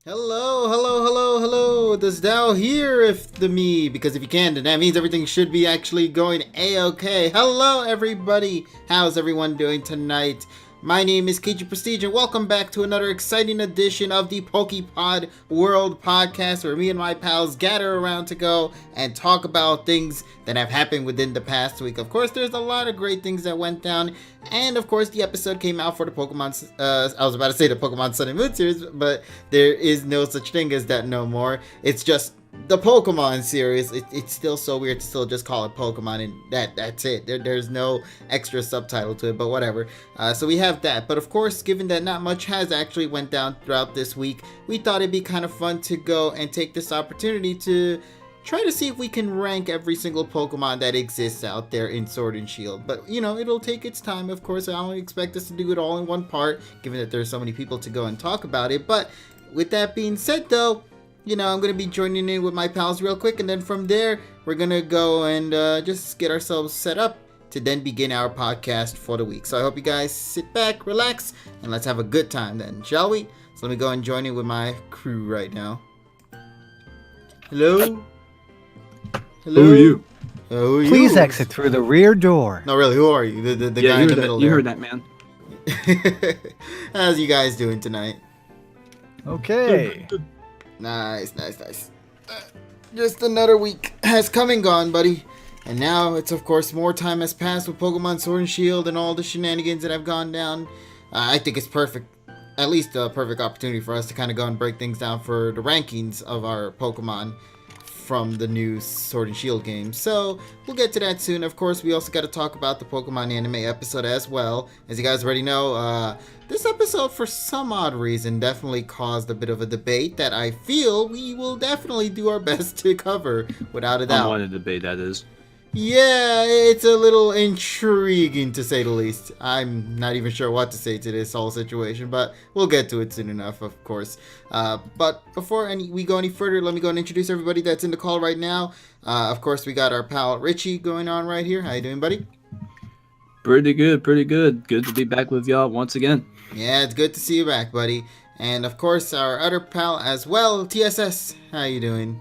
Hello, hello, hello, hello. Does thou hear if the me? Because if you can, then that means everything should be actually going a-okay. Hello, everybody. How's everyone doing tonight? My name is KG Prestige, and welcome back to another exciting edition of the PokéPod World Podcast, where me and my pals gather around to go and talk about things that have happened within the past week. Of course, there's a lot of great things that went down, and of course, the episode came out for the Pokemon, I was about to say the Pokemon Sun and Moon series, but there is no such thing as that no more. It's just the Pokemon series. It's still so weird to still just call it Pokemon, and that's it. There's no extra subtitle to it, but whatever. So we have that. But of course, given that not much has actually went down throughout this week, we thought it'd be kind of fun to go and take this opportunity to try to see if we can rank every single Pokemon that exists out there in Sword and Shield. But, you know, it'll take its time, of course. I don't expect us to do it all in one part, given that there's so many people to go and talk about it. But with that being said, though, you know, I'm going to be joining in with my pals real quick, and then from there, we're going to go and just get ourselves set up to then begin our podcast for the week. So I hope you guys sit back, relax, and let's have a good time then, shall we? So let me go and join in with my crew right now. Hello? Hello? Who are you? Who are you? Please exit through the rear door. No, really, who are you? The guy in the middle You there. heard that, man. How's you guys doing tonight? Okay. Nice. Just another week has come and gone, buddy. And now it's, of course, more time has passed with Pokemon Sword and Shield and all the shenanigans that have gone down. I think it's perfect, at least a perfect opportunity for us to kind of go and break things down for the rankings of our Pokemon from the new Sword and Shield game. So we'll get to that soon. Of course, we also got to talk about the Pokemon anime episode as well. As you guys already know, this episode, for some odd reason, definitely caused a bit of a debate that I feel we will definitely do our best to cover, without a doubt. Unwanted debate, that is. Yeah, it's a little intriguing, to say the least. I'm not even sure what to say to this whole situation, but we'll get to it soon enough, of course. But before we go any further, let me go and introduce everybody that's in the call right now. Of course, we got our pal Richie going on right here. How you doing, buddy? Pretty good. Good to be back with y'all once again. Yeah, it's good to see you back, buddy. And of course, our other pal as well, TSS. How you doing?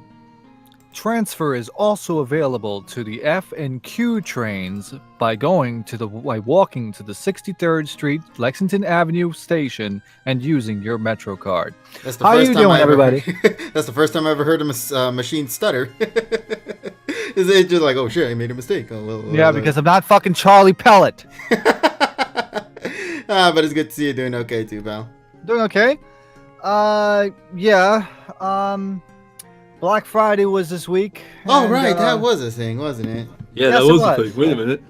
Transfer is also available to the F and Q trains by walking to the 63rd Street Lexington Avenue station and using your Metro card. That's the How first you time doing, I ever, everybody? That's the first time I ever heard a machine stutter. It's just like, oh shit, I made a mistake. Yeah, because I'm not fucking Charlie Pellet. But it's good to see you doing okay too, pal. Doing okay? Yeah. Black Friday was this week. Oh, and, right, that was a thing, wasn't it? Yeah, Yes, that it was was. the thing. Wait a minute.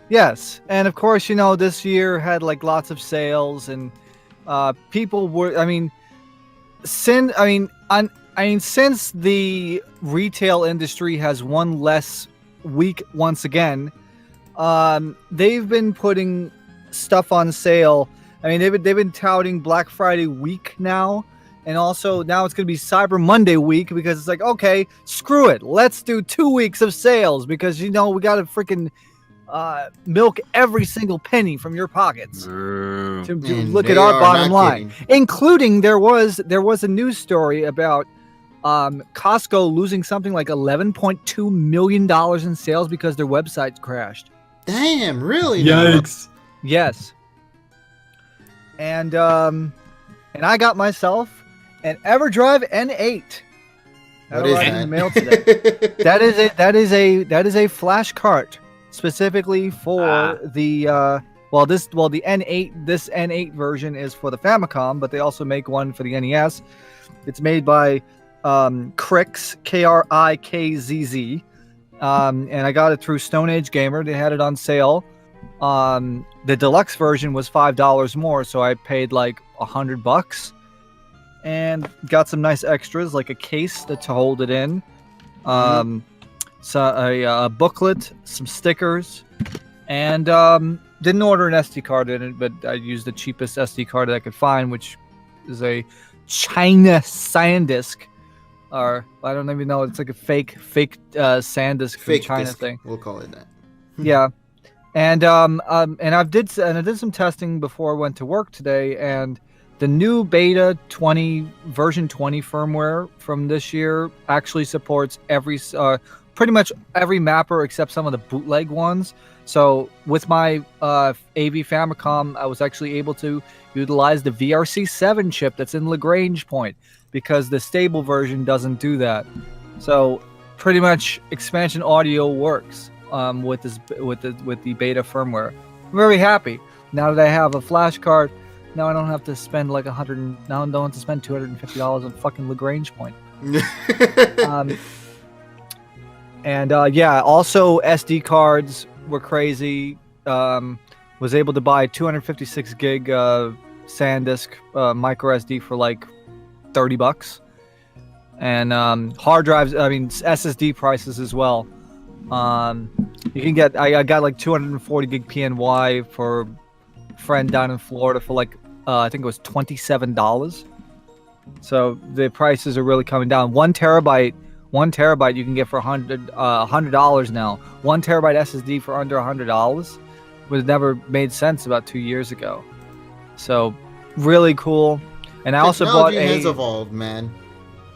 Yes, and of course, you know, this year had like lots of sales, and people were. I mean, since the retail industry has one less week once again, they've been putting stuff on sale. I mean, they've been touting Black Friday week now. And also now it's going to be Cyber Monday week, because it's like, okay, screw it. Let's do 2 weeks of sales, because, you know, we got to freaking milk every single penny from your pockets to look at our bottom line. Including there was a news story about Costco losing something like $11.2 million in sales because their website crashed. Damn, really? Yikes. Yes. And I got myself an EverDrive N8. What is arrived that? in the mail today. that is a flash cart specifically for the N8. This N8 version is for the Famicom, but they also make one for the NES. It's made by Krikzz, Krikzz, and I got it through Stone Age Gamer. They had it on sale. The deluxe version was $5 more, so I paid like $100 and got some nice extras like a case to hold it in, so a booklet, some stickers, and didn't order an SD card in it, but I used the cheapest SD card that I could find, which is a China SanDisk, or I don't even know, it's like a fake SanDisk from China disc, thing. we'll call it that. Yeah. And I did some testing before I went to work today, and the new beta 20 version 20 firmware from this year actually supports pretty much every mapper except some of the bootleg ones. So with my AV Famicom, I was actually able to utilize the VRC7 chip that's in Lagrange point because the stable version doesn't do that. So pretty much expansion audio works with the beta firmware. I'm very happy now that I have a flash card. Now I don't have to spend like Now I don't have to spend $250 on fucking Lagrange point. Also SD cards were crazy. Was able to buy 256 gig SanDisk micro SD for like $30, and hard drives. I mean SSD prices as well. You can get. I got like 240 gig PNY for a friend down in Florida for like I think it was $27. So the prices are really coming down. 1 terabyte you can get for $100 now. 1 terabyte SSD for under $100 was never made sense about 2 years ago. So really cool. And I also bought Technology has evolved, man.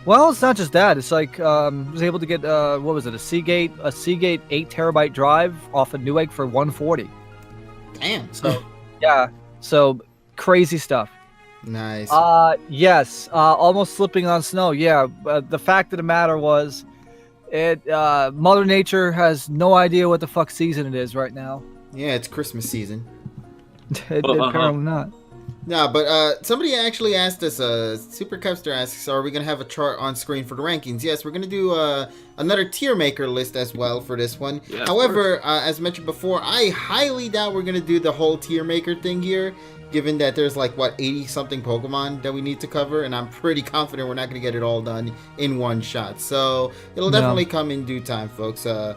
Well, it's not just that. It's like I was able to get what was it? A Seagate 8 terabyte drive off of Newegg for $140. Damn. So yeah. So crazy stuff. Nice. Yes. Almost slipping on snow. Yeah. The fact of the matter was, Mother Nature has no idea what the fuck season it is right now. Yeah, it's Christmas season. Apparently not. No, but somebody actually asked us, Super Cupster asks, are we going to have a chart on screen for the rankings? Yes, we're going to do another tier maker list as well for this one. Yeah, however, as mentioned before, I highly doubt we're going to do the whole tier maker thing here, given that there's like, 80-something Pokemon that we need to cover, and I'm pretty confident we're not going to get it all done in one shot. So it'll definitely come in due time, folks, the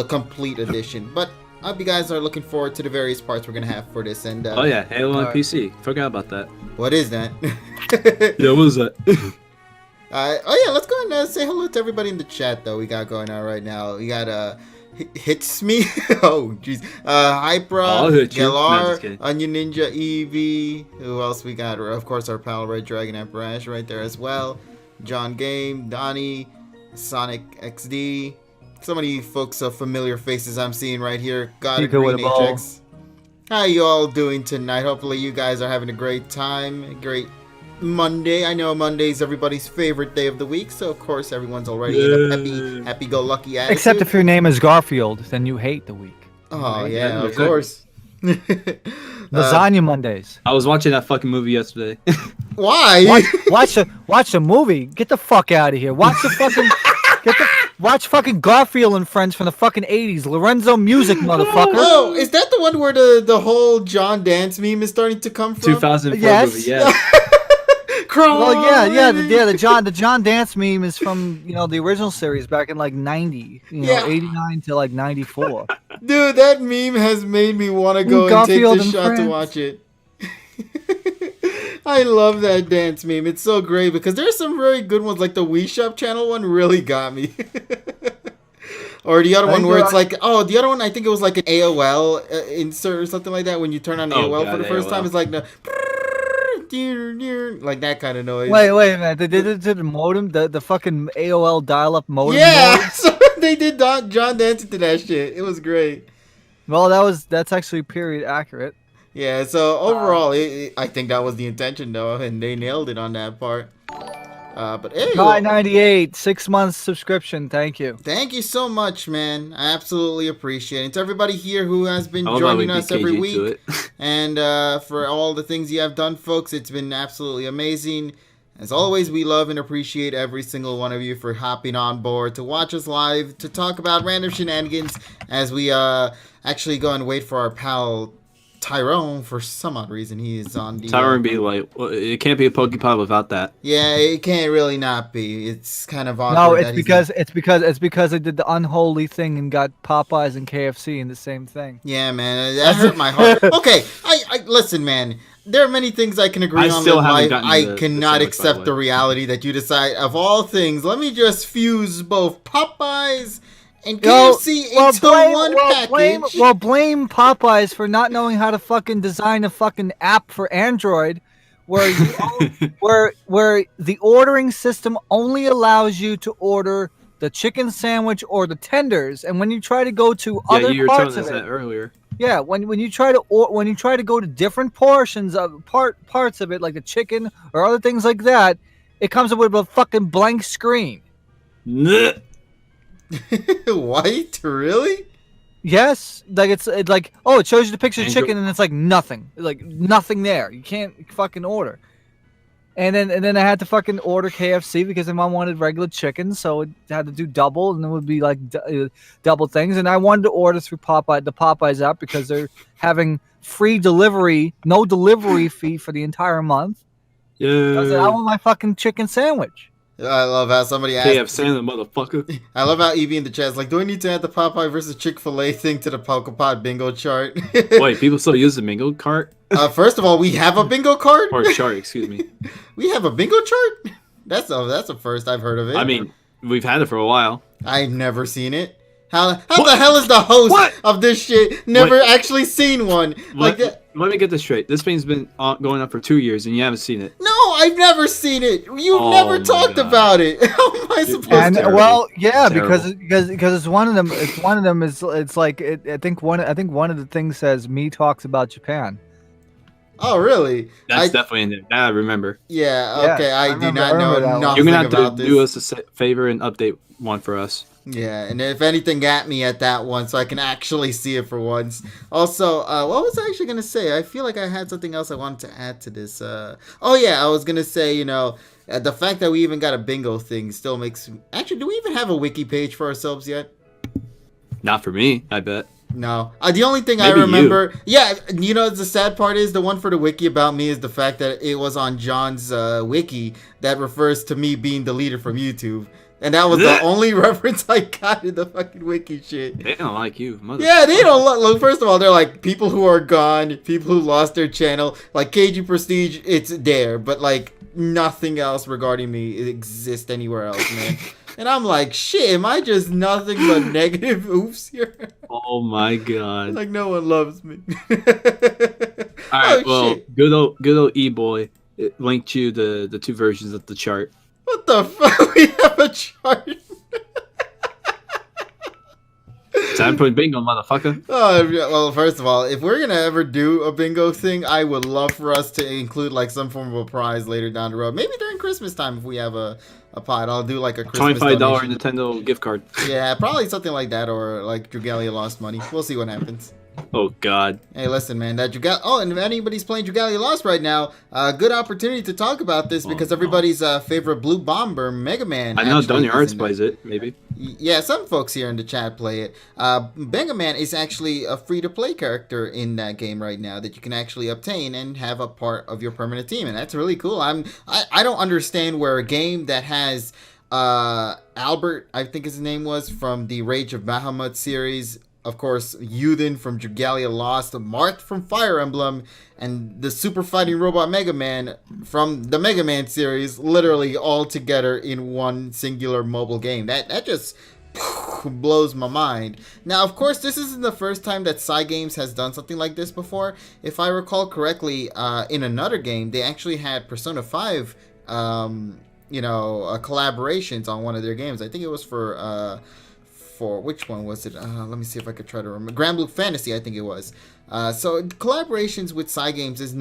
complete edition. But I hope you guys are looking forward to the various parts we're going to have for this. And oh yeah, Halo on PC. Forgot about that. What is that? Yeah, what was that? Oh yeah, let's go and say hello to everybody in the chat though we got going on right now. We got Hits Me. Oh jeez. Hypra, Galar, Onion Ninja, Eevee. Who else we got? Of course our pal Red Dragon Emperor Ash right there as well. John Game, Donnie, Sonic XD. So many folks of familiar faces I'm seeing right here. God Green HX. How you all doing tonight? Hopefully you guys are having a great time. A great Monday. I know Monday's everybody's favorite day of the week, so of course everyone's already in a happy-go-lucky attitude. Except if your name is Garfield, then you hate the week. Oh yeah, of course. Lasagna Mondays. I was watching that fucking movie yesterday. Why? Watch a movie. Get the fuck out of here. Watch fucking Garfield and Friends from the fucking 80s. Lorenzo Music, motherfucker. Oh, is that the one where the whole John Dance meme is starting to come from? 2004 Yes. movie, yeah. Well, yeah. The John Dance meme is from the original series back in like 90, 89 to like 94. Dude, that meme has made me want to go and take this shot to watch it. I love that dance meme. It's so great because there's some very good ones, like the Wii Shop channel one really got me. Or the other one where it's like, the other one, I think it was like an AOL insert or something like that. When you turn on AOL for the first time, it's like like that kind of noise. Wait a minute. They did it to the modem, the fucking AOL dial-up modem. Yeah, so they did John dancing to that shit. It was great. Well, that's actually period accurate. Yeah, so overall, I think that was the intention, though, and they nailed it on that part. But hey, $9.98, 6 months subscription. Thank you. Thank you so much, man. I absolutely appreciate it. To everybody here who has been joining us every week, and for all the things you have done, folks, it's been absolutely amazing. As always, we love and appreciate every single one of you for hopping on board to watch us live, to talk about random shenanigans as we actually go and wait for our pal Tyrone. For some odd reason he is on the Tyrone be like, well, it can't be a PokéPod without that. Yeah, it can't really not be. It's kind of awkward. No, it's because they did the unholy thing and got Popeyes and KFC in the same thing. Yeah, man, that hurt my heart. Okay, I listen, man. There are many things I can agree on in life. I cannot accept the reality that you decide, of all things, let me just fuse both Popeyes and KFC into one package. Blame Popeyes for not knowing how to fucking design a fucking app for Android where where the ordering system only allows you to order the chicken sandwich or the tenders, and when you try to go to Yeah, other you were parts telling of us it, that earlier. yeah, when you try to when you try to go to different portions of parts of it, like the chicken or other things like that, it comes up with a fucking blank screen. Nuh. White? Really? Yes, like it's like, oh, it shows you the picture of Android- chicken and it's like nothing there. You can't fucking order. And then I had to fucking order KFC because my mom wanted regular chicken, so it had to do double, and it would be like double things. And I wanted to order through the Popeyes app because they're having free delivery, no delivery fee for the entire month. I said, I Yeah. want my fucking chicken sandwich. I love how somebody asked. KFC, motherfucker. I love how Evie in the chat is like, do I need to add the Popeye versus Chick-fil-A thing to the PokéPod bingo chart? Wait, people still use the bingo cart? First of all, we have a bingo card? Or chart, excuse me. We have a bingo chart? That's a first I've heard of it. I mean, we've had it for a while. I've never seen it. How the hell is the host of this shit never actually seen one? Like that? Let me get this straight. This thing's been going on for 2 years and you haven't seen it. No, I've never seen it. You've Oh never my talked God. about it. How am I supposed And to? well, yeah, Terrible. because it's one of them. It's one of them. It's like I think one of the things says me talks about Japan. Oh, really? That's definitely in there. That I remember. Yeah, Yes, okay. I do remember- not I know remember that one. nothing You're going to have about to this. do us a favor and update one for us. Yeah, and if anything, at me at that one so I can actually see it for once. Also, what was I actually going to say? I feel like I had something else I wanted to add to this. Oh, yeah, I was going to say, the fact that we even got a bingo thing still makes... Actually, do we even have a wiki page for ourselves yet? Not for me, I bet. No. The only thing Maybe I remember... Yeah, the sad part is the one for the wiki about me is the fact that it was on John's wiki that refers to me being deleted from YouTube. And that was the only reference I got in the fucking wiki shit. They don't like you, mother. Yeah, they don't look. First of all, they're like people who are gone, people who lost their channel. Like KG Prestige, it's there, but like nothing else regarding me exists anywhere else, man. And I'm like, shit, am I just nothing but negative oops here? Oh my god. Like no one loves me. Alright, well, shit. good old E-Boy linked you the two versions of the chart. What the fuck? We have a chart. Time for bingo, motherfucker. Oh, well, first of all, if we're gonna ever do a bingo thing, I would love for us to include like some form of a prize later down the road. Maybe during Christmas time if we have a pod. I'll do like a Christmas $25 donation. Nintendo gift card. Yeah, probably something like that, or like Dragalia Lost money. We'll see what happens. Oh god. Hey, listen, man, that Dragalia... Oh, and if anybody's playing Dragalia Lost right now, good opportunity to talk about this because everybody's favorite Blue Bomber, Mega Man... I know actually Donny Arts is in there. plays it, maybe. Yeah, some folks here in the chat play it. Mega Man is actually a free-to-play character in that game right now that you can actually obtain and have a part of your permanent team, and that's really cool. I don't understand where a game that has Albert, I think his name was, from the Rage of Bahamut series, of course, Yuden from Dragalia Lost, Marth from Fire Emblem, and the Super Fighting Robot Mega Man from the Mega Man series, literally all together in one singular mobile game. That just blows my mind. Now, of course, this isn't the first time that Cygames has done something like this before. If I recall correctly, in another game, they actually had Persona 5, collaborations on one of their games. I think it was for which one was it? Let me see if I could try to remember. Grand Blue Fantasy, I think it was. So collaborations with Cygames is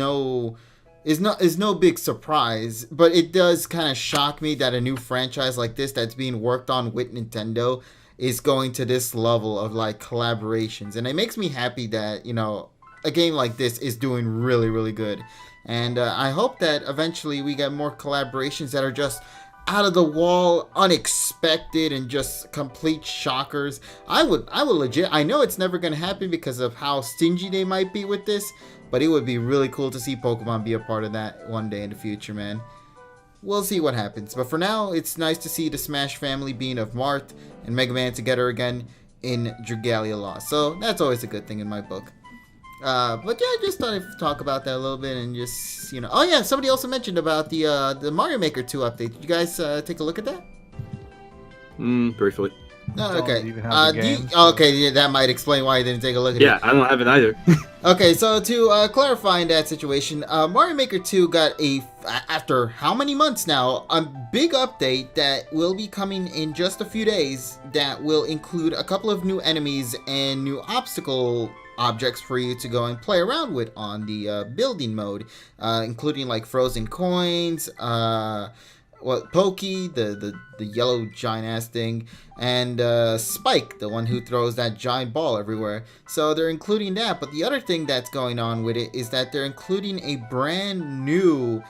no big surprise, but it does kind of shock me that a new franchise like this that's being worked on with Nintendo is going to this level of like collaborations, and it makes me happy that a game like this is doing really, really good. And I hope that eventually we get more collaborations that are just out of the wall, unexpected, and just complete shockers. I would legit. I know it's never gonna happen because of how stingy they might be with this, but it would be really cool to see Pokemon be a part of that one day in the future, man. We'll see what happens. But for now, it's nice to see the Smash family being of Marth and Mega Man together again in Dragalia Lost. So that's always a good thing in my book. But yeah, I just thought I'd talk about that a little bit and just, Oh yeah, somebody also mentioned about the Mario Maker 2 update. Did you guys take a look at that? Briefly. No, Don't okay. even have the game, okay, yeah, that might explain why you didn't take a look at it. Yeah, I don't have it either. Okay, so to clarify in that situation, Mario Maker 2 got after how many months now, a big update that will be coming in just a few days that will include a couple of new enemies and new obstacle objects for you to go and play around with on the building mode, including like frozen coins, Pokey, the yellow giant ass thing, and Spike, the one who throws that giant ball everywhere. So they're including that, but the other thing that's going on with it is that they're including a brand new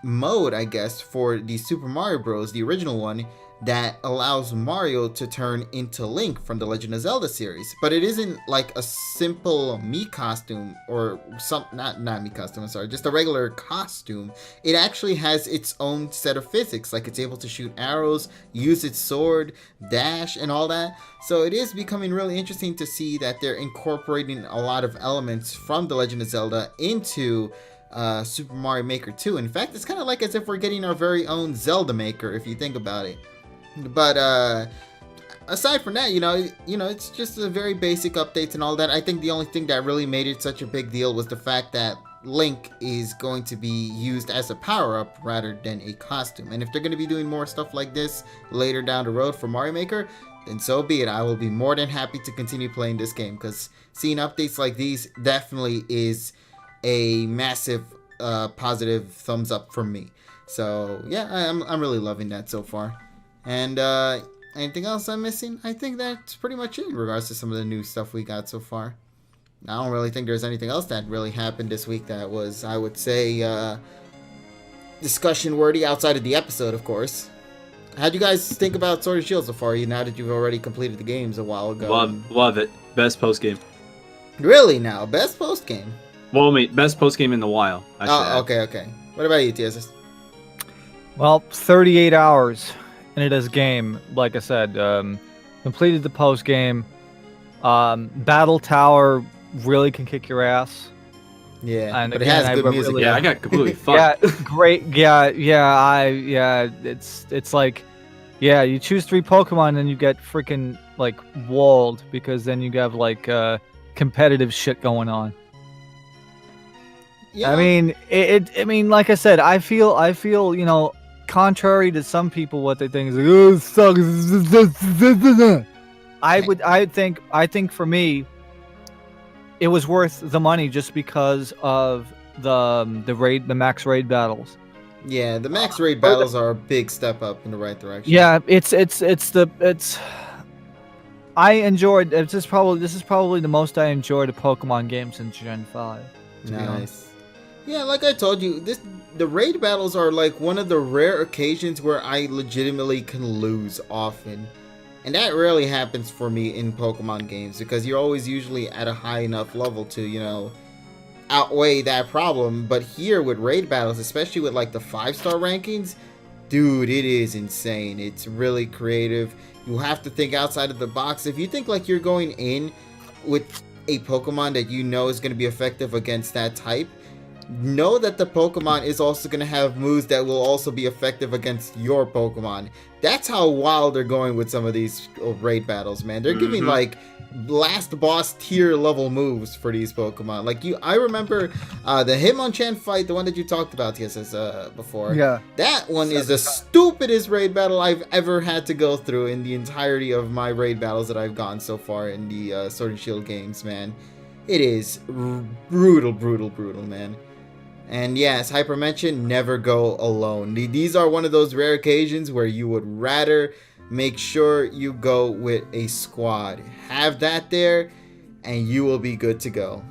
mode, I guess, for the Super Mario Bros., the original one, that allows Mario to turn into Link from the Legend of Zelda series. But it isn't like a simple Mii costume or not Mii costume, I'm sorry, just a regular costume. It actually has its own set of physics, like it's able to shoot arrows, use its sword, dash, and all that. So it is becoming really interesting to see that they're incorporating a lot of elements from the Legend of Zelda into Super Mario Maker 2. In fact, it's kind of like as if we're getting our very own Zelda Maker, if you think about it. But aside from that, you know, it's just a very basic updates and all that. I think the only thing that really made it such a big deal was the fact that Link is going to be used as a power-up rather than a costume. And if they're going to be doing more stuff like this later down the road for Mario Maker, then so be it. I will be more than happy to continue playing this game, because seeing updates like these definitely is a massive positive thumbs up from me. So yeah, I'm really loving that so far. And anything else I'm missing? I think that's pretty much it in regards to some of the new stuff we got so far. I don't really think there's anything else that really happened this week that was, I would say, discussion worthy outside of the episode, of course. How'd you guys think about Sword and Shield so far, now that you've already completed the games a while ago? Love it. Best post game. Really now? Best post game? Well, I mean, best post game in the while. Okay. What about you, TSS? Well, 38 hours into this game, like I said, completed the post game. Battle Tower really can kick your ass. Yeah, and but again, it has good music. Yeah, I got completely fucked. Yeah, great. It's like, yeah, you choose 3 Pokemon and you get freaking like walled, because then you have like competitive shit going on. Yeah. I mean, like I said, I feel, you know, contrary to some people, what they think is like, oh, it sucks. I think for me, it was worth the money just because of the max raid battles. Yeah, the max raid battles are a big step up in the right direction. Yeah, I enjoyed. This is probably the most I enjoyed a Pokemon game since Gen 5. Nice. Yeah, like I told you, the raid battles are like one of the rare occasions where I legitimately can lose often. And that rarely happens for me in Pokemon games, because you're always usually at a high enough level to, you know, outweigh that problem. But here with raid battles, especially with like the 5-star rankings, dude, it is insane. It's really creative. You have to think outside of the box. If you think like you're going in with a Pokemon that you know is going to be effective against that type, know that the Pokemon is also going to have moves that will also be effective against your Pokemon. That's how wild they're going with some of these raid battles, man. They're giving like last boss tier level moves for these Pokemon. Like I remember the Hitmonchan fight, the one that you talked about, TSS, before. Yeah. That one is the stupidest raid battle I've ever had to go through in the entirety of my raid battles that I've gone so far in the Sword and Shield games, man. It is brutal, man. And yes, Hyper mentioned, never go alone. These are one of those rare occasions where you would rather make sure you go with a squad. Have that there, and you will be good to go.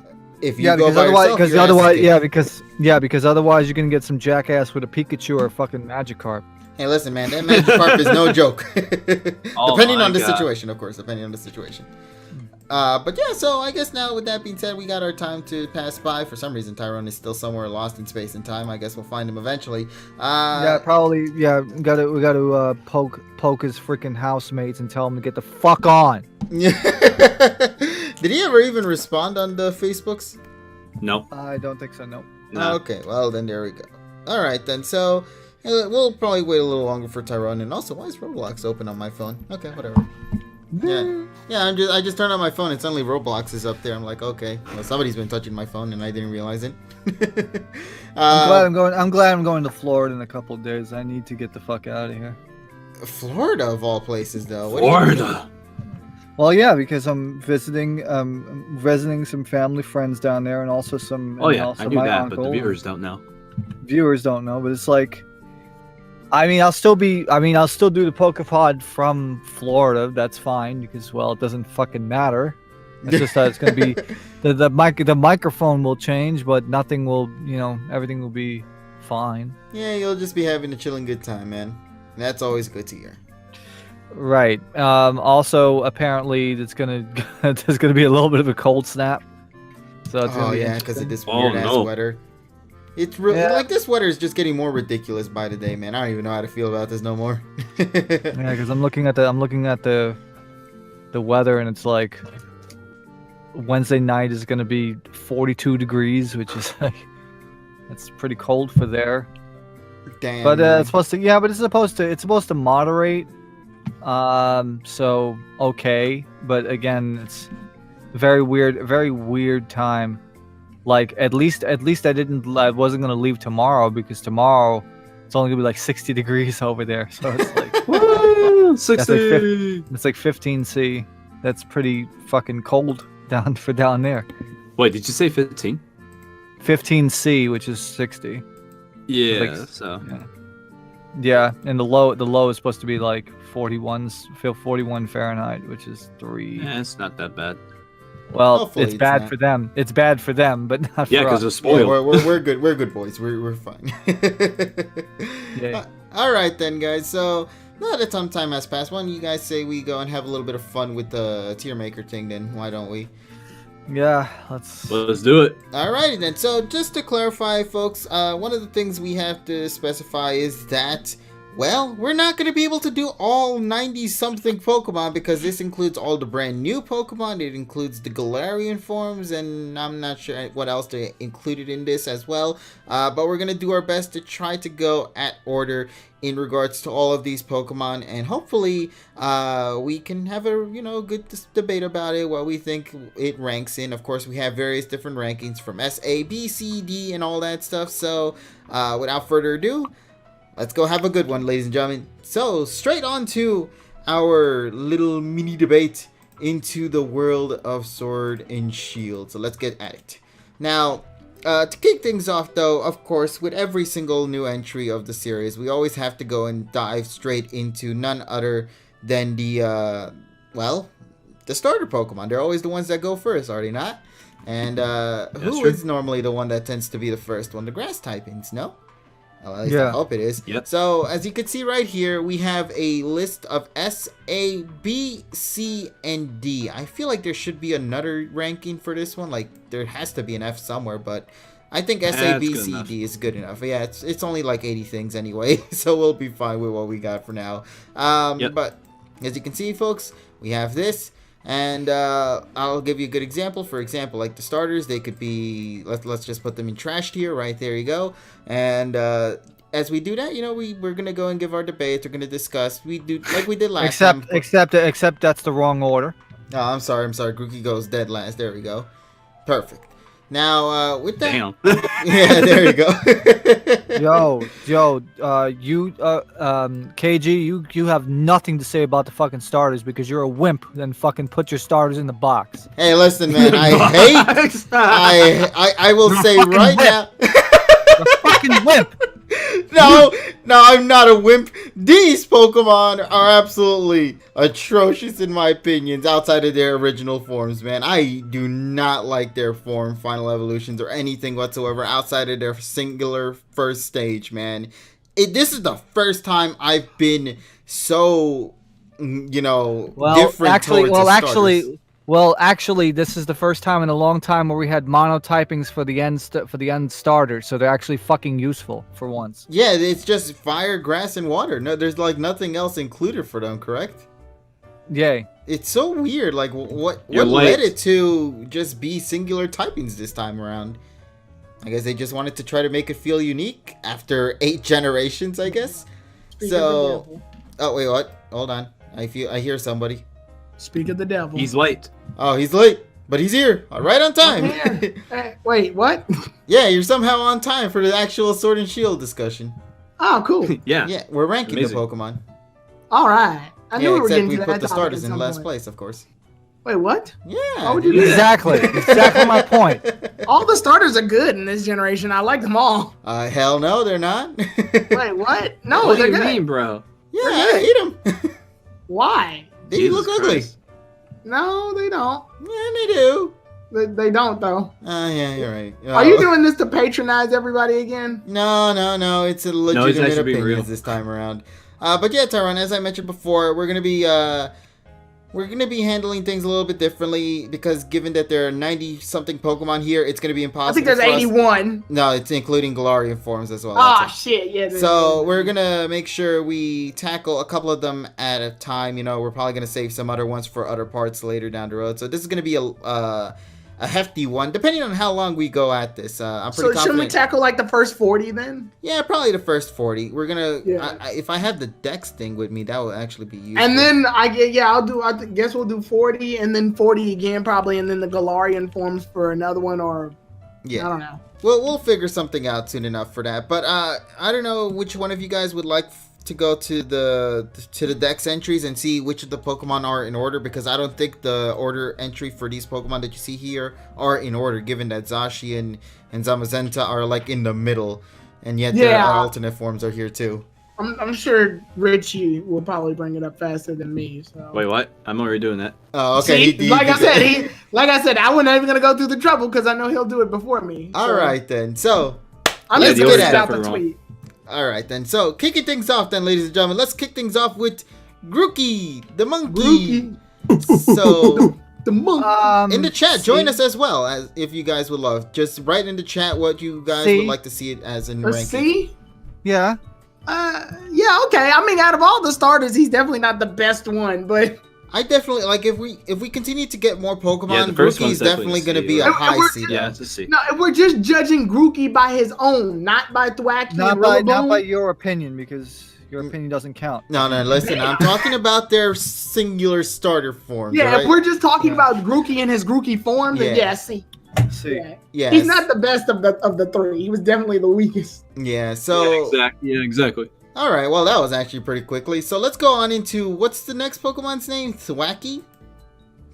If you go by yourself, because otherwise you're gonna get some jackass with a Pikachu or a fucking Magikarp. Hey, listen, man, that Magikarp is no joke. Depending on the situation, of course. Depending on the situation. But yeah, so I guess now with that being said, we got our time to pass by. For some reason, Tyrone is still somewhere lost in space and time. I guess we'll find him eventually. Probably. Yeah, we got to poke his freaking housemates and tell him to get the fuck on. Did he ever even respond on the Facebooks? No. I don't think so. No. No. Okay, well then there we go. All right then. So we'll probably wait a little longer for Tyrone. And also, why is Roblox open on my phone? Okay, whatever. Yeah. I just turned on my phone and suddenly Roblox is up there. I'm like, okay, well, somebody's been touching my phone and I didn't realize it. I'm glad I'm going to Florida in a couple of days. I need to get the fuck out of here. Florida of all places, though. What Florida. Well, yeah, because I'm visiting some family friends down there, and also some. Oh and yeah, also I knew my that, uncle. but the viewers don't know. Viewers don't know, but it's like, I'll still do the PokéPod from Florida. That's fine because, well, it doesn't fucking matter. It's just that it's gonna be the microphone will change, but nothing will, everything will be fine. Yeah, you'll just be having a chilling good time, man. That's always good to hear. Right. Also, apparently, there's gonna be a little bit of a cold snap. So it's gonna be because of this Oh, weird ass no. weather. It's really Yeah. like this weather is just getting more ridiculous by the day, man. I don't even know how to feel about this no more. Yeah, because I'm looking at the weather, and it's like Wednesday night is gonna be 42 degrees, which is like that's pretty cold for there. Damn. But man. it's supposed to moderate. So okay, but again, it's very weird time. Like at least I wasn't gonna leave tomorrow because tomorrow it's only gonna be like 60 degrees over there. So it's like Woo! That's like 60. it's like 15 C. That's pretty fucking cold down there. Wait, did you say 15? 15 C, which is 60. Yeah. Like- So. Yeah, and the low is supposed to be like 41 Fahrenheit, which is 3. Yeah, it's not that bad. Well, Hopefully it's it's bad not. for them. It's bad for them, but not Yeah, for because us. they're Yeah, spoiled. we're good. We're good boys. We're fine. Yeah. All right then, guys. So now that some time has passed, why don't you guys say we go and have a little bit of fun with the tier maker thing? Then why don't we? Yeah, let's. Let's do it. Alrighty then. So just to clarify, folks, one of the things we have to specify is that, well, we're not going to be able to do all 90-something Pokemon because this includes all the brand new Pokemon. It includes the Galarian forms, and I'm not sure what else to include it in this as well. But we're going to do our best to try to go at order in regards to all of these Pokemon, and hopefully we can have a good debate about it, what we think it ranks in. Of course, we have various different rankings from S, A, B, C, D, and all that stuff. So without further ado, let's go have a good one, ladies and gentlemen. So straight on to our little mini debate into the world of Sword and Shield. So let's get at it. Now, to kick things off, though, of course, with every single new entry of the series, we always have to go and dive straight into none other than the starter Pokemon. They're always the ones that go first, are they not? And who true. is normally the one that tends to be the first one? The grass typings, no? Well, at least I Yeah. hope it is. Yep. So, as you can see right here, we have a list of S, A, B, C, and D. I feel like there should be another ranking for this one. Like, there has to be an F somewhere, but I think S, A, That's B, good C, enough. D is good enough. Yeah, it's only like 80 things anyway, so we'll be fine with what we got for now. Yep. But, as you can see, folks, we have this. And I'll give you a good example. For example, like the starters, they could be, let's just put them in trash tier. Right, there you go. And as we do that, we're going to go and give our debate. We're going to discuss. We do like we did last time. Except that's the wrong order. Oh, I'm sorry. Grookey goes dead last. There we go. Perfect. Now, with that. Damn. Yeah, there you go. KG, you have nothing to say about the fucking starters because you're a wimp. Then fucking put your starters in the box. Hey, listen, man. I will say fucking right whip. now. You're a fucking wimp. No, I'm not a wimp. These Pokemon are absolutely atrocious in my opinions outside of their original forms, man. I do not like their final evolutions or anything whatsoever outside of their singular first stage, man. This is the first time I've been so, different towards the starters. Actually, this is the first time in a long time where we had monotypings for the end starters, so they're actually fucking useful for once. Yeah, it's just fire, grass, and water. No, there's like nothing else included for them, correct? Yay. It's so weird. Like, what You're led late. it to just be singular typings this time around? I guess they just wanted to try to make it feel unique after 8 generations, I guess. Oh wait, what? Hold on. I hear somebody. Speak of the devil. He's late. Oh, he's late, but he's here, right on time. I'm here. Wait, what? Yeah, you're somehow on time for the actual Sword and Shield discussion. Oh, cool. Yeah. Yeah, we're ranking Amazing. the Pokemon. All right. I knew Yeah, we were except getting we to put that the topic starters at in some last point. place, of course. Wait, what? Yeah. Why would you do that? Exactly my point. All the starters are good in this generation. I like them all. Hell no, they're not. Wait, what? No, What do they're you good. mean, bro? Yeah, They're eat them. Why? They Jesus look ugly. Christ. No, they don't. Yeah, they do. They don't, though. Yeah, you're right. Are you doing this to patronize everybody again? No. It's a it's legitimate actually being real. opinions this time around. But yeah, Tyrone, as I mentioned before, we're gonna be handling things a little bit differently because given that there are 90-something Pokemon here, it's gonna be impossible. I think there's for us- 81. No, it's including Galarian forms as well. Ah, That's it. shit. Yeah. So we're gonna make sure we tackle a couple of them at a time. You know, we're probably gonna save some other ones for other parts later down the road. So this is gonna be a hefty one, depending on how long we go at this. I'm pretty So shouldn't we confident. tackle like the first 40 then? Yeah, probably the first 40. We're gonna. Yeah. If I have the Dex thing with me, that would actually be useful. And then guess we'll do 40 and then 40 again probably, and then the Galarian forms for another one, or yeah, I don't know. we'll figure something out soon enough for that. But I don't know which one of you guys would like to go to the Dex entries and see which of the Pokemon are in order, because I don't think the order entry for these Pokemon that you see here are in order, given that Zashi and Zamazenta are like in the middle, and yet their Yeah. alternate forms are here too. I'm sure Richie will probably bring it up faster than me. So. Wait, what? I'm already doing that. Oh, okay. See, like I said, I wasn't even gonna go through the trouble because I know he'll do it before me. All right then. So I'm let's just get gonna at stop it. the tweet. All right then. So kicking things off then, ladies and gentlemen, let's kick things off with Grookey, the monkey. So The monk. in the chat, join us as well, as if you guys would love. Just write in the chat what you guys See? would like to see it as in Let's ranking. see. Yeah. Yeah, okay. I mean, out of all the starters, he's definitely not the best one, but I definitely like if we continue to get more Pokemon, Yeah, the first Grookey is one's definitely definitely going to C, be a right? high We're- seed. Yeah, it's a C. no, if we're just judging Grookey by his own, not by Thwacky Not and by Rillaboom. your opinion, because your opinion doesn't count. No, listen, I'm talking about their singular starter forms. Yeah, right? if we're just talking about Grookey and his Grookey form, then Yeah. yeah, see. See. Yeah. Yes. He's not the best of the three. He was definitely the weakest. Yeah, so Yeah, exactly. all right, well that was actually pretty quickly. So let's go on into what's the next Pokemon's name? Thwacky?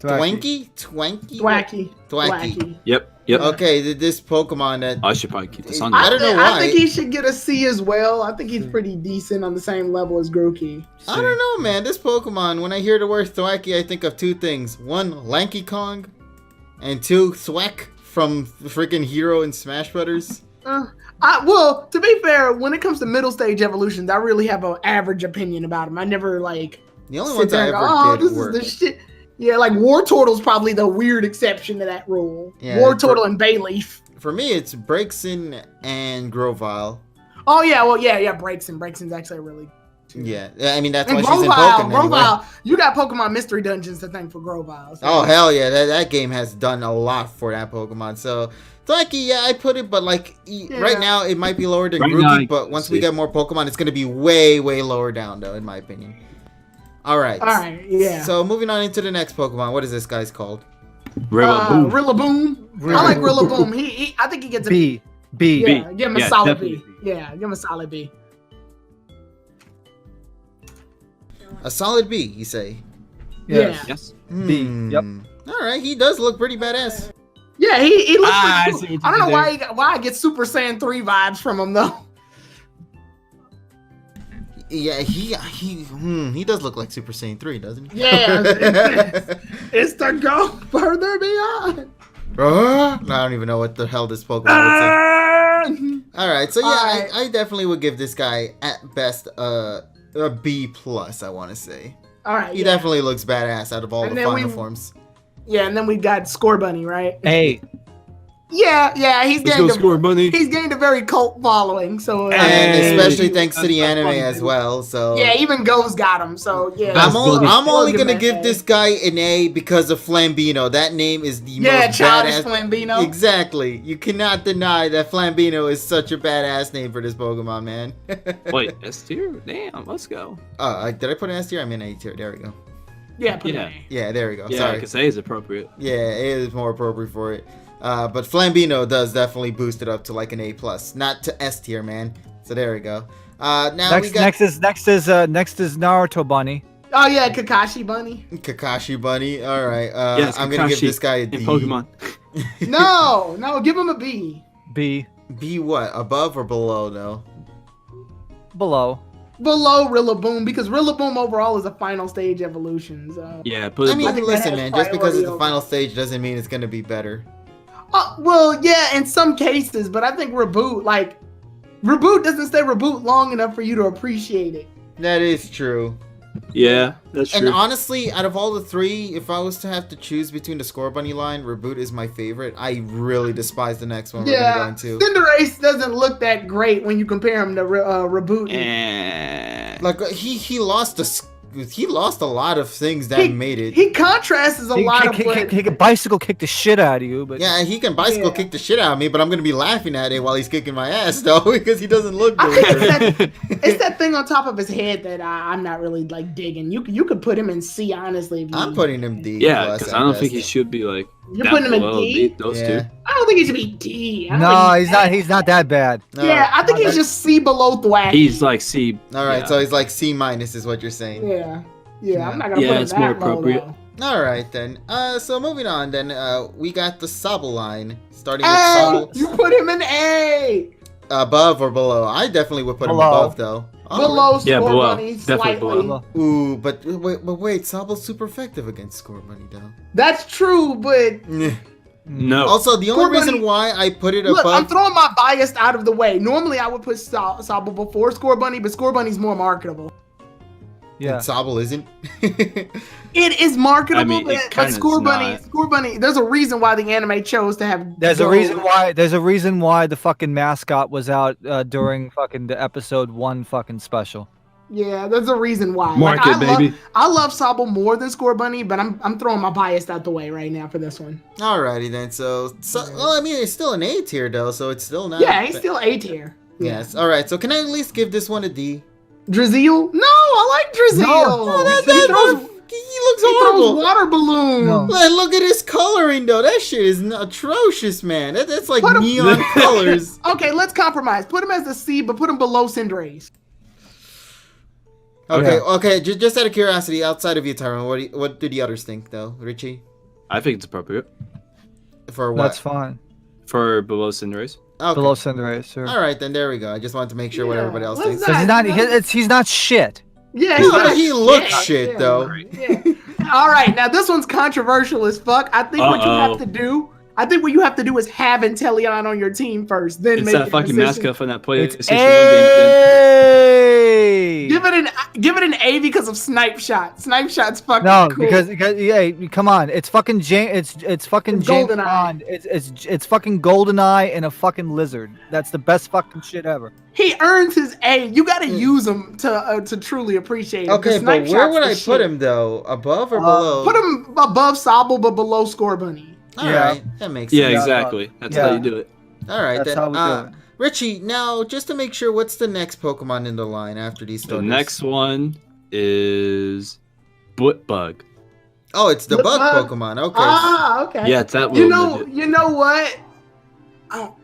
Twanky? Thwacky. Thwacky. Yep. Okay, this Pokemon that I should probably keep this on. I don't know why. I think he should get a C as well. I think he's pretty decent on the same level as Grookey. I don't know, man. This Pokemon, when I hear the word Thwacky, I think of two things. One, Lanky Kong, and two, Thwack from freaking Hero and Smash Brothers. Well, to be fair, when it comes to middle stage evolutions, I really have an average opinion about him. I never like The only sit ones there I and go, ever "Oh, did this were... is the shit." Yeah, like Wartortle's probably the weird exception to that rule. Yeah, Wartortle and Bayleaf. For me, it's Braixen and Grovyle. Oh yeah, well yeah, Braixen's actually really. Yeah, I mean, that's And why she's in Grovyle, Pokemon anyway. Grovyle, you got Pokemon Mystery Dungeons to thank for Grovyle. So. Oh, hell yeah. That game has done a lot for that Pokemon. So, Thwacky, yeah, I put it, but like, right now, it might be lower than Right Grookey, now, I but can once we see. get more Pokemon, it's going to be way, way lower down, though, in my opinion. All right. Yeah. So, moving on into the next Pokemon. What is this guy's called? Rillaboom. Rillaboom. I like Rillaboom. I think he gets a B. Yeah, give him a Yeah, solid definitely B. Yeah, give him a solid B. A solid B, you say? Yes. Yeah. Yes. B, yep. All right, he does look pretty badass. Yeah, he looks I pretty see cool. what you I don't know did why I get Super Saiyan 3 vibes from him though. Yeah, he does look like Super Saiyan 3, doesn't he? Yeah, it's to go further beyond. I don't even know what the hell this Pokemon would say. All right, so yeah, Alright. I definitely would give this guy at best a B plus. I want to say All right, he yeah. definitely looks badass out of all And the then final we- forms. Yeah, and then we got Score Bunny, right? A. Yeah, he's Let's go score, bunny. he's gained a very cult following. So And Hey, especially thanks to that's the not anime funny, as dude. well. So yeah, even Go's got him. So yeah, That's bully. I'm only We'll gonna give give him an this A. guy an A because of Flambino. That name is the yeah, most childish badass. Flambino. Exactly. You cannot deny that Flambino is such a badass name for this Pokemon, man. Wait, S tier? Damn, let's go. Did I put an S tier? I mean A tier. There we go. Yeah, put Yeah. an A. Yeah, there we go. Yeah, Sorry. because A is appropriate. Yeah, A is more appropriate for it. But Flambino does definitely boost it up to like an A+. Not to S tier, man. So there we go. Now we got Next is Naruto Bunny. Oh yeah, Kakashi Bunny. Kakashi Bunny. All right. Yes, I'm going to give Kakashi this guy a in D. Pokemon. No, give him a B. B. B what? Above or below, though? Below. Below Rillaboom, because Rillaboom overall is a final stage evolution. So. Yeah, put it I mean, think that listen, has man. Just because it's priority the over- final stage doesn't mean it's going to be better. Well, yeah, in some cases, but I think Reboot doesn't stay Reboot long enough for you to appreciate it. That is true. Yeah, that's true. And honestly, out of all the three, if I was to have to choose between the Score Bunny line, Reboot is my favorite. I really despise the next one we're Yeah, going to. Cinderace doesn't look that great when you compare him to Reboot. Like he lost a lot of things that made it. He contrasts a lot of what. He could bicycle kick the shit out of you, but Yeah, he can bicycle kick the shit out of me, but I'm gonna be laughing at it while he's kicking my ass though, because he doesn't look I good. think it's that thing on top of his head that I'm not really like digging. You could put him in C, honestly. If you, I'm putting him D. Yeah, plus because at I don't best. think he should be like. You're that putting him in below D? Those Yeah. two. I don't think he should be D. I don't no, think he's not. He's not that bad. No. Yeah, I think he's just C below Thwack. He's like C. All right, yeah. so he's like C minus is what you're saying. Yeah, I'm not gonna Yeah, put him it's that more low, appropriate. though. All right then. So moving on then. We got the Sobble line, starting with A! Sobble. You put him in A. Above or below? I definitely would put him Below. above though. Below Yeah, Score below. Bunny, Definitely slightly. below. Ooh, but wait, Sobble's super effective against Score Bunny though. That's true, but No. Also, the Score only reason Bunny- why I put it look, I'm above. throwing my bias out of the way. Normally, I would put Sobble before Score Bunny, but Score Bunny's more marketable. Yeah. Sobble isn't. It is marketable, I mean, it but kinda Score is Bunny, not. Score Bunny. There's a reason why the anime chose to have. There's a gold. reason why. There's a reason why the fucking mascot was out during fucking the episode 1 fucking special. Yeah, there's a reason why. Market, baby. I love Sobble more than Score Bunny, but I'm throwing my bias out the way right now for this one. Alrighty then. So well, I mean, it's still an A tier though, so it's still not. Yeah, he's still A tier. Yes. All right. So can I at least give this one a D? Drizzle? No, I like Drizzle. No, He looks He throws horrible. water balloons. No. Look at his coloring though. That shit is atrocious, man. That's like Put him- neon colors. Okay, let's compromise. Put him as the C, but put him below Cinderace. Okay, Yeah. okay. Just out of curiosity, outside of you, Tyrone, what do the others think though, Richie? I think it's appropriate For what? That's fine. for below Cinderace. Okay. Below Cinderace, sure. All right, then there we go. I just wanted to make sure what Yeah, everybody else let's thinks. Because he's not shit. Yeah, No, he's but not he looks shit, Yeah, though. Yeah. All right, now this one's controversial as fuck. I think what you have to do. I think what you have to do is have Inteleon on your team first, then It's make that a fucking decision. mascot from that It's PlayStation 1 game. A. Give it an A because of Snipe Shot. Snipe Shot's fucking No, cool. because yeah, come on, it's fucking it's fucking It's James GoldenEye. Bond. It's fucking GoldenEye and a fucking lizard. That's the best fucking shit ever. He earns his A. You got to use him to truly appreciate it. Okay, The but Snipe where Shot's would the I shit. put him though? Above or below? Put him above Sobble, but below Score Bunny. All Yeah. right, that makes Yeah, sense. exactly. That's Yeah. how you do it. All right, That's then. how we do it. Richie, now just to make sure, what's the next Pokemon in the line after these The starters? next one is Blipbug. Oh, it's the bug Blipbug? Pokemon. Okay. Ah, okay. Yeah, it's that You little know, midget. you know what?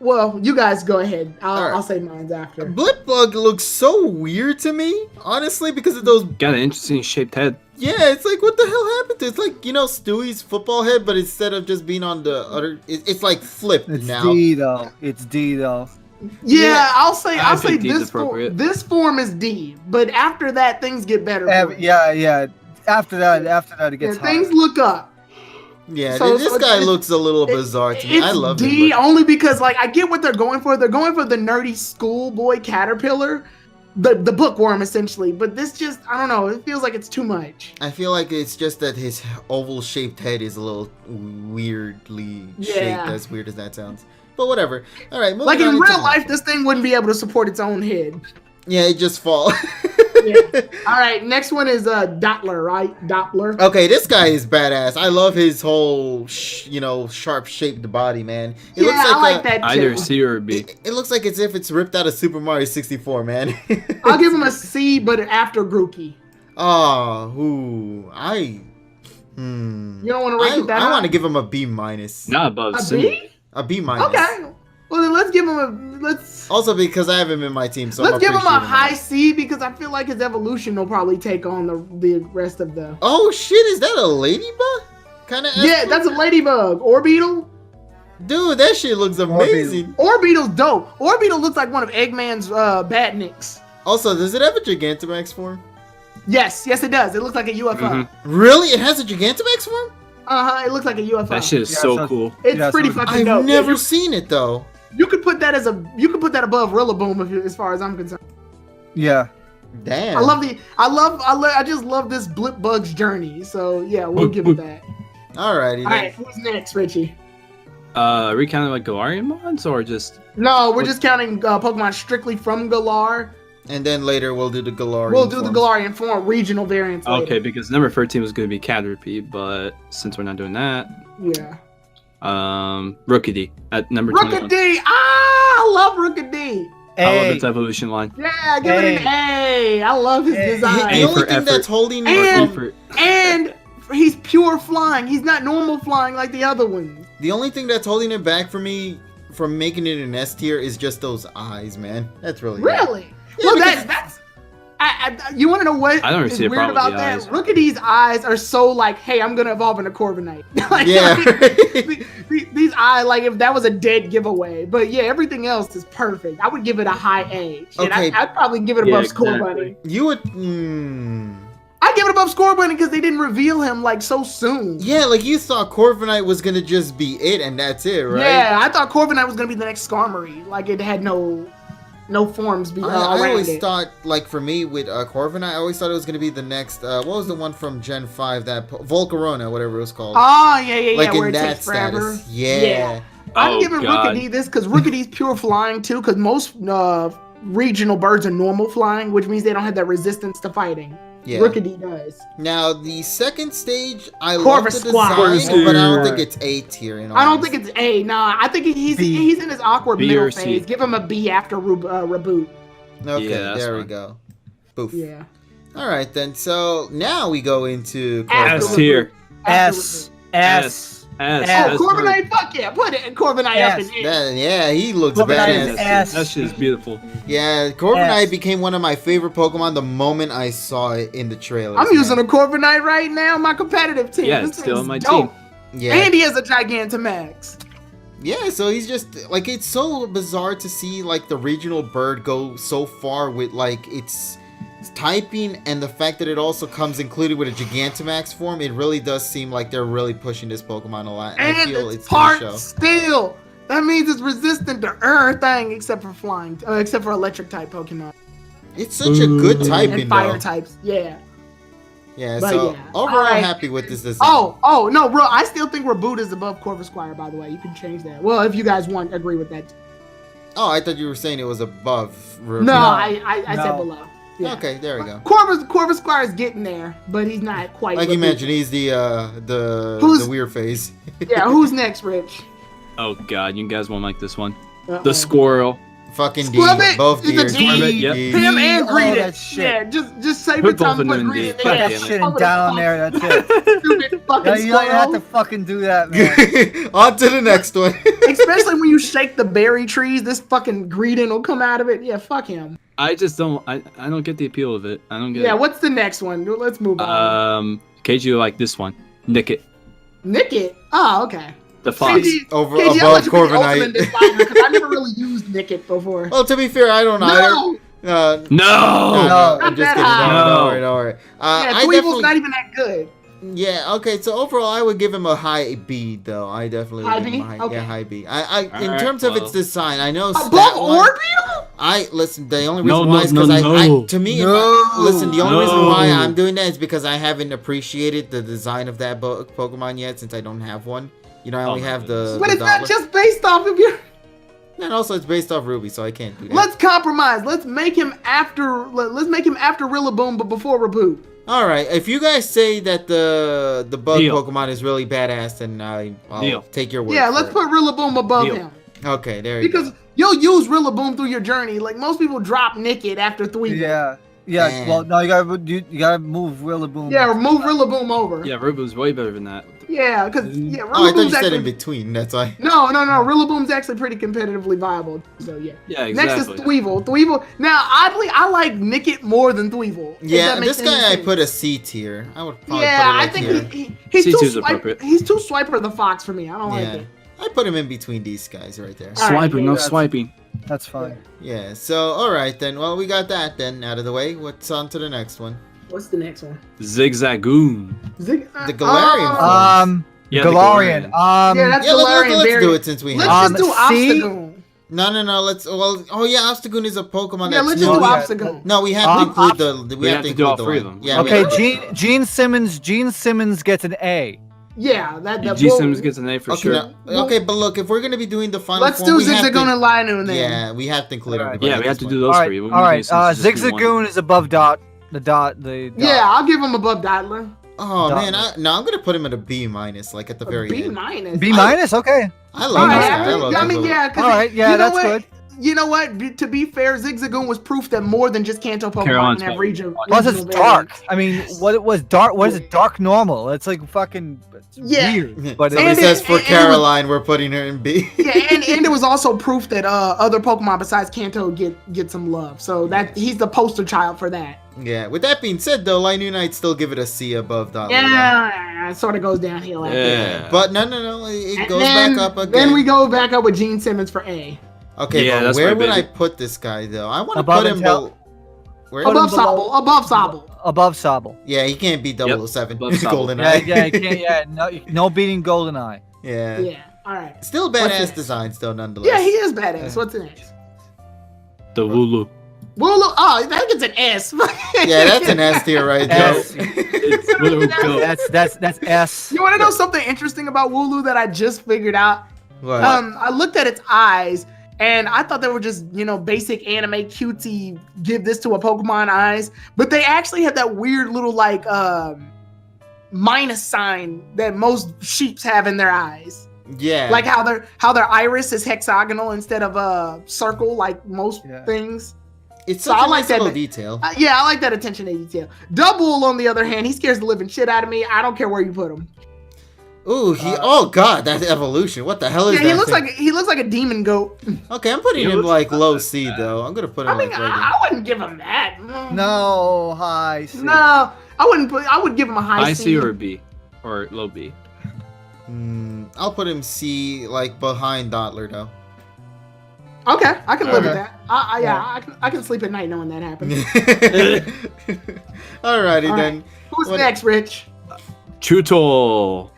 Well, you guys go ahead. Alright. I'll say mine after. Blipbug looks so weird to me, honestly, because of those. Got an interesting shaped head. Yeah, it's like what the hell happened to? It's like Stewie's football head, but instead of just being on the other, it's like flipped It's now. D though. It's D though. Yeah, I'll say I think D's this form. appropriate. This form is D, but after that, things get better. for it. Yeah. After that, it gets Yeah, things hot. look up. Yeah, So- this so guy it's- looks a little bizarre to me. It's I love D him. but- only because like I get what they're going for. They're going for the nerdy schoolboy caterpillar, the bookworm essentially. But this just I don't know. It feels like it's too much. I feel like it's just that his oval-shaped head is a little weirdly shaped, Yeah. as weird as that sounds. But whatever. All right, moving Like on in into real the- life, this thing wouldn't be able to support its own head. Yeah, it just fall. Yeah. All right, next one is Dottler, right? Doppler. Okay, this guy is badass. I love his whole, sharp-shaped body, man. It Yeah, I like a- that too. Either C or B. It looks like as if it's ripped out of Super Mario 64, man. I'll give him a C, but after Grookey. Oh, ooh, I Hmm. You don't want to rate it that I high? want to give him a B minus. Not above A Cinder. B? A B minus. Okay. Well, then let's give him a let's Also because I have him in my team, so let's I'm give him a appreciating high that. C because I feel like his evolution will probably take on the rest of the. Oh shit! Is that a ladybug? Kind of. Yeah, that's a ladybug. Orbeetle. Dude, that shit looks amazing. Orbeetle's dope. Orbeetle looks like one of Eggman's badniks. Also, does it have a Gigantamax form? Yes, it does. It looks like a UFO. Mhm. Really? It has a Gigantamax form? It looks like a UFO. That shit is Yeah, so so- cool. It's Yeah, pretty so- fucking I've dope. never Yeah, seen it though. you could put that above Rillaboom as far as I'm concerned. Yeah. Damn. I just love this Blipbug's journey. So yeah, we'll give it that. Alrighty then. All right, who's next, Richie? Are we counting like Galarian mons or just? No, we're just counting Pokemon strictly from Galar. And then later we'll do the Galarian. We'll do the forms. Galarian form regional variants later. Okay, because number 13 was going to be Caterpie, but since we're not doing that, Yeah. Rookidee at number 21. Rookidee! I love Rookidee! I love Hey. its evolution line. Yeah, give it an A. I love his Hey. design. The A only for thing effort. that's holding me And- Effort. And he's pure flying. He's not normal flying like the other ones. the only thing that's holding it back for me from making it an S tier is just those eyes, man. That's really it. Really? Yeah, Well, because- that's. You want to know what I don't is see a weird problem about with the that? eyes. Rookidee's eyes are so like, hey, I'm gonna evolve into Corviknight. Like, Yeah. these eyes, like if that was a dead giveaway. But yeah, everything else is perfect. I would give it a high A. Shit, Okay. I'd probably give it Yeah, above Score exactly. Bunny. You would. I'd give it above Score Bunny because they didn't reveal him like so soon. Yeah, like you thought Corviknight was gonna just be it and that's it, right? Yeah, I thought Corviknight was gonna be the next Skarmory. Like it had no forms I around always it. thought, like for me with Corviknight, I always thought it was gonna be the next. What was the one from Gen 5? That Volcarona, whatever it was called. Oh yeah, like where in it that takes forever. status. Yeah. I'm Oh, giving God. Rookidee this because Rookidee's pure flying too. Because most regional birds are normal flying, which means they don't have that resistance to fighting. Yeah. Rookidee does. Now the second stage, I love the Corvisquire. design, but I don't think it's A tier. In all I don't think honesty. it's A. Nah, I think B. he's in his awkward B middle or C. phase. Give him a B after reboot. Okay, Yeah, that's there we fine. go. Boof. Yeah. All right then. So now we go into After S tier. After S. reboot. S. S. Oh, S. Corviknight, fuck yeah, put it Corviknight up in Yes. it. Yeah, he looks Corviknight badass. is S. That shit is beautiful. Yeah, Corviknight S. became one of my favorite Pokemon the moment I saw it in the trailer. I'm using a Corviknight right now, my competitive team. Yeah, This it's still thing's on my dope. Yeah, And he has a Gigantamax. yeah. So he's just like, it's so bizarre to see like the regional bird go so far with like its typing, and the fact that it also comes included with a Gigantamax form. It really does seem like they're really pushing this Pokemon a lot. And I And feel it's gonna show. part steel. That means it's resistant to everything except for flying, except for electric type Pokemon It's such a good typing and fire though. types. Yeah. Yeah. But So yeah. overall, Alright. happy with this design. Oh no, bro. I still think Reboot is above Corvisquire. By the way, you can change that. Well, if you guys agree with that. Oh, I thought you were saying it was above. No, I said No. below. Yeah. Okay, there we go. Corvisquire is getting there, but he's not quite. Like you Reboot. mentioned, he's the Who's- weird phase. Yeah. Who's next, Rich? Oh god, you guys won't like this one. Uh-oh. The squirrel. Fucking D, Squirrel both is a D's. D. Yep. D. Him and Oh, Greedent. that shit. Yeah, just save Put your time. both of Put them in Greedent D. in Put God there. that damn it. shit Fucking down fuck. there. That's it. Stupid fucking No, you don't have to squirrel. fucking do that, man. On to the next one. Especially when you shake the berry trees, this fucking Greedent will come out of it. Yeah, fuck him. I just don't. I don't get the appeal of it. I don't get Yeah, it. what's the next one? Let's move on. KG like this one. Nick it. Nick it. Oh, okay. The fox. Over KG, I'll above let you be the ultimate Corviknight. designer because I never really used Nick it before. Well, to be fair, I don't either. No! No. No. I'm just Not kidding. that Don't high. worry, don't worry. Yeah, I Dweeble's definitely, not even that good. yeah, okay. So overall, I would give him a high B, though. I definitely would High give him a B? high, Okay. yeah, high B. I in Alright, terms of its well. design, I know Above stat-wise- Orbeetle? I listen. The only No, reason no, why is no, because no. to me, No. listen. The only reason No. why I'm doing that is because I haven't appreciated the design of that Pokemon yet, since I don't have one. You know, I only my have the. But the it's not Doppler. just based off of your. And also, it's based off Ruby, so I can't do that. Let's compromise. Let's make him after. Let's make him after Rillaboom, but before Reboot. All right, if you guys say that the bug Deal. Pokemon is really badass, then I'll Deal. take your word. Yeah, for let's it. put Rillaboom above Deal. him Okay, there you because you'll use Rillaboom through your journey. Like most people drop Nickit after 3. Yeah. Yeah, Damn. well, no, you gotta move Rillaboom. Yeah, move Rillaboom over. Yeah, Rillaboom's way better than that. Yeah, because Oh, I thought Rillaboom's you said in actually between. That's why. no. Rillaboom's actually pretty competitively viable. So yeah. Yeah, Next exactly. is Thweevil. Thweevil. Now, oddly, I like Nickit more than Thweevil. if Yeah, that makes this any guy I sense. put a C tier. I would probably Yeah, put it I like think here. he's C2 too is appropriate. He's too Swiper the Fox for me. I don't like Yeah, it. I put him in between these guys right there. All right, Swiping, no that's- swiping. That's fine. Yeah, so alright then. Well, we got that then out of the way. What's on to the next one? What's the next one? Zigzagoon. The Galarian Yeah, the Galarian. yeah, that's Yeah, Galarian. let's very- do it since we Let's have just do C? Obstagoon. No, let's oh yeah, Obstagoon is a Pokemon Yeah, that's let's new. just do yeah. Obstagoon. No, we have to include the we have to include all the three of one. them. Yeah, we Okay, have- Gene Simmons gets an A. Yeah, that G well, Sims gets an A for Okay, sure. okay, but look, if we're gonna be doing the final let's form, do we have Zigzagoon to- and Linu then. Yeah, we have to include Alright. everybody. Yeah, at we have this to do point. those All three. right, all right. Zigzagoon is above Dot. Yeah, I'll give him above Doodler. Oh Dot. man, I'm gonna put him at a B minus, like at the very B end. minus. B minus. Okay. I love All this right, guy. I love I him. mean, yeah. 'Cause All right. Yeah, you know that's what? good. You know what? To be fair, Zigzagoon was proof that more than just Kanto Pokemon Caroline's can have better. region. Plus, it's regional dark. variants. I mean, what it was dark? What is it? Dark normal. It's like fucking it's Yeah. weird. But Somebody And it- says for and it was- Caroline, we're putting her in B. Yeah, and it was also proof that other Pokemon besides Kanto get some love. So that he's the poster child for that. Yeah. With that being said, though, Linu I'd still give it a C above Dollar. Yeah, it sort of goes downhill after that. Yeah. But no, it And goes then- back up again. Then we go back up with Gene Simmons for A. Okay, Yeah, but that's where my would I baby. put this guy though? I want to Above put him Intel? where? Put him Above below- Sobble. Above Sobble. above Sobble. Yeah, he can't beat 007. above Sobble. Golden Yeah, Eye. yeah, you can't, yeah. No beating GoldenEye. yeah. Yeah. All right. Still What's badass next? designs though, nonetheless. Yeah, he is badass. What's next? The Wooloo. Wooloo. Oh, that gets an S. Yeah, that's an S tier right there. S. It's Wooloo Go. That's S. You want to know something interesting about Wooloo that I just figured out? What? I looked at its eyes, and I thought they were just, basic anime cutesy, give this to a Pokemon eyes. But they actually have that weird little, like, minus sign that most sheeps have in their eyes. yeah. Like how their iris is hexagonal instead of a circle, like most Yeah. things. it's so such I a like nice that- little detail. Yeah, I like that attention to detail. Double, on the other hand, he scares the living shit out of me. I don't care where you put him. Ooh, oh god, that evolution. What the hell is Yeah, that? he looks like a demon goat. Okay, I'm putting He him looks like not low that C bad. though. I'm gonna put him I mean, like I wouldn't give him that. No, high C. No, I wouldn't put. I would give him a high High C. C or a B? Or low B? I'll put him C, like behind Dottler though. Okay, I can live with Okay. that. I can sleep at night knowing that happened. Alrighty All right. then. Who's What- next, Rich? Chutol.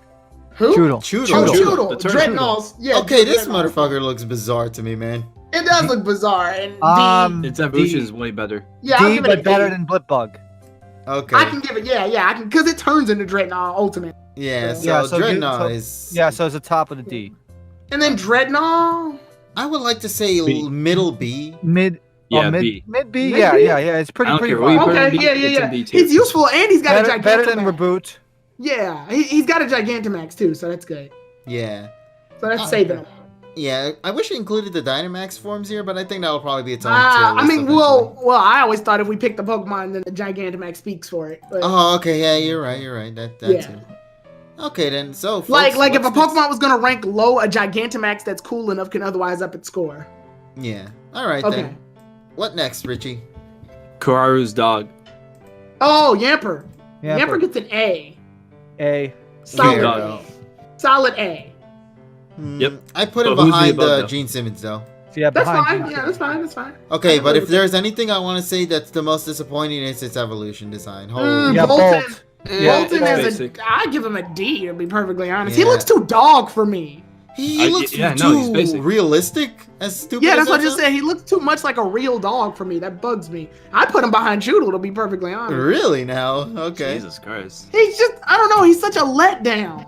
Who? Choodle. Oh, Choodle. Choodle. The turtle. Dreadnoughts. Yeah. Okay, this Dreadnoughts. motherfucker looks bizarre to me, man. It does look bizarre. And D, Its evolution is way better. yeah, I'll D, give it a but better D. than Blipbug. Okay. I can give it. Yeah, I can because it turns into Dreadnought Ultimate, Yeah, so, Yeah, so Dreadnought so- is. Yeah, so it's the top of the D. and then Dreadnought. I would like to say B. middle B. Mid. Yeah, mid B. Mid B. Mid Yeah, B? yeah, yeah. It's pretty I don't pretty care what you far. put Okay, in B, yeah, it's in B tier. He's useful and he's got a Better than Gigantamax. Reboot. Yeah, he's got a Gigantamax too, so that's good. Yeah. So that's saving him. Yeah, I wish it included the Dynamax forms here, but I think that'll probably be its own tier I list mean, eventually. well, I always thought if we picked the Pokemon, then the Gigantamax speaks for it. But Oh, okay, yeah, you're right. That Yeah. too. Okay, then, so folks, like if a what's next? Pokemon was gonna rank low, a Gigantamax that's cool enough can otherwise up its score. Yeah. Alright Okay. then. What next, Richie? Kararu's dog. Oh, Yamper. Yeah. Yamper gets an A. A. Solid Fair. A. Solid A. Yep. I put him But who's the behind above, though? Gene Simmons, though. Yeah, That's behind fine. G. Yeah, that's fine. That's fine. Okay, I but agree if with there's anything I want to say that's the most disappointing, it's its evolution design. Holy Yeah, Bolton. Bolt. Yeah, Bolton it's is basic. I give him a D to be perfectly honest. Yeah. He looks too dog for me. He looks yeah, no, he's too basic. realistic. As stupid. Yeah, as that's what I that just sounds. said. He looks too much like a real dog for me. That bugs me. I put him behind Choodle to be perfectly honest. Really now? Okay. Jesus Christ. He's just I don't know. He's such a letdown.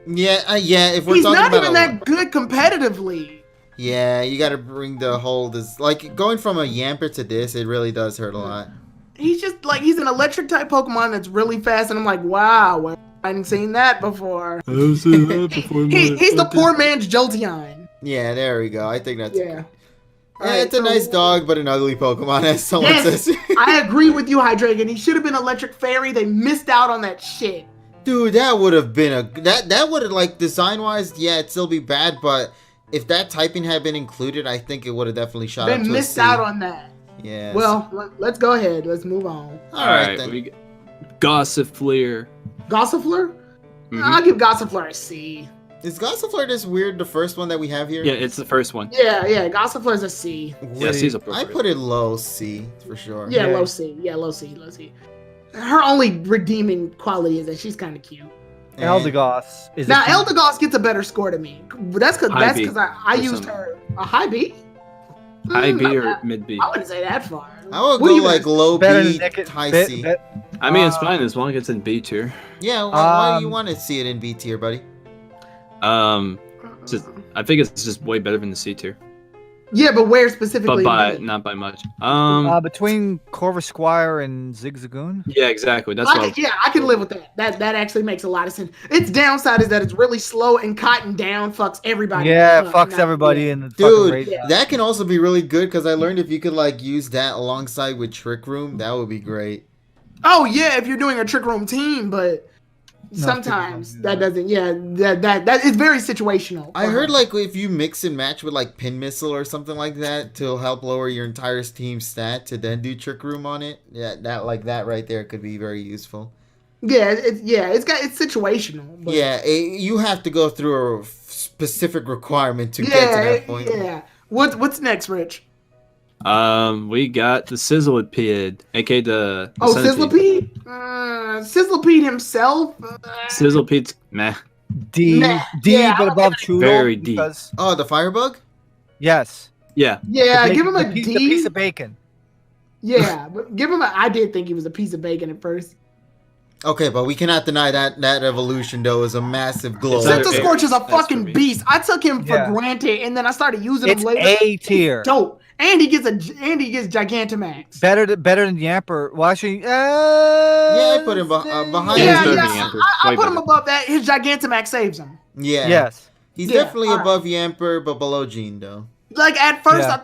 Yeah, yeah. If we're He's talking not about even that good competitively. yeah, you got to bring the whole this like going from a Yamper to this. It really does hurt a lot. He's just like he's an electric type Pokemon that's really fast, and I'm like, wow, I hadn't seen that before. I've seen that before. He's the poor man's Jolteon. Yeah, there we go. I think that's Yeah. It's a nice dog, but an ugly Pokemon, as someone says. I agree with you, Hydreigon. He should have been Electric Fairy. They missed out on that shit. Dude, that would have been that would have, like, design-wise, yeah, it'd still be bad, but if that typing had been included, I think it would have definitely shot up to a C. They missed out on that. Yeah. Well, let's go ahead. Let's move on. All right then. We Gossifleur. Gossifleur? I'll give Gossifleur a C. Is Gossifleur this weird, the first one that we have here? Yeah, it's the first one. Yeah, Gossifleur's a C. Yeah, C's I appropriate. put it low C, for sure. Yeah, low C. Yeah, low C. Her only redeeming quality is that she's kind of cute. And Eldegoss is Now, a Eldegoss gets a better score to me. That's High B because I or used something. her a high B. High B or I mid B? wouldn't say that far. I would What go do you like guys- low better B, than Nickit. high C. I mean, it's fine as long as it's in B tier. Yeah, why do you Um, want to see it in B tier, buddy? Just I think it's just way better than the C tier, Yeah, but where but specifically? not by much. between Corvisquire and Zigzagoon. Yeah, exactly. That's what. I can live with that. That actually makes a lot of sense. Its downside is that it's really slow and cotton down fucks everybody. Yeah, it up. fucks Not- everybody yeah. in the fucking Dude, raid. Yeah. that can also be really good because I learned if you could like use that alongside with Trick Room, that would be great. Oh yeah, if you're doing a Trick Room team, but No, sometimes Trick Room that doesn't doesn't. Yeah, that is very situational. I heard like if you mix and match with like Pin Missile or something like that to help lower your entire team's stat to then do Trick Room on it. Yeah, that right there could be very useful. Yeah, it's situational. But Yeah, you have to go through a specific requirement to get to that point. Yeah. What's next, Rich? We got the Sizzle Pit, aka the Sizzle Centipede. Pete? Sizzle Pete himself? Sizzle Pete's meh. D, Nah, D, yeah, but I above Very Choodle. deep. Because, Oh, the Firebug? yes. Yeah, Yeah, The give him a piece- D. The piece of bacon. Yeah, but give him a. I did think he was a piece of bacon at first. Okay, but we cannot deny that evolution though is a massive glow. It's not Scepter fair. Scorch is a That's for fucking me. beast. I took him for Yeah. granted, and then I started using It's him later. A tier. Dope, and he gets Gigantamax. Better than Yamper. Well, actually, Yeah, I put him behind Yeah, Yeah, he's him. better yeah, than Yamper. I Way put him better. above that. His Gigantamax saves him. Yeah. Yes. He's Yeah, definitely alright. above Yamper, but below Gene though. Like at first, Yeah.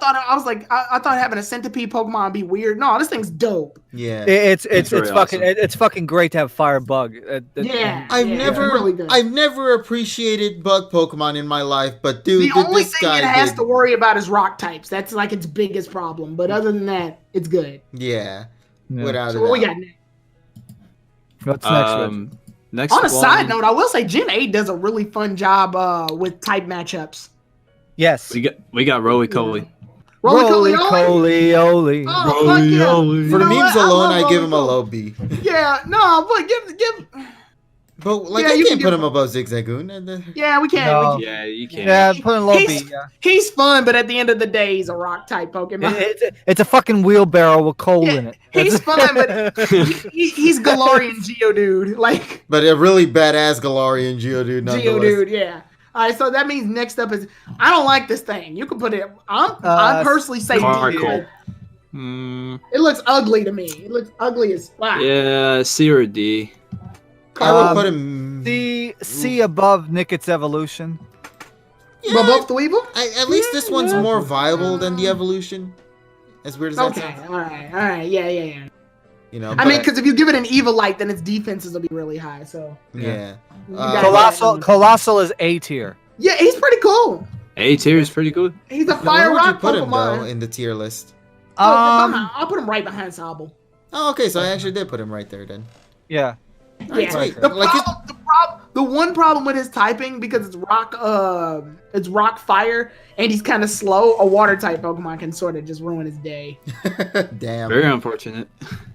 I thought having a centipede Pokemon would be weird. No, this thing's dope. Yeah. It's very fucking awesome. it's fucking great to have Firebug. Yeah. I've Yeah, never it's really good. I've never appreciated bug Pokemon in my life, but dude, The only this thing guy it has did. to worry about is rock types. That's like its biggest problem. But other than that, it's good. Yeah. Yeah. Without So a what we doubt. got next? What's next? Rich? Next On a one, side note, I will say Gen 8 does a really fun job with type matchups. Yes. we got Roly-Coly. Roly-Coly. Roly-Coly. Oh, fuck yeah. Roly-Coly. For the You know memes what? I alone, love I give him a Roly-Coly. low B. Yeah, no, but give. But like Yeah, I you can't can put give him above Zigzagoon. And then... Yeah, we can't. No. We can't. Yeah, you can. Yeah, put in low B. He's- Yeah. He's fun, but at the end of the day, he's a rock type Pokemon. It's a fucking wheelbarrow with coal Yeah, in it. he's fun, but he's Galarian Geodude. Like, But a really badass Galarian Geodude nonetheless. Geodude, yeah. All right, so that means next up is I don't like this thing. You can put it. I'm personally saying Sparkle. D. It looks ugly to me. It looks ugly as fuck. Yeah, C or D. I would Um, put him. C above Nicket's evolution. Yeah, Above the Weevil? at least this one's more viable than the evolution. As weird as that Okay, sounds. all right, yeah. You know, I mean, but- because if you give it an Evilite, then its defenses will be really high. So yeah. you Uh, gotta- Colossal is A tier. Yeah, he's pretty cool. A tier is pretty good. He's a Where fire would you rock put him though Pokemon. in the tier list? I'll put him right behind Sobble. Oh, okay, so I actually did put him right there then. Yeah. Alright, Yeah. sweet. The Like problem, the one problem with his typing, because it's rock fire, and he's kind of slow. A water type Pokemon can sort of just ruin his day. Damn. Very unfortunate.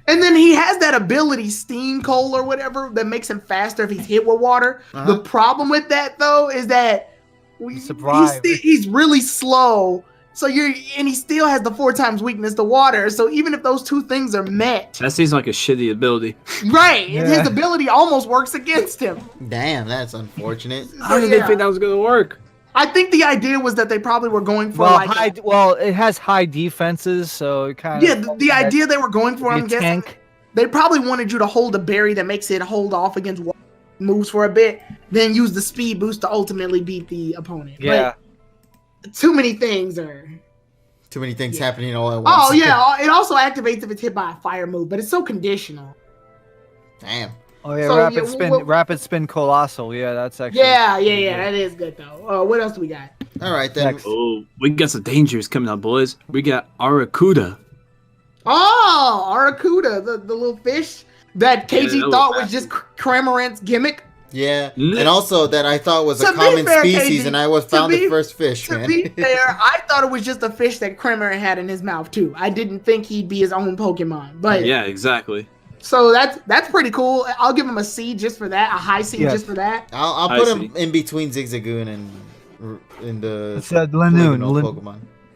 And then he has that ability, Steam Coal or whatever, that makes him faster if he's hit with water. Uh-huh. The problem with that though is that Surprise. he's really slow. So and he still has the 4 times weakness to water. So even if those two things are met, That seems like a shitty ability. right, Yeah. his ability almost works against him. Damn, that's unfortunate. How did they think that was gonna work? I think the idea was that they probably were going for It has high defenses, so it kind of yeah, the idea they were going for, I'm guessing, tank. they probably wanted you to hold a berry that makes it hold off against water moves for a bit, then use the speed boost to ultimately beat the opponent. Yeah. But too many things are Too many things Yeah. happening all at once. Oh yeah, it also activates if it's hit by a fire move, but it's so conditional. Damn. Oh yeah, So, rapid spin colossal. Yeah, that's actually. Yeah, that is good though. What else do we got? All right then. Next. Oh, we got some dangers coming up, boys. We got Aracuda. Oh, Aracuda, the little fish that KG that thought was was just Cramorant's gimmick. Yeah, and also that I thought was a To be common fair, species, KG, and I was found the first fish, To man. be fair, I thought it was just a fish that Cramorant had in his mouth too. I didn't think he'd be his own Pokemon, but Yeah, exactly. so that's pretty cool. I'll give him a C just for that, a high C Yes. just for that. I'll I put see. him in between Zigzagoon and in the It's Lanoon. polygonal Pokemon.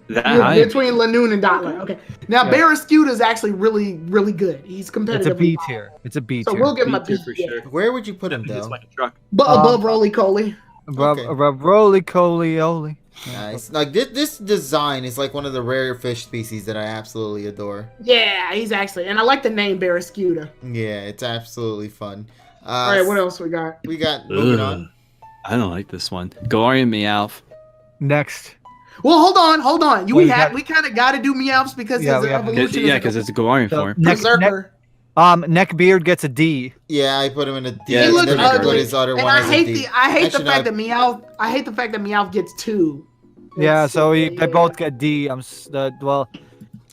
That Yeah, high. between Lanoon and Doodlelot. Okay, now Yeah. Barraskewda is actually really, really good. He's It's competitive. a B tier. It's a B So tier. we'll give him a B B tier for yeah. sure. Where would you put him, It's though? like a truck. But above Roly Coly. Okay. Roly Coly Oly. Nice. Like this design is like one of the rare fish species that I absolutely adore. Yeah, he's actually, and I like the name Barraskewda. Yeah, it's absolutely fun. All right, what else we got? We got moving Ugh. on. I don't like this one. Galarian Meowth. Next. Well, hold on. Well, you We kind of got to do Meowths because Yeah, his we have to. evolution Yeah, is because it's a Galarian So, form. next, Berserker. Neckbeard gets a D. Yeah, I put him in a D. Yeah, and he looks then I put ugly. his other And one I as a hate D. the fact that Meowth gets 2. Yeah, That's so silly, they both get D. Well,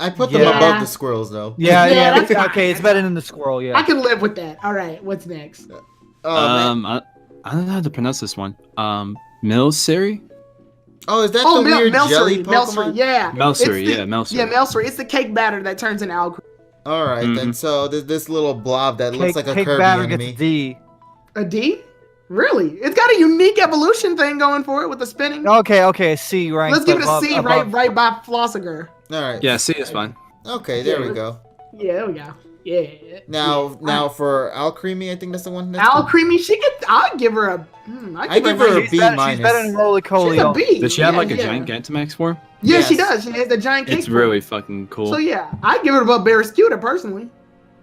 I put them Yeah. above the squirrels, though. yeah, Yeah, yeah. that's fine. Okay, it's better than the squirrel. I Yeah. can live with that. All right, what's next? Oh, man. I don't know how to pronounce this one. Milcery? Oh, is that the weird jelly Pokemon? Melcery, yeah. Melcery, It's the- yeah, Melcery. Yeah, Melcery. It's the cake batter that turns into Alcremie. All right, then. So there's this little blob that looks like a Cake Kirby batter enemy. gets a D. A D? Really? It's got a unique evolution thing going for it with the spinning. Okay, C rank. Let's give it a above- C above- right by Flossiger. All right. Yeah, C is fine. Okay, there Yeah. we go. Yeah, there we go. Yeah. Now for Alcremie, I think that's the one. That's Alcremie, I'll give her a. I give her a She's B better- minus. She's better than Roly Coly. She's a B. Does she have Yeah, like a yeah. giant Gigantamax form? Yeah, she Yes. does. She has the giant cake. It's form. really fucking cool. So yeah, I give it above Barraskewda personally.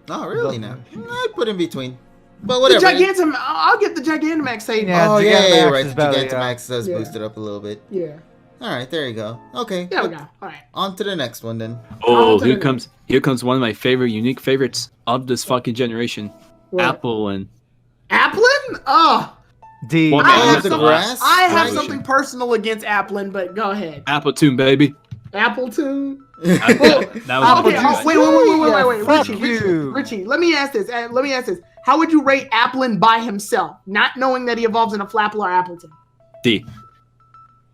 Oh, really? Now I put in between, but The whatever. I'll get the Gigantamax save. Yeah, Oh yeah, Gigantamax right. is better, Gigantamax does Yeah. boost it up a little bit. Yeah. All right, there you go. Okay. There we go. All right. On to the next one then. Oh, I'll here tell comes one of my unique favorites of this fucking generation. What? Applin. Applin? Oh, D. Well, I man, have that's the something. grass I have evolution. something personal against Applin, but go ahead. Appletoon, baby. Appletune. That was Okay. my Wait. Yeah, fuck Richie, you. Richie. Let me ask this. How would you rate Applin by himself, not knowing that he evolves in a Flapple or Appleton? D.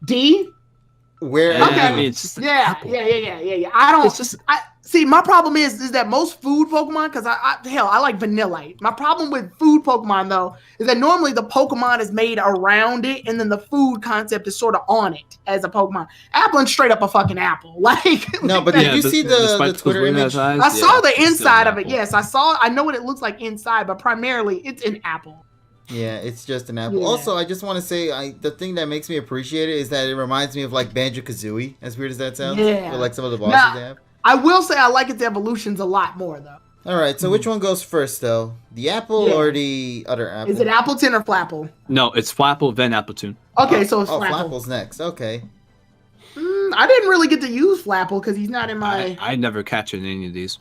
D? Where? Okay. I mean, it's just an Yeah. apple. Yeah. I don't. It's just I see. My problem is that most food Pokemon, because I like Vanillite. My problem with food Pokemon though is that normally the Pokemon is made around it, and then the food concept is sort of on it as a Pokemon. Applin's straight up a fucking apple. Like No, but Yeah, did you see the spikes Twitter between image? his eyes, I saw the it's still inside an of it. apple. Yes, I know what it looks like inside, but primarily it's an apple. Yeah, it's just an apple. Yeah. Also, I just want to say, the thing that makes me appreciate it is that it reminds me of like Banjo-Kazooie. As weird as that sounds. Yeah. Or like some of the bosses Now- they have. I will say I like its evolutions a lot more though. All right, so which one goes first though? The apple Yeah. or the other apple? Is it Appleton or Flapple? No, it's Flapple, then Appletoon. Okay, so it's Oh, Flapple. Flapple's next. Okay. I didn't really get to use Flapple because he's not in my. I never catch it in any of these.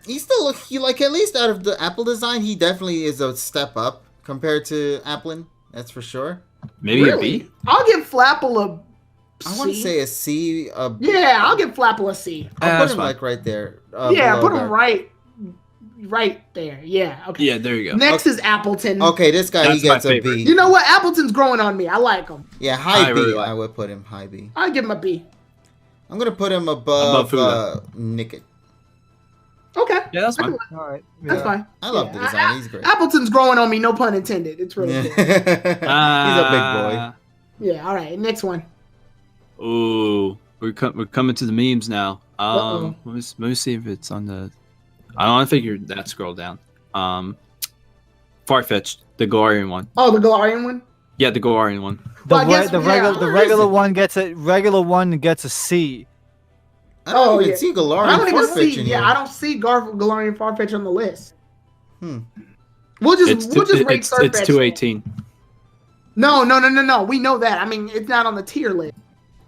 He still he like at least out of the apple design, he definitely is a step up compared to Applin. That's for sure. Maybe a B. I'll give Flapple a C. I want to say a C. Yeah, I'll give Flapple a C. I'll put that's him fine. like right there. Yeah, below put him that. right there. Yeah. Okay. Yeah, there you go. Next is Appleton. Okay, this guy he That's my gets a favorite. B. You know what? Appleton's growing on me. I like him. Yeah, high I B. really like I would put him high B. I'll give him a B. I'm gonna put him above Fuda. Nickit. Okay. Yeah, that's fine. All right. That's fine. I love the design. He's great. Appleton's growing on me. No pun intended. It's really Yeah. good. He's a big boy. Yeah. All right. Next one. Ooh, we're coming to the memes now. Uh-oh. Let me see if it's on the. I don't think you're that scroll down. Farfetch'd, the Galarian one. Oh, the Galarian one. Yeah, the Galarian one. Well, I guess- The yeah, regular where is it? one gets a C. I don't Oh, even yeah. see I Galarian don't even Farfetch see. in Yeah, here. I don't see Galarian Farfetch on the list. Hmm. We'll just rate it's Farfetch. 218. No. We know that. I mean, it's not on the tier list.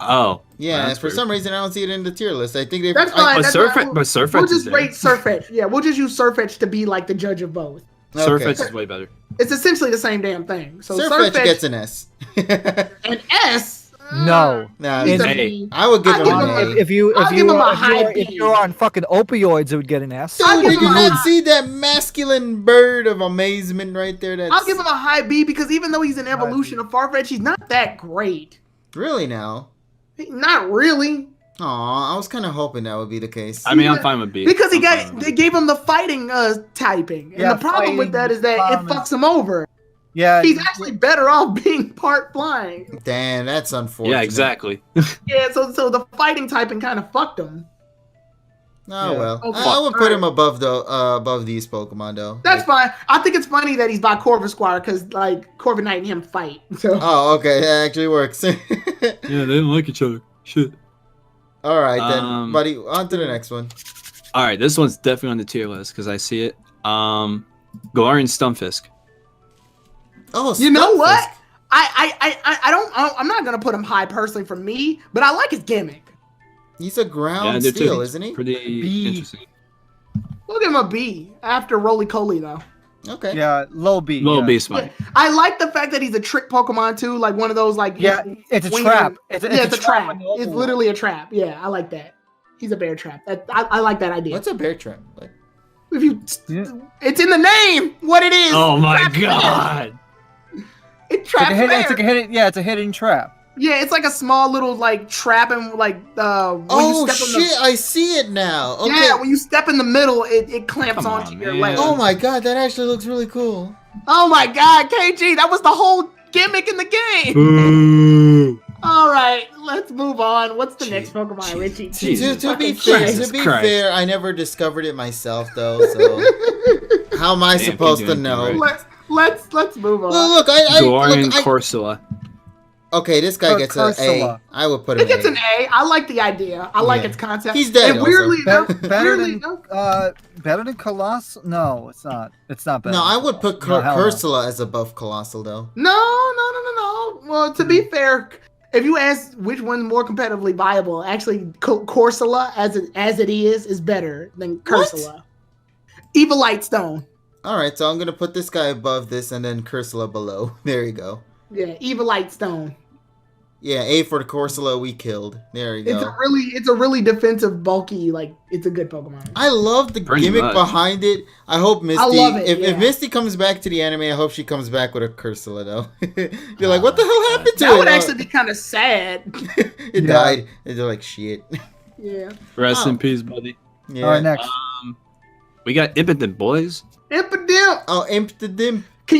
Oh. Yeah, that's for weird. some reason I don't see it in the tier list. I think they. That's fine. But That's Surfetch, fine. but Surfetch We'll is just there. rate Surfetch. Yeah, we'll just use Surfetch to be like the judge of both. Surfetch is way better. It's essentially the same damn thing. So Surfetch Surfetch gets an S. an S. No. Nah, He's a A. B. I would give I'll him give an him A. If you I'll give him a high if B. you're on fucking opioids, it would get an S. I'll Dude, give did him you a not high- see that masculine bird of amazement right there? That's I'll give him a high B because even though he's an evolution of Farfetch, he's not that great. really now. Not really. Aw, I was kind of hoping that would be the case. I mean, I'm fine with B. Because I'm fine with they B. gave him the fighting typing. And Yeah, the problem with that fighting, is that it common. fucks him over. Yeah. He's actually better off being part flying. Damn, that's unfortunate. Yeah, exactly. Yeah, so the fighting typing kind of fucked him. Oh Yeah. well, Oh, I would fuck. put him above these Pokemon though. That's fine. I think it's funny that he's by Corvisquire because like Corviknight and him fight. So Oh, okay, that actually works. Yeah, they don't like each other. Shit. All right then, Um, buddy. On to the next one. All right, this one's definitely on the tier list because I see it. Galarian Stunfisk. Oh, you know Stunfisk. what? I'm not gonna put him high personally for me, but I like his gimmick. He's a ground they're steel, too- isn't he? Pretty B. interesting. We'll give him a B after Roly Coly though. Okay. Yeah, low B. Little yeah. B smart. I like the fact that he's a trick Pokemon too, like one of those like Yeah, it's a when trap. you- It's it's a trap. in the open It's world. literally a trap. Yeah, I like that. He's a bear trap. I like that idea. What's a bear trap? Like, If you, Yeah. it's in the name. What it is. Oh my Trap bear. god! It It's traps like a hidden, bear. it's like a hidden, yeah, it's a hidden trap. Yeah, it's like a small little like trap and like when oh you step in shit! I see it now. Okay. Yeah, when you step in the middle, it clamps Come onto on, your man. leg. Oh my god, that actually looks really cool. Oh my god, KG, that was the whole gimmick in the game. Boo! All right, let's move on. What's the Gee- next Pokemon, Richie? Jesus To be fucking fair, Christ. Jesus Christ. I never discovered it myself though. So how am I Damn, supposed you're to doing know? right. let's move on. Look, Galarian I Corsola. okay, this guy gets an A. Ursula. I would put him It gets an an A. I like the idea. I like Yeah. its concept. He's dead And also. weirdly enough, Better weirdly than enough, better than Colossal? No, it's not. It's not better. No, I would put No, hell no. Ursula as above Colossal though. no. Well, to be fair, if you ask which one's more competitively viable, actually Corsola as it is better than Cursula. Evil Light Stone. All right, so I'm gonna put this guy above this and then Ursula below. There you go. Yeah, Evil Light Stone. Yeah, A for the Corsola we killed. There you It's go. a really defensive, bulky, like it's a good Pokemon. I love the Pretty gimmick much. behind it. I hope Misty. love it, if yeah. Misty comes back to the anime, I hope she comes back with a Cursula though. You're like, what the hell happened to That it? would Oh, actually be kind of sad. it Yeah. died. And they're like, shit. Yeah. Rest Oh. in peace, buddy. Yeah. All right, next. We got Impotent Boys. Impidimp. Oh, Imp the Dimp. Can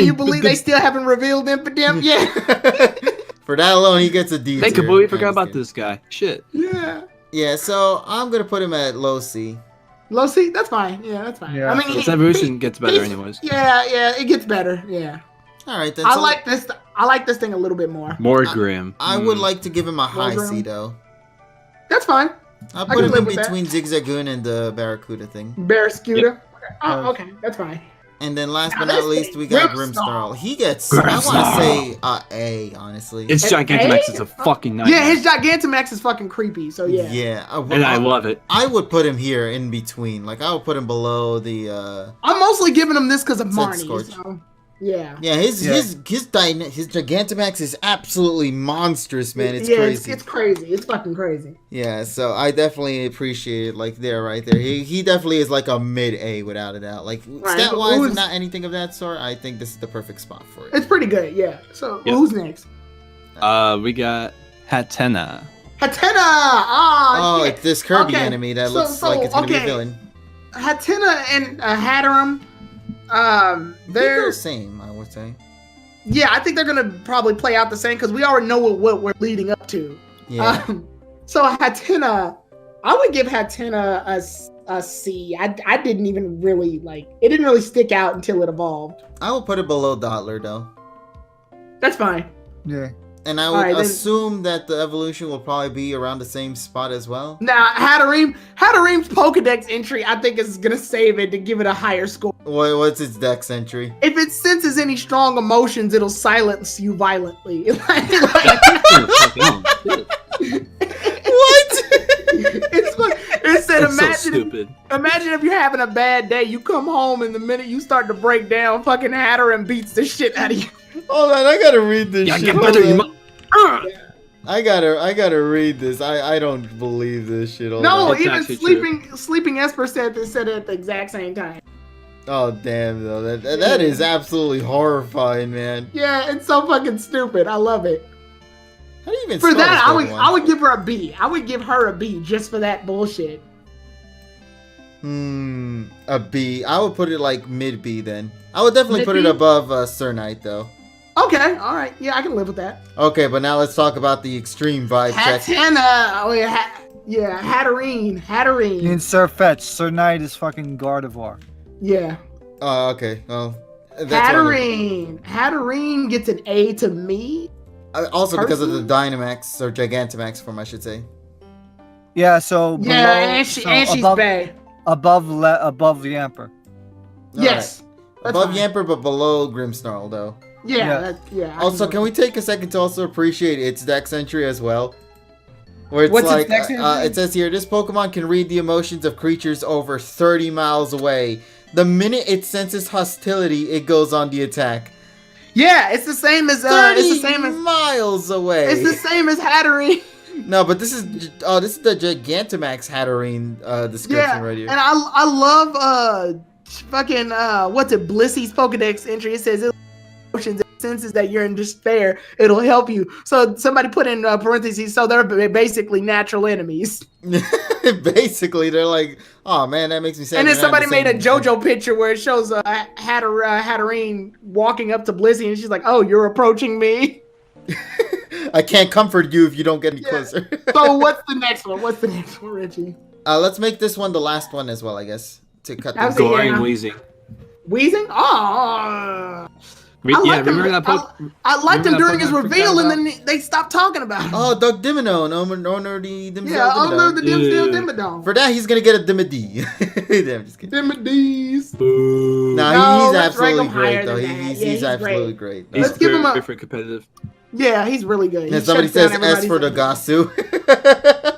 you believe they still haven't revealed Impidimp yet? For that alone, he gets a D. They tier. completely forgot I'm about just this guy. Shit. Yeah. kidding. Yeah, so I'm gonna put him at low C. Low C, that's fine. Yeah, that's fine. Yeah. I mean, Its evolution gets better anyways. Yeah, it gets better. Yeah. All right, then. I so like this. I like this thing a little bit more. More grim. I would like to give him a high Well, C though. That's fine. I'll I put can him live in with that. between Zigzagoon and the Barracuda thing. Barracuda. Oh, okay, that's fine. And then last Now but not this least, thing, we got Grimmsnarl. Grimmsnarl. He gets, I want to Grimmsnarl. say A, honestly. Its An Gigantamax A? is a fucking nightmare. Yeah, his Gigantamax is fucking creepy. So yeah. Yeah. And I love it. I would put him here in between. Like, I would put him below the, I'm mostly giving him this because of Said Marnie. Scorch. So, yeah. yeah, his Yeah. his Gigantamax is absolutely monstrous, man. It's yeah, crazy. It's crazy. It's fucking crazy. Yeah, so I definitely appreciate it, like, right there. He definitely is like a mid-A without a doubt. Like, Right, stat-wise who's- and not anything of that sort, I think this is the perfect spot for it. It's pretty good. Yeah. So Yep. who's next? We got Hatena. Hatena. Oh, shit. it's this Kirby Okay, enemy that so- looks like it's gonna be a okay. villain. Hatena and Hatterum. They're They're the same, I would say. yeah. I think they're gonna probably play out the same because we already know what we're leading up to. Yeah. So Hatena, I would give Hatena a C. I didn't even really like. It didn't really stick out until it evolved. I would put it below Dottler though. That's fine. Yeah. And I would Alright, then- assume that the evolution will probably be around the same spot as well. Now Hatterim's Pokedex entry, I think is gonna save it to give it a higher score. What's its dex entry? If it senses any strong emotions, it'll silence you violently. It said, It's so stupid. imagine if you're having a bad day, you come home and the minute you start to break down, fucking Hatterene beats the shit out of you. Hold on, I gotta read this Yeah, shit. get Hold better, you on. I gotta read this. I don't believe this shit. Hold No, on. It's even actually sleeping Esper said it at the exact same time. Oh damn though, that is absolutely horrifying, man. Yeah, it's so fucking stupid. I love it. How do you even For spell that, this Pokemon? I would give her a B. I would give her a B just for that bullshit. A B. I would put it like mid B then. I would definitely put it Mid-B? above Sernite though. Okay, all right. Yeah, I can live with that. Okay, but now let's talk about the extreme vibe check. Hatena. Oh yeah, Hatterene. You Hatterene. need Surfetch. Sir Knight is fucking Gardevoir. Yeah. Oh, okay. Well, that's what I'm- Hatterene. Hatterene gets an A to me. also because of the Dynamax or Gigantamax form, I should say. Yeah, so below, Yeah, and so she's above, bad. above Yamper. Yes. That's Above fine. Yamper, but below Grimmsnarl though. Yeah. I Also, can can we take a second to also appreciate its dex entry as well? Where it's What's its like, dex entry? it says here, this Pokemon can read the emotions of creatures over 30 miles away. The minute it senses hostility, it goes on the attack. Yeah, it's the same as 30 it's the same as miles away. it's the same as Hatterene. No, but this is the Gigantamax Hatterene description Yeah, right here. and I love fucking what's it, Blissy's Pokedex entry. It says emotions and senses that you're in despair, it'll help you. So somebody put in parentheses, so they're basically natural enemies. Basically, they're like, oh man, that makes me sad. And then We're not somebody the made a same- JoJo picture where it shows Hatterene walking up to Blissey, and she's like, "Oh, you're approaching me." I can't comfort you if you don't get any Yeah. closer. So what's the next one? What's the next one, Richie? Let's make this one the last one as well, I guess, to cut How's things. it? Galarian Yeah. Wheezing. Wheezing? Oh, Yeah, liked him. remember that I liked him Remember that during his Pokemon reveal, and freaked then they stopped talking about him. Oh, Doug Dimino, owner the Dimsdale Yeah, Dimmadome. the Dimsdale Yeah. Dimmadome. For that, he's gonna get a Dimmadee. I'm just kidding. Dimmadees. Boo. No, No, he's let's rank absolutely him higher great, though. than that. He's Yeah, he's absolutely great. He's Let's give very, him a- very different competitive. Yeah, he's really good. He And somebody shuts down says S for the everybody's- Gasu.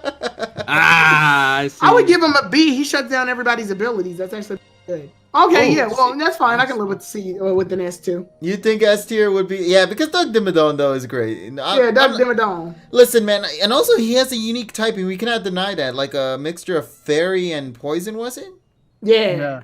I see. I would give him a B. He shuts down everybody's abilities. That's actually good. Okay, Oh, yeah, well, that's fine. I can live with C with an S too. You think S tier would be? Yeah, because Doug Dimmadome though is great. Yeah, Doug Dimmadome. Listen, man, and also he has a unique typing. We cannot deny that, like a mixture of fairy and poison, was it? Yeah.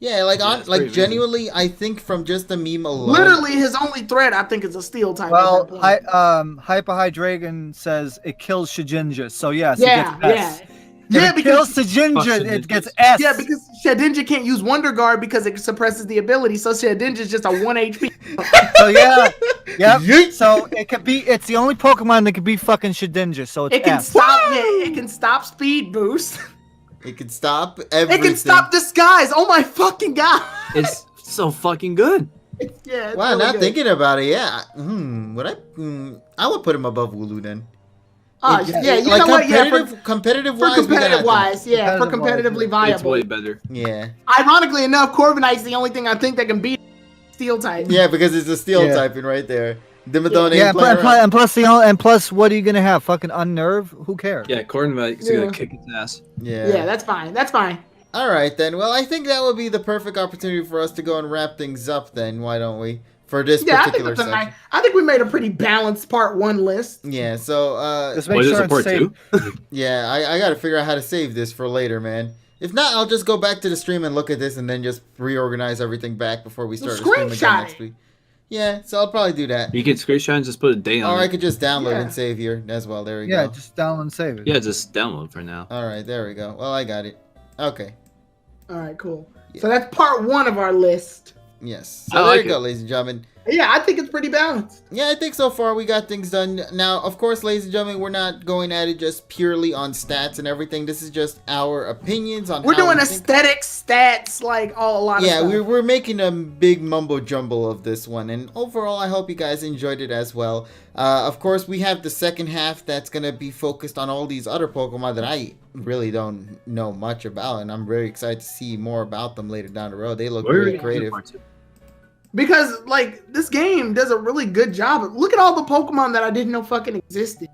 Yeah, like Yeah, it's pretty amazing. genuinely, I think from just the meme alone. Literally, his only threat, I think, is a steel type. Well, at that point. Hyper Hydreigon says it kills Shedinja, so yes, yeah, it gets S. yeah. If Yeah, it because kills Shedinja, Fuck it gets Shedinjas. S. yeah, because Shedinja can't use Wonder Guard because it suppresses the ability. So Shedinja is just a 1 HP. So yeah, yep. Yeet. So it could be. It's the only Pokemon that could be fucking Shedinja. So it's It can S. stop. Yeah, it can stop speed boost. It can stop It everything. can stop disguise. Oh my fucking god. It's so fucking good. Yeah. it's Wow, really not good. thinking about it. Yeah, I would put him above Wooloo then. Oh, yeah, you like know what? Yeah, competitive for wise, we competitive got wise, yeah, for Competitive-wise, competitively It's viable. way better. Yeah, Ironically enough, Corviknight's the only thing I think that can beat Steel type. yeah, because it's a steel Yeah. typing right there. Dimmadome ain't Yeah, playing around. and plus, what are you gonna have? Fucking unnerve? Who cares? Yeah, Corviknight's Yeah. gonna kick his ass. Yeah, that's fine. That's fine. All right then. Well, I think that would be the perfect opportunity for us to go and wrap things up. Then why don't we? For this Yeah, I think particular that's a section. nice. I think we made a pretty balanced part 1 list. Yeah. So Just make What is sure it, it's part safe. 2? yeah, I got to figure out how to save this for later, man. If not, I'll just go back to the stream and look at this, and then just reorganize everything back before we start the stream again Screenshot next week. Yeah, so I'll probably do that. You can screenshot and just put a date Or on I it. could just download Yeah. and save here as well. There we Yeah, go. just download and save it. Yeah, just download for now. All right, there we go. Well, I got it. Okay. All right, cool. So that's part 1 of our list. Yes. I So there like you go, it. ladies and gentlemen. Yeah, I think it's pretty balanced. Yeah, I think so far we got things done. Now, of course, ladies and gentlemen, we're not going at it just purely on stats and everything. This is just our opinions on We're how doing we think. aesthetics, stats, like a lot of Yeah, stuff. we're making a big mumbo jumble of this one, and overall, I hope you guys enjoyed it as well. Of course, we have the second half that's gonna be focused on all these other Pokemon that I really don't know much about, and I'm very excited to see more about them later down the road. They look really creative. Because, like, this game does a really good job. Look at all the Pokemon that I didn't know fucking existed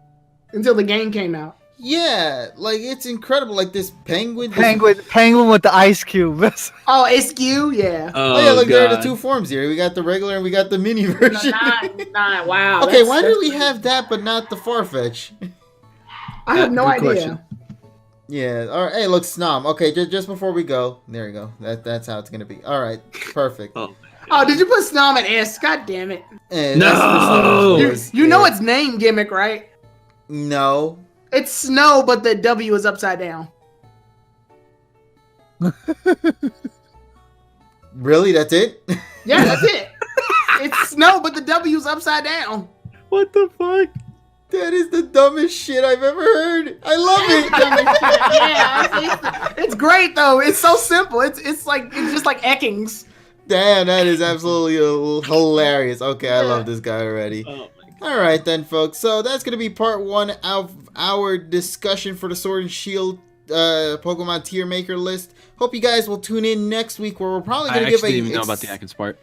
until the game came out. Yeah, like it's incredible. Like this penguin. Penguin with the ice cube. Oh, SQ, yeah. Oh yeah, look, there are the God. two forms here. We got the regular and we got the mini version. Nine. Wow. Okay, why that's do we crazy. have that but not the Farfetch? I have no Good idea. question. Yeah. All right. Hey, look, Snom. Okay, just before we go, there you go. That's how it's gonna be. All right. Perfect. Oh, Oh, did you put Snom at S? God damn it. Eh, No! that's for Snom, boys. You know Yeah. its name gimmick, right? No. It's snow, but the W is upside down. Really? That's it? Yeah, that's it. It's snow, but the W is upside down. what the fuck? That is the dumbest shit I've ever heard. I love it. Yeah, it's great though. It's so simple. It's just like Ekings. Damn, that is absolutely hilarious. Okay, I love this guy already. Oh my God. All right then, folks. So that's gonna be part 1 of our discussion for the Sword and Shield Pokemon tier maker list. Hope you guys will tune in next week, where we're probably I gonna actually give a didn't even know about the Atkins part.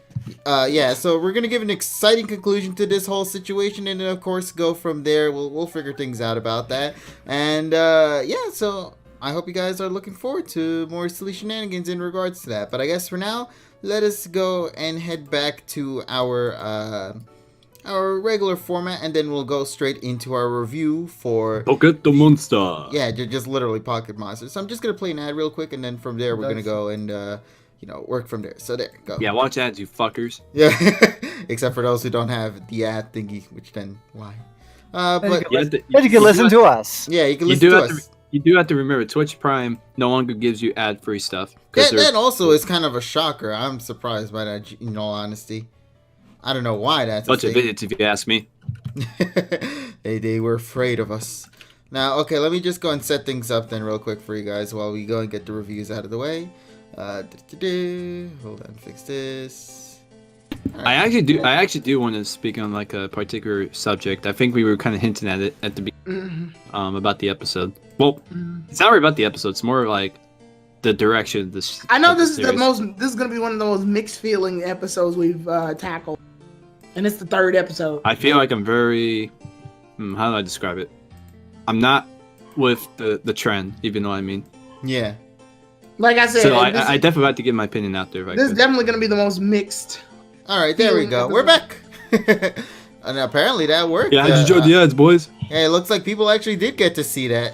yeah. So we're gonna give an exciting conclusion to this whole situation, and then of course go from there. We'll figure things out about that, and yeah. So I hope you guys are looking forward to more silly shenanigans in regards to that. But I guess for now, let us go and head back to our regular format, and then we'll go straight into our review for Pocket the Monster. yeah, just literally Pocket Monsters. So I'm just gonna play an ad real quick, and then from there we're gonna go and work from there. So there, go. Yeah, watch ads, you fuckers. Yeah, except for those who don't have the ad thingy, which then why? But You have to- But you can listen to us. yeah, you can You listen do to have us. You do have to remember, Twitch Prime no longer gives you ad-free stuff. 'cause That also is kind of a shocker. I'm surprised by that, in all honesty. I don't know why that's a bunch of thing. idiots, if you ask me. they were afraid of us. Now, okay, let me just go and set things up then real quick for you guys while we go and get the reviews out of the way. Hold on, fix this. I actually do want to speak on like a particular subject. I think we were kind of hinting at it at the beginning about the episode. Well, it's not really about the episode. It's more like the direction of this. I know of this is the series. most. This is gonna be one of the most mixed feeling episodes we've tackled, and it's the 3rd episode. I feel like I'm very. How do I describe it? I'm not with the trend, even though I mean. Yeah. Like I said, So I this, definitely have to get my opinion out there. If I this is could. definitely gonna be the most mixed. All right, there we Feeling go. of the- We're back. And apparently that worked. Yeah, I enjoyed the ads, boys. Yeah, it looks like people actually did get to see that.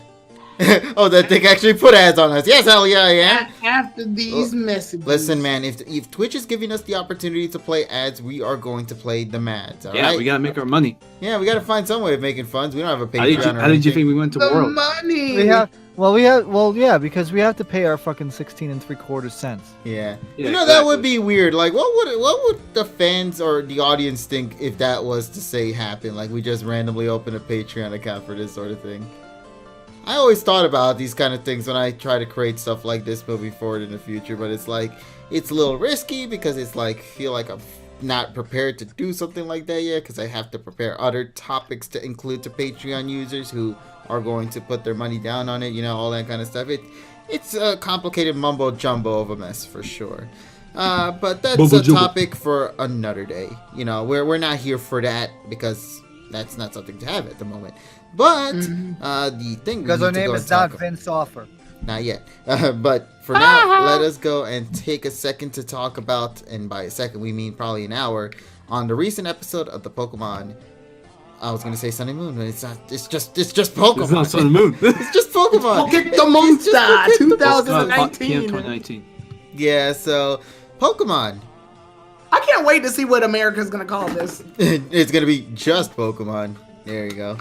Oh, that they actually put ads on us. Yes, hell yeah, yeah. After these messages. Listen, man, if Twitch is giving us the opportunity to play ads, we are going to play the ads, all Yeah, right? we gotta make our money. Yeah, we got to find some way of making funds. We don't have a How Patreon did you, or how did you anything. think we went to the World? money. Yeah, because we have to pay our fucking 16 3/4 cents. Yeah. Yeah, You know, that would exactly. be weird. Like, what would the fans or the audience think if that was to say happen? Like, we just randomly open a Patreon account for this sort of thing. I always thought about these kind of things when I try to create stuff like this moving forward in the future, but it's like, it's a little risky because it's like, feel like I'm not prepared to do something like that yet because I have to prepare other topics to include to Patreon users who are going to put their money down on it, you know, all that kind of stuff. It's a complicated mumbo jumbo of a mess for sure. But that's Mumbo a jumbo. topic for another day. You know, we're not here for that because that's not something to have at the moment. But the thing Because we our need to name go is and talk not Vince Offer. not yet. But for now, let us go and take a second to talk about, and by a second we mean probably an hour, on the recent episode of the Pokemon. I was gonna say Sun and Moon, but it's not. It's just Pokemon. It's not Sun and Moon. It's just Pokemon. Pocket the Monster Pocket the Monster. 2019. 2019. Yeah. So Pokemon. I can't wait to see what America's gonna call this. It's gonna be just Pokemon. There you go.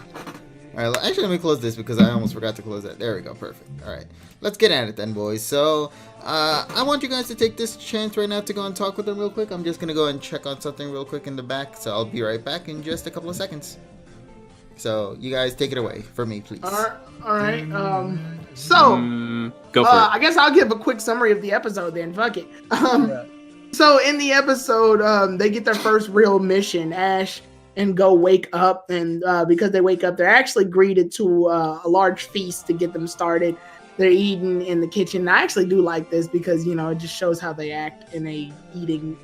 All right. Actually, let me close this because I almost forgot to close that. There we go. Perfect. All right. Let's get at it then, boys. So, I want you guys to take this chance right now to go and talk with them real quick. I'm just gonna go and check on something real quick in the back. So I'll be right back in just a couple of seconds. So you guys take it away for me, please. All right. So. Go for it. I guess I'll give a quick summary of the episode then. Fuck it. So in the episode, they get their first real mission. Ash and Go wake up, and because they wake up, they're actually greeted to a large feast to get them started. They're eating in the kitchen. I actually do like this because it just shows how they act in a eating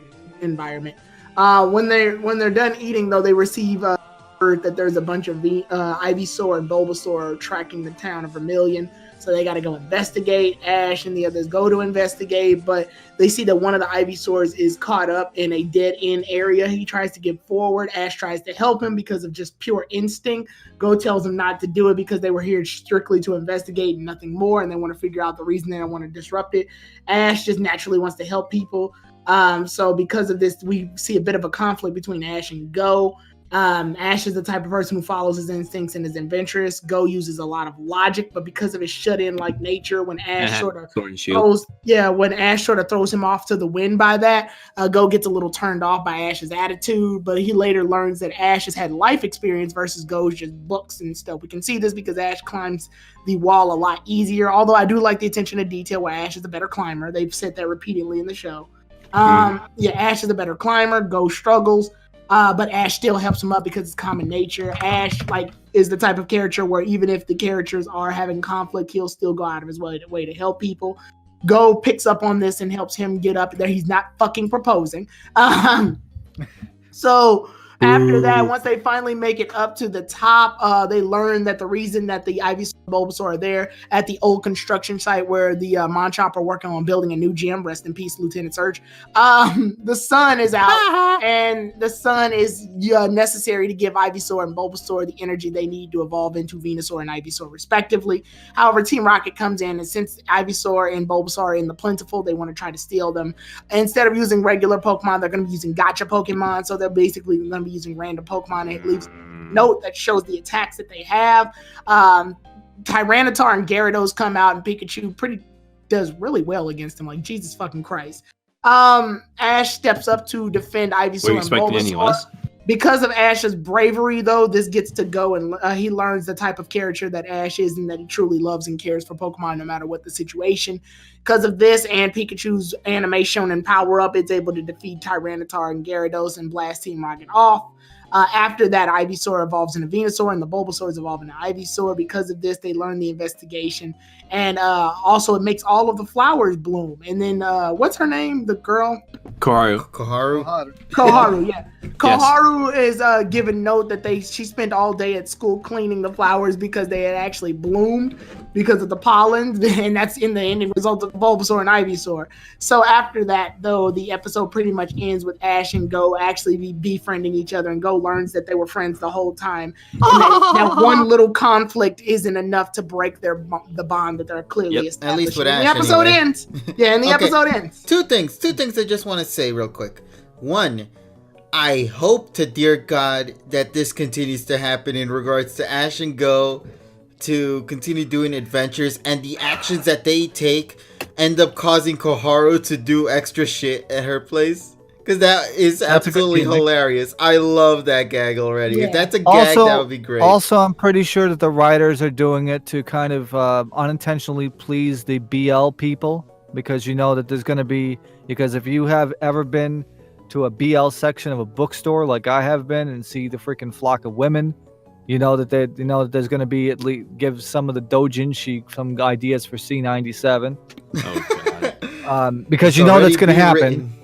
environment. When they're done eating, though, they receive heard that there's a bunch of Ivysaur and Bulbasaur tracking the town of Vermilion. So they got to go investigate. Ash and the others go to investigate, but they see that one of the Ivysaurs is caught up in a dead-end area. He tries to get forward. Ash tries to help him because of just pure instinct. Go tells him not to do it because they were here strictly to investigate and nothing more, and they want to figure out the reason they don't want to disrupt it. Ash just naturally wants to help people. So because of this, we see a bit of a conflict between Ash and Go. Ash is the type of person who follows his instincts and is adventurous. Go uses a lot of logic, but because of his shut-in like nature, when Ash sort of throws him off to the wind by that, Go gets a little turned off by Ash's attitude, but he later learns that Ash has had life experience versus Go's just books and stuff. We can see this because Ash climbs the wall a lot easier, although I do like the attention to detail where Ash is a better climber. They've said that repeatedly in the show. Ash is a better climber. Go struggles. But Ash still helps him up because it's common nature. Ash is the type of character where even if the characters are having conflict, he'll still go out of his way to help people. Go picks up on this and helps him get up there. He's not fucking proposing. So after that, once they finally make it up to the top, they learn that the reason that the Ivysaur and Bulbasaur are there at the old construction site where the Machop are working on building a new gym. Rest in peace, Lieutenant Serge. The sun is out, and the sun is necessary to give Ivysaur and Bulbasaur the energy they need to evolve into Venusaur and Ivysaur, respectively. However, Team Rocket comes in, and since Ivysaur and Bulbasaur are in the plentiful, they want to try to steal them. Instead of using regular Pokemon, they're going to be using Gacha Pokemon, so they're basically going to be using random Pokemon, and it leaves a note that shows the attacks that they have. Tyranitar and Gyarados come out, and Pikachu does really well against them. Like, Jesus fucking Christ. Ash steps up to defend Ivysaur and Bulbasaur. Because of Ash's bravery, though, this gets to Go, and he learns the type of character that Ash is and that he truly loves and cares for Pokemon no matter what the situation. Because of this and Pikachu's anime shonen power-up, it's able to defeat Tyranitar and Gyarados and blast Team Rocket off. After that, Ivysaur evolves into Venusaur, and the Bulbasaurs evolve into Ivysaur. Because of this, they learn the investigation, and also it makes all of the flowers bloom. And then, what's her name? The girl? Koharu, yeah. Koharu is given note that she spent all day at school cleaning the flowers because they had actually bloomed because of the pollen, and that's in the ending result of Bulbasaur and Ivysaur. So after that, though, the episode pretty much ends with Ash and Go actually befriending each other, and Go learns that they were friends the whole time, and that one little conflict isn't enough to break the bond that they're clearly established. At least with Ash, the episode anyway. ends. Yeah, and the episode ends. Two things I just want to say real quick. One, I hope to dear God that this continues to happen in regards to Ash and Go to continue doing adventures, and the actions that they take end up causing Koharu to do extra shit at her place. Because that's absolutely hilarious. I love that gag already. Yeah. If that's a gag, that would be great. Also, I'm pretty sure that the writers are doing it to kind of unintentionally please the BL people, because you know that there's going to be, because if you have ever been to a BL section of a bookstore like I have been and see the freaking flock of women, you know that there's going to be at least give some of the doujinshi some ideas for C97. Oh God. Because you know that's going to happen. Written.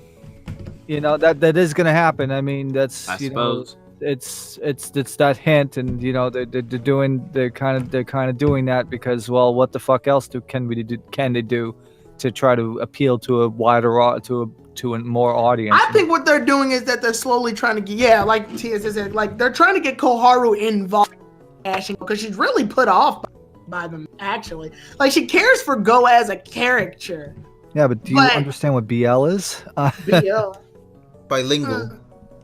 You know that is going to happen. I mean, that's I suppose. It's that hint, and you know they're kind of doing that because, well, what the fuck else can they do to try to appeal to a wider to a more audience? I think what they're doing is that they're slowly trying to get, like Tia said, like they're trying to get Koharu involved in Ash because she's really put off by them, actually. Like, she cares for Go as a character. Yeah, but do you understand what BL is? BL. Bilingual.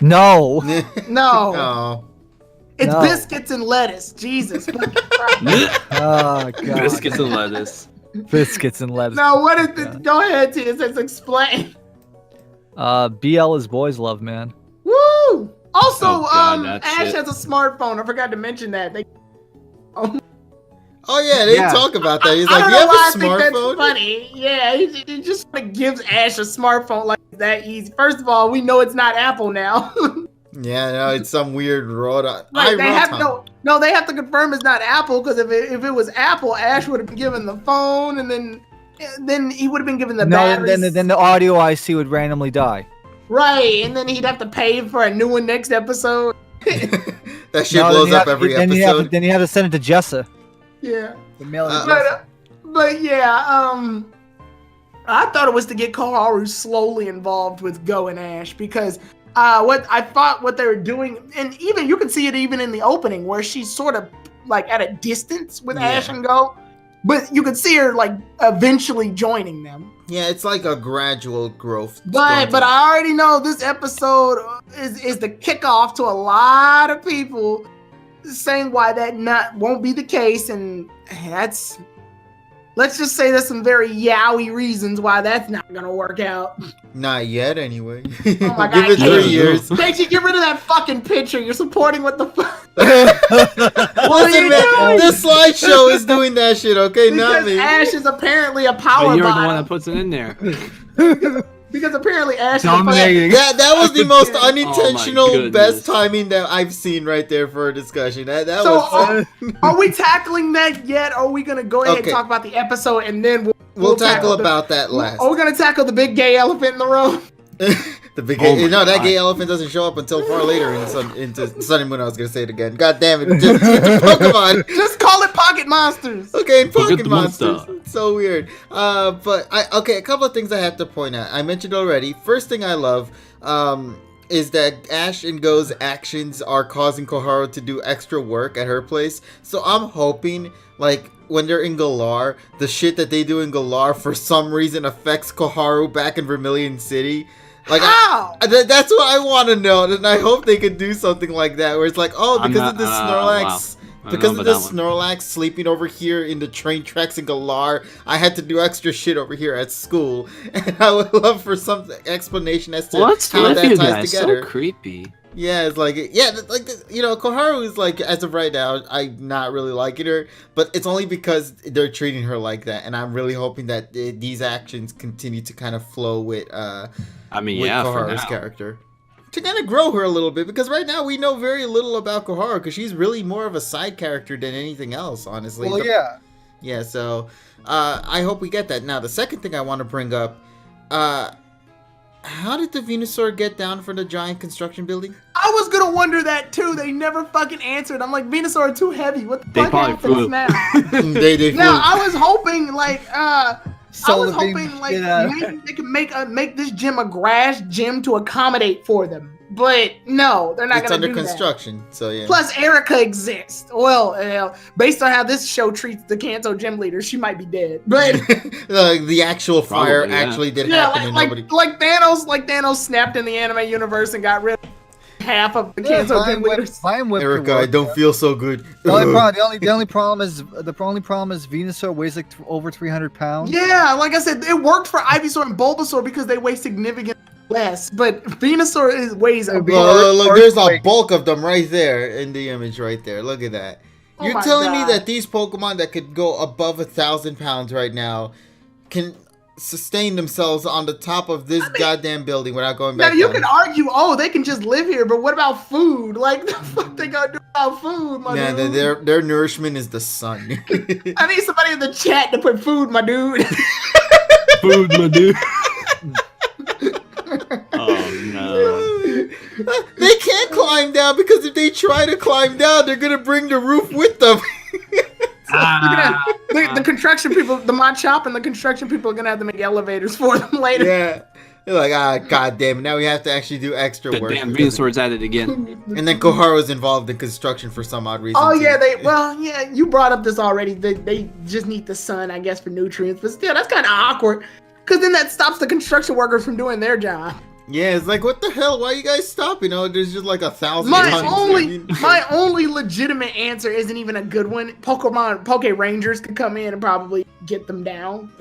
No. No. Oh. It's biscuits and lettuce. Jesus. Oh, God. Biscuits and lettuce. Biscuits and lettuce. No, what is this? Go ahead, Tia. Let's explain. BL is boys love, man. Woo! Also, Ash has a smartphone. I forgot to mention that. Oh yeah, they talk about that. He's like, "Do you have a smartphone?" That's funny. Yeah, he just gives Ash a smartphone like that easy. First of all, we know it's not Apple now. Yeah, no, it's some weird Rhoda. Like, they have to confirm it's not Apple, because if it was Apple, Ash would have been given the phone, and then he would have been given the batteries. Then the audio IC would randomly die. Right, and then he'd have to pay for a new one next episode. That shit blows up every episode. Then you have to send it to Jessa. Yeah. The mail it to Uh, Jessa. But yeah, I thought it was to get Koharu slowly involved with Go and Ash because what they were doing, and even you can see it even in the opening where she's sort of like at a distance with Ash and Go, but you could see her like eventually joining them. Yeah, it's like a gradual growth. But I already know this episode is the kickoff to a lot of people saying why that won't be the case, and that's. Let's just say there's some very yaoi reasons why that's not gonna work out. Not yet, anyway. Oh my Give God, it 3 years. Stacey, get rid of that fucking picture. You're supporting what the fuck. Listen, man, this slideshow is doing that shit, okay? Not Because me. Ash is apparently a power But you're the bottom. one that puts it in there. Because apparently Ash Dominating. That was the most Oh unintentional, my goodness. best timing that I've seen right there for a discussion. That So was. are we tackling that yet? Or are we gonna go ahead Okay. and talk about the episode and then We'll tackle about that last. Are we gonna tackle the big gay elephant in the room? The big Oh my no, that God. gay elephant doesn't show up until far later into Sun and Moon. I was gonna say it again. God damn it! Just Pokemon. Just call it Pocket Monsters. Okay, and Forget Pocket the Monsters. monster. It's so weird. But a couple of things I have to point out. I mentioned already. First thing I love, is that Ash and Go's actions are causing Koharu to do extra work at her place. So I'm hoping, like, when they're in Galar, the shit that they do in Galar for some reason affects Koharu back in Vermilion City. Like, How? that's what I want to know, and I hope they could do something like that, where it's like, oh, because of the Snorlax, because of the Snorlax sleeping over here in the train tracks in Galar, I had to do extra shit over here at school, and I would love for some explanation as to What's how with that you ties guys? together. So creepy. Yeah, it's like, Koharu is like, as of right now, I'm not really liking her, but it's only because they're treating her like that, and I'm really hoping that these actions continue to kind of flow with Koharu's character. To kind of grow her a little bit, because right now we know very little about Koharu, because she's really more of a side character than anything else, honestly. Well, yeah. Yeah, so I hope we get that. Now, the second thing I want to bring up, how did the Venusaur get down from the giant construction building? I was gonna wonder that too. They never fucking answered. I'm like, Venusaur are too heavy. What the They fuck probably happens flew. now? They Now flew. I was hoping like Solar beam shit out. maybe they can make this gym a grass gym to accommodate for them. But no, they're not It's gonna under do construction, so yeah. that. Plus, Erica exists. Well, based on how this show treats the Kanto gym leader, she might be dead. But the actual fire Probably, yeah. actually did yeah, happen, and like nobody. Thanos snapped in the anime universe and got rid of half of the Kanto gym leaders. Fine with Erica, I don't feel so good. The only problem is Venusaur weighs like over 300 pounds. Yeah, like I said, it worked for Ivysaur and Bulbasaur because they weigh significantly less. But Venusaur weighs a bit. Look, there's a bulk of them right there in the image right there. Look at that. Oh You're my telling me God. that these Pokemon that could go above 1,000 pounds right now can sustain themselves on the top of this goddamn building without going Now back you down? can argue, oh, they can just live here, but what about food? Like, the fuck they gonna do about food, my Yeah, dude? their nourishment is the sun. I need somebody in the chat to put food, my dude. Food, my dude. Oh no. They can't climb down because if they try to climb down, they're gonna bring the roof with them. The construction people, the Machop and the construction people are gonna have to make elevators for them later. Yeah. They're like, god damn it, now we have to actually do extra The work. damn Venusaur's at it again. And then Koharu's involved in construction for some odd reason. Oh too. yeah, you brought up this already. They just need the sun, I guess, for nutrients. But still, that's kind of awkward. Because then that stops the construction workers from doing their job. Yeah, it's like, what the hell? Why you guys stop? You know, there's just like 1,000 My tons. only legitimate answer isn't even a good one. Poke Rangers could come in and probably get them down.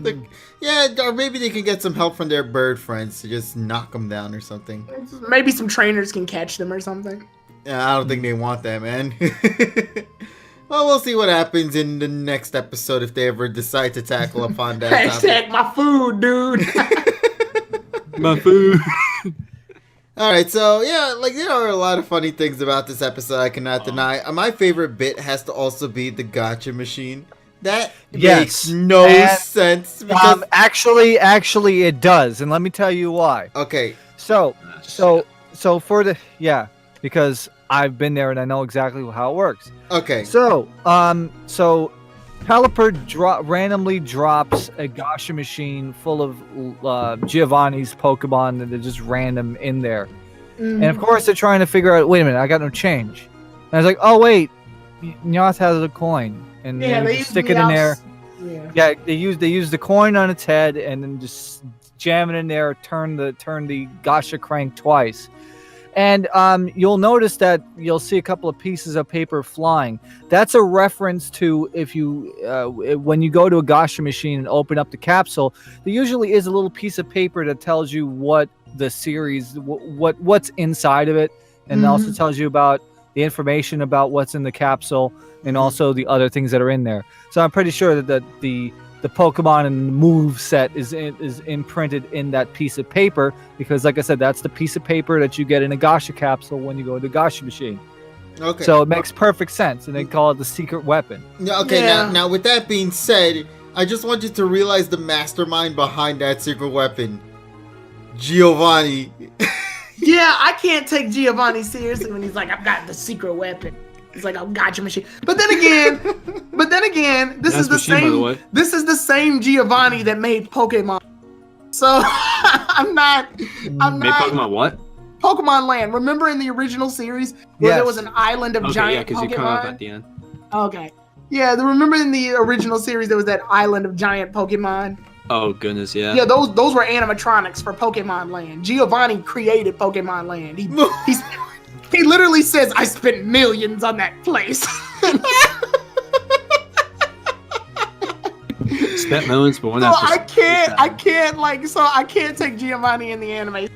Like, yeah, or maybe they can get some help from their bird friends to just knock them down or something. Maybe some trainers can catch them or something. Yeah, I don't think they want that, man. Well, we'll see what happens in the next episode if they ever decide to tackle upon that topic. Hashtag my food, dude. My food. All right, so yeah, like there are a lot of funny things about this episode I cannot deny. My favorite bit has to also be the gotcha machine. That makes no And, sense because actually it does, and let me tell you why. okay, So for the because I've been there and I know exactly how it works. Okay. So, Pelipper randomly drops a Gasha machine full of Giovanni's Pokemon that are just random in there. And of course, they're trying to figure out, wait a minute, I got no change. And I was like, oh, wait, Nyas has a coin. And they just stick it in there. Yeah, they use the coin on its head and then just jam it in there, turn the Gasha crank twice. And you'll notice that you'll see a couple of pieces of paper flying. That's a reference to if you when you go to a Gasha machine and open up the capsule, there usually is a little piece of paper that tells you what the series, what's inside of it, and also tells you about the information about what's in the capsule and also the other things that are in there. So I'm pretty sure that the Pokemon and move set is imprinted in that piece of paper because, like I said, that's the piece of paper that you get in a Gasha capsule when you go to the Gasha machine. Okay. So it makes perfect sense, and they call it the secret weapon. Okay, now with that being said, I just want you to realize the mastermind behind that secret weapon, Giovanni. Yeah, I can't take Giovanni seriously when he's like, I've got the secret weapon. It's like a gotcha machine. But then again, this is the same. This is the same Giovanni that made Pokemon. So I'm not. Made Pokemon what? Pokemon Land. Remember in the original series where there was an island of giant Pokemon? Because you cut off at the end. Okay. Yeah, remember in the original series there was that island of giant Pokemon? Oh goodness, yeah. Yeah, those were animatronics for Pokemon Land. Giovanni created Pokemon Land. He literally says, I spent millions on that place. Spent millions, but when so I can't take Giovanni in the anime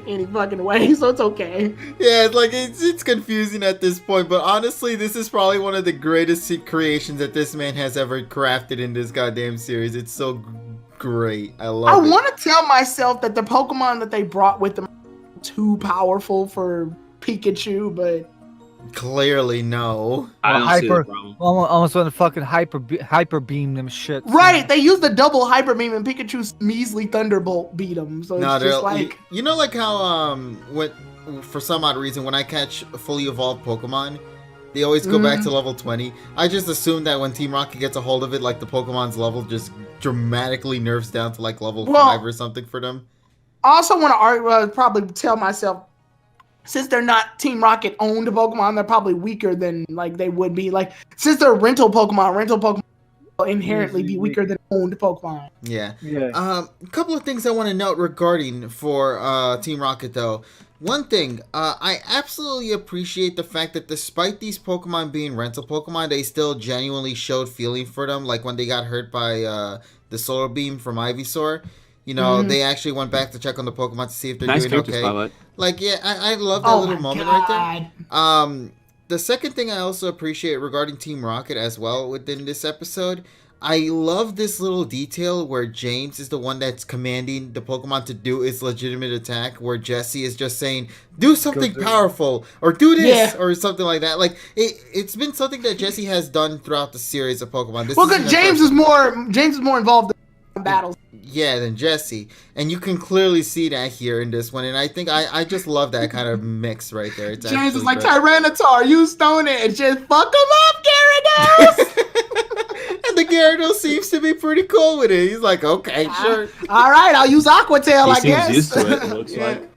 any fucking way, so it's okay. Yeah, it's confusing at this point, but honestly, this is probably one of the greatest creations that this man has ever crafted in this goddamn series. It's so great. I love it. I want to tell myself that the Pokemon that they brought with them are too powerful for Pikachu, but clearly no. I don't see the problem. Almost want to fucking hyper beam them shit. Right, they used the double hyper beam and Pikachu's measly Thunderbolt beat them. So it's just like you know, like how for some odd reason when I catch fully evolved Pokemon, they always go back to level 20. I just assume that when Team Rocket gets a hold of it, like the Pokemon's level just dramatically nerfs down to like level 5 or something for them. I also want to probably tell myself, since they're not Team Rocket owned Pokemon, they're probably weaker than like they would be. Like since they're rental Pokemon will inherently be weaker than owned Pokemon. Yeah. A couple of things I want to note regarding for Team Rocket though. One thing, I absolutely appreciate the fact that despite these Pokemon being rental Pokemon, they still genuinely showed feeling for them. Like when they got hurt by the Solar Beam from Ivysaur. You know, they actually went back to check on the Pokemon to see if they're doing okay. Spotlight. Like, yeah, I love that little moment right there. The second thing I also appreciate regarding Team Rocket as well within this episode, I love this little detail where James is the one that's commanding the Pokemon to do its legitimate attack, where Jesse is just saying, do something powerful, or do this, or something like that. Like, it's been something that Jesse has done throughout the series of Pokemon. Because James is more involved in battles. Yeah, than Jesse. And you can clearly see that here in this one. And I think I just love that kind of mix right there. It's James is like, Tyranitar, you stone it and just fuck him up, Gyarados! And the Gyarados seems to be pretty cool with it. He's like, okay, sure. All right, I'll use Aqua Tail, I guess. He seems used to it looks like.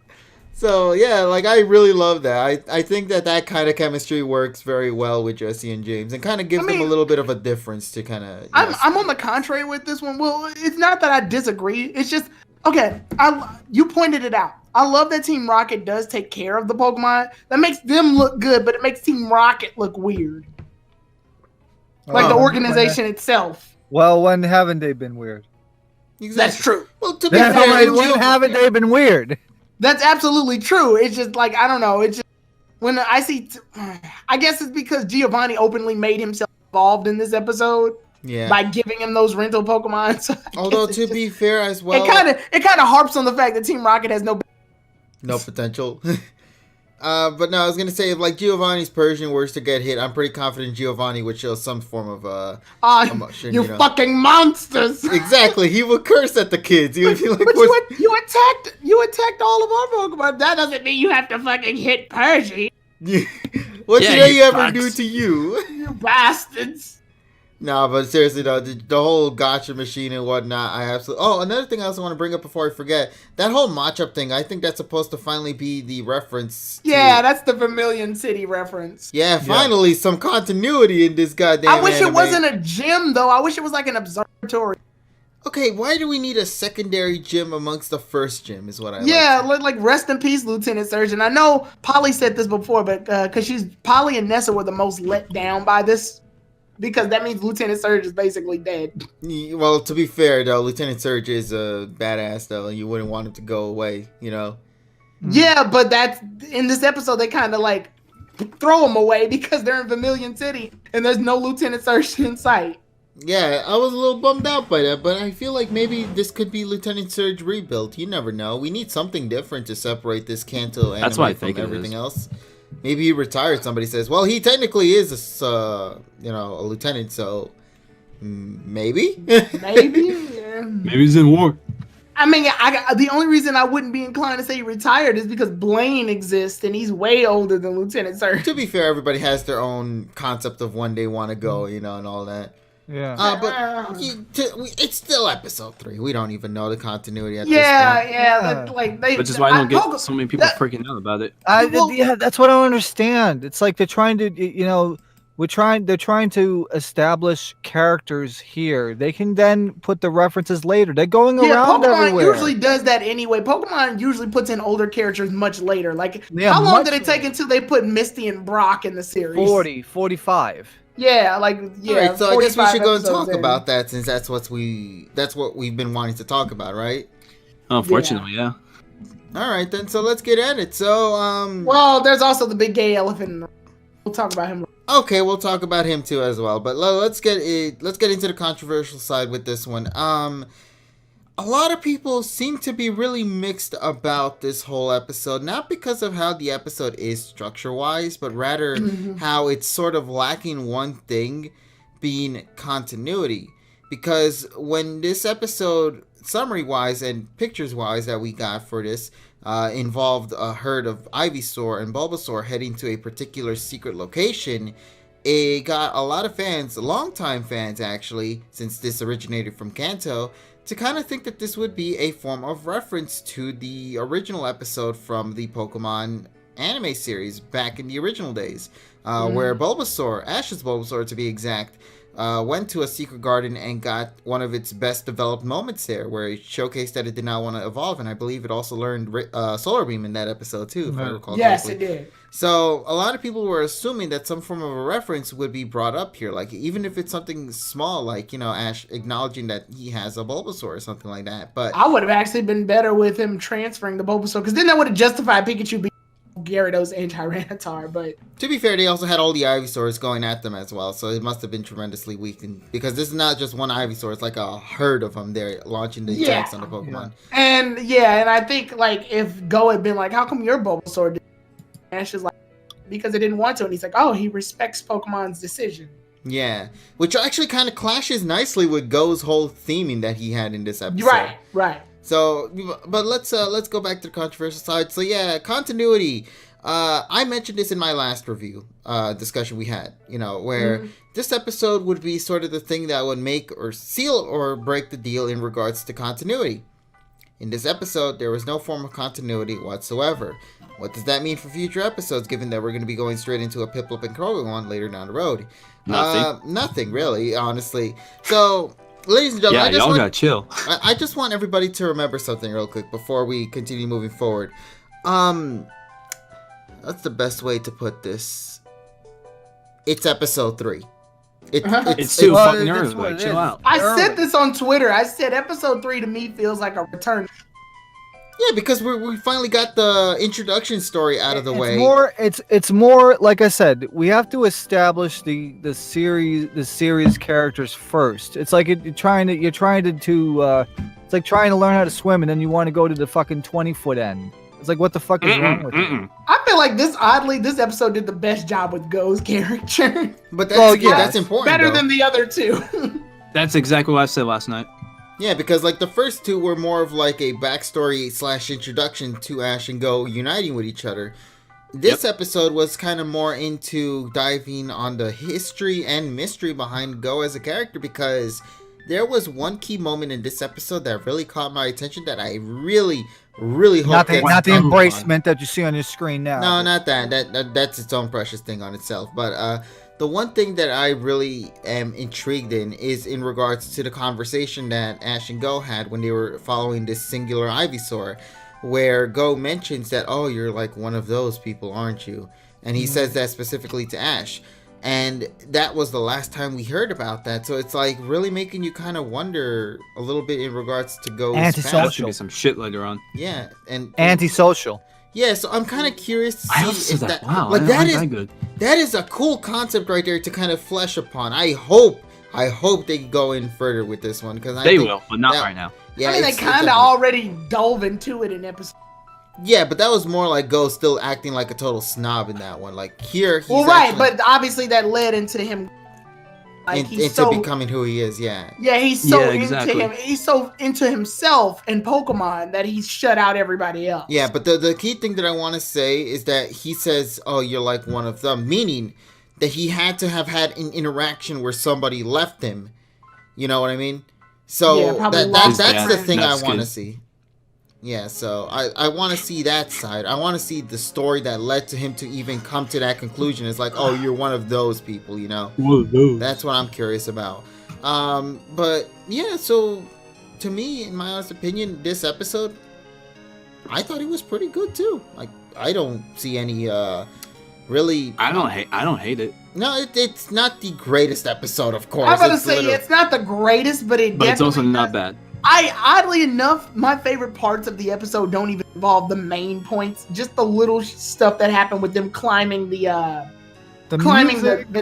So, yeah, like, I really love that. I think that kind of chemistry works very well with Jesse and James and kind of gives them a little bit of a difference to kind of... I'm on the contrary with this one. Well, it's not that I disagree. It's just, okay, you pointed it out. I love that Team Rocket does take care of the Pokemon. That makes them look good, but it makes Team Rocket look weird. Like the organization itself. Well, when haven't they been weird? Exactly. That's true. Well, to be fair, when haven't they been weird? That's absolutely true. It's just like, I don't know. It's just when I see, I guess it's because Giovanni openly made himself involved in this episode. Yeah. By giving him those rental Pokemon. So although to be fair as well, it kind of harps on the fact that Team Rocket has no potential. But no, I was gonna say if like Giovanni's Persian were to get hit, I'm pretty confident Giovanni would show some form of emotion. You fucking monsters! Exactly, he would curse at the kids. He would be like, you attacked all of our Pokemon. That doesn't mean you have to fucking hit Persian. What Yeah, did they you ever do fucks. to you? You bastards. No, but seriously though, the whole gotcha machine and whatnot, I absolutely. Oh, another thing I also want to bring up before I forget, that whole matchup thing. I think that's supposed to finally be the reference. Yeah, that's the Vermilion City reference. Yeah, finally some continuity in this goddamn. I wish anime. it wasn't a gym though. I wish it was like an observatory. Okay, why do we need a secondary gym amongst the first gym? Is what I Yeah, like. like rest in peace, Lieutenant Surgeon. I know Polly said this before, but because Polly and Nessa were the most let down by this, because that means Lieutenant Surge is basically dead. Well, to be fair though, Lieutenant Surge is a badass though, and you wouldn't want him to go away, you know. Yeah, but that's in this episode they kind of like throw him away because they're in Vermilion City and there's no Lieutenant Surge in sight. Yeah, I was a little bummed out by that, but I feel like maybe this could be Lieutenant Surge rebuilt. You never know. We need something different to separate this Kanto anime That's what I from think it everything is. else. Maybe he retired. Somebody says, "Well, he technically is a lieutenant, so maybe." Maybe. Yeah. Maybe he's in war. I mean, the only reason I wouldn't be inclined to say he retired is because Blaine exists and he's way older than Lieutenant Surge. To be fair, everybody has their own concept of when they want to go, you know, and all that. Yeah. But it's still episode 3. We don't even know the continuity at Yeah, this point. yeah. Like they, Which is why I don't get so many people freaking out about it. Yeah, that's what I don't understand. It's like they're trying to, they're trying to establish characters here. They can then put the references later. They're going around Pokemon everywhere. usually does that anyway. Pokemon usually puts in older characters much later. Like, Yeah, how long much did it take until they put Misty and Brock in the series? 40, 45. Yeah, like, All right, so I guess we 45 should go and talk episodes in. about that since that's what we've been wanting to talk about, right? Unfortunately, yeah. All right then, so let's get at it. So Well, there's also the big gay elephant in the room. We'll talk about him. okay, we'll talk about him too as well. But let's get into the controversial side with this one. A lot of people seem to be really mixed about this whole episode, not because of how the episode is structure-wise, but rather how it's sort of lacking one thing, being continuity. Because when this episode, summary-wise and pictures-wise that we got for this, involved a herd of Ivysaur and Bulbasaur heading to a particular secret location, it got a lot of fans, longtime fans actually, since this originated from Kanto, to kind of think that this would be a form of reference to the original episode from the Pokemon anime series back in the original days, where Bulbasaur, Ash's Bulbasaur to be exact, went to a secret garden and got one of its best developed moments there, where it showcased that it did not want to evolve, and I believe it also learned Solar Beam in that episode too, if I recall Yes, correctly. it did. So a lot of people were assuming that some form of a reference would be brought up here, like even if it's something small, like Ash acknowledging that he has a Bulbasaur or something like that. But I would have actually been better with him transferring the Bulbasaur, because then that would have justified Pikachu being Gyarados and Tyranitar. But to be fair, they also had all the Ivysaurs going at them as well, so it must have been tremendously weakened because this is not just one Ivysaur; it's like a herd of them there launching the attacks on the Pokemon. and I think like if Go had been like, "How come your Bulbasaur did?" Ash is like, because it didn't want to, and he's like, "Oh, he respects Pokemon's decision." Yeah, which actually kind of clashes nicely with Go's whole theming that he had in this episode. Right. So, but let's go back to the controversial side. So yeah, continuity. I mentioned this in my last review discussion we had. Where this episode would be sort of the thing that would make or seal or break the deal in regards to continuity. In this episode, there was no form of continuity whatsoever. What does that mean for future episodes, given that we're going to be going straight into a Piplup and Krogan later down the road? Nothing really, honestly. So, ladies and gentlemen, y'all gotta chill. I just want everybody to remember something real quick before we continue moving forward. That's the best way to put this. It's episode 3. It's too fucking early. Like, chill out. I said this on Twitter. I said episode 3 to me feels like a return. Yeah, because we finally got the introduction story out of the way. It's more like I said. We have to establish the series characters first. It's like you're trying to it's like trying to learn how to swim and then you want to go to the fucking 20-foot end. It's like, what the fuck is wrong with you? I feel like this episode did the best job with Go's character. But that's important. Better though. than the other two. That's exactly what I said last night. Yeah, because like the first two were more of like a backstory / introduction to Ash and Go uniting with each other. this episode was kind of more into diving on the history and mystery behind Go as a character, because there was one key moment in this episode that really caught my attention that I really hope Not the gets embracement that you see on your screen now. No, not that. That's its own precious thing on itself. But the one thing that I really am intrigued in is in regards to the conversation that Ash and Go had when they were following this singular Ivysaur, where Go mentions that, oh, you're like one of those people, aren't you? And he says that specifically to Ash. And that was the last time we heard about that. So it's like really making you kind of wonder a little bit in regards to Go's Antisocial. That should be some shit later on. Yeah, and Antisocial. yeah, so I'm kind of curious to see if that, wow, like that that is a cool concept right there to kind of flesh upon. I hope they go in further with this one, because they will, but not right now. Yeah, I mean, they kind of already dove into it in episode. Yeah, but that was more like Go still acting like a total snob in that one. Like here, he's but obviously that led into him, like into becoming who he is. Yeah. Yeah, he's so exactly. into him. He's so into himself and Pokemon that he's shut out everybody else. Yeah, but the key thing that I want to say is that he says, "Oh, you're like one of them," meaning that he had to have had an interaction where somebody left him. You know what I mean? So that's the thing I want to see. Yeah, so I want to see that side. I want to see the story that led to him to even come to that conclusion. It's like, oh, you're one of those people, you know? That's what I'm curious about. But yeah, so to me, in my honest opinion, this episode, I thought it was pretty good too. Like, I don't see any really. I don't hate it. No, it's not the greatest episode, of course. I'm gonna say it's not the greatest, but it's also not bad. Oddly enough, my favorite parts of the episode don't even involve the main points. Just the little stuff that happened with them climbing the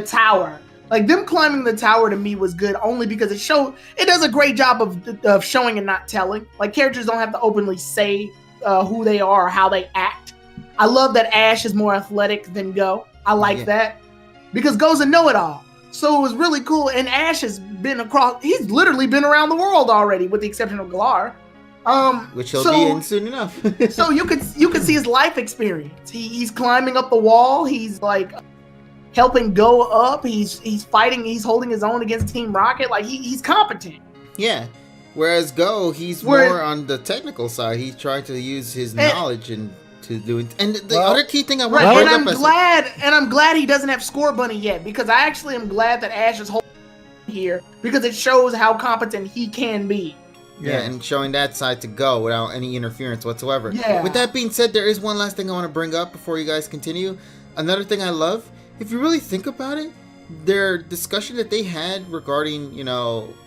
tower. Like them climbing the tower to me was good only because it does a great job of showing and not telling. Like characters don't have to openly say who they are or how they act. I love that Ash is more athletic than Go. I like that because Go's a know-it-all. So it was really cool, and Ash has he's literally been around the world already, with the exception of Galar. Which he'll be in soon enough. So you could see his life experience. He's climbing up the wall, he's like helping Go up, he's fighting, he's holding his own against Team Rocket, like he's competent. Yeah. Whereas Go, he's more on the technical side. He's trying to use his knowledge and to do it. And the other key thing I want to bring up I'm glad he doesn't have Score Bunny yet, because I actually am glad that Ash is holding here, because it shows how competent he can be. Yeah, and showing that side to Go without any interference whatsoever. Yeah. With that being said, there is one last thing I want to bring up before you guys continue. Another thing I love, if you really think about it, their discussion that they had regarding,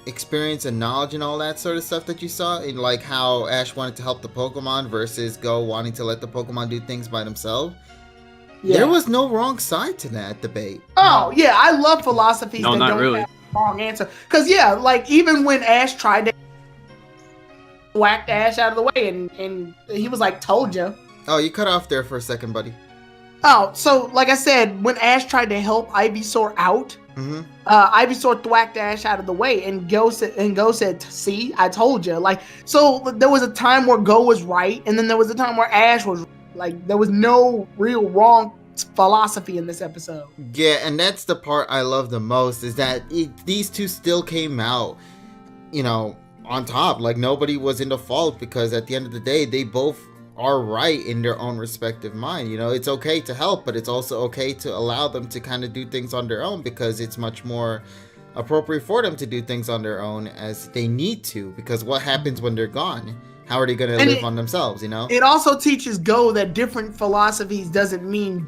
experience and knowledge and all that sort of stuff that you saw, in like how Ash wanted to help the Pokemon versus Go wanting to let the Pokemon do things by themselves. Yeah. There was no wrong side to that debate. Oh, yeah, I love philosophies that don't have a wrong answer. Because, like, even when Ash tried to whack Ash out of the way, and he was like, told you. Oh, you cut off there for a second, buddy. Oh, so like I said, when Ash tried to help Ivysaur out, Ivysaur thwacked Ash out of the way, and Go said, "See, I told you." Like, so there was a time where Go was right, and then there was a time where Ash was like, there was no real wrong philosophy in this episode. Yeah, and that's the part I love the most, is that these two still came out, on top. Like nobody was in the fault, because at the end of the day, they both are right in their own respective mind. It's okay to help, but it's also okay to allow them to kind of do things on their own, because it's much more appropriate for them to do things on their own as they need to, because what happens when they're gone? How are they going to live on themselves, It also teaches Go that different philosophies doesn't mean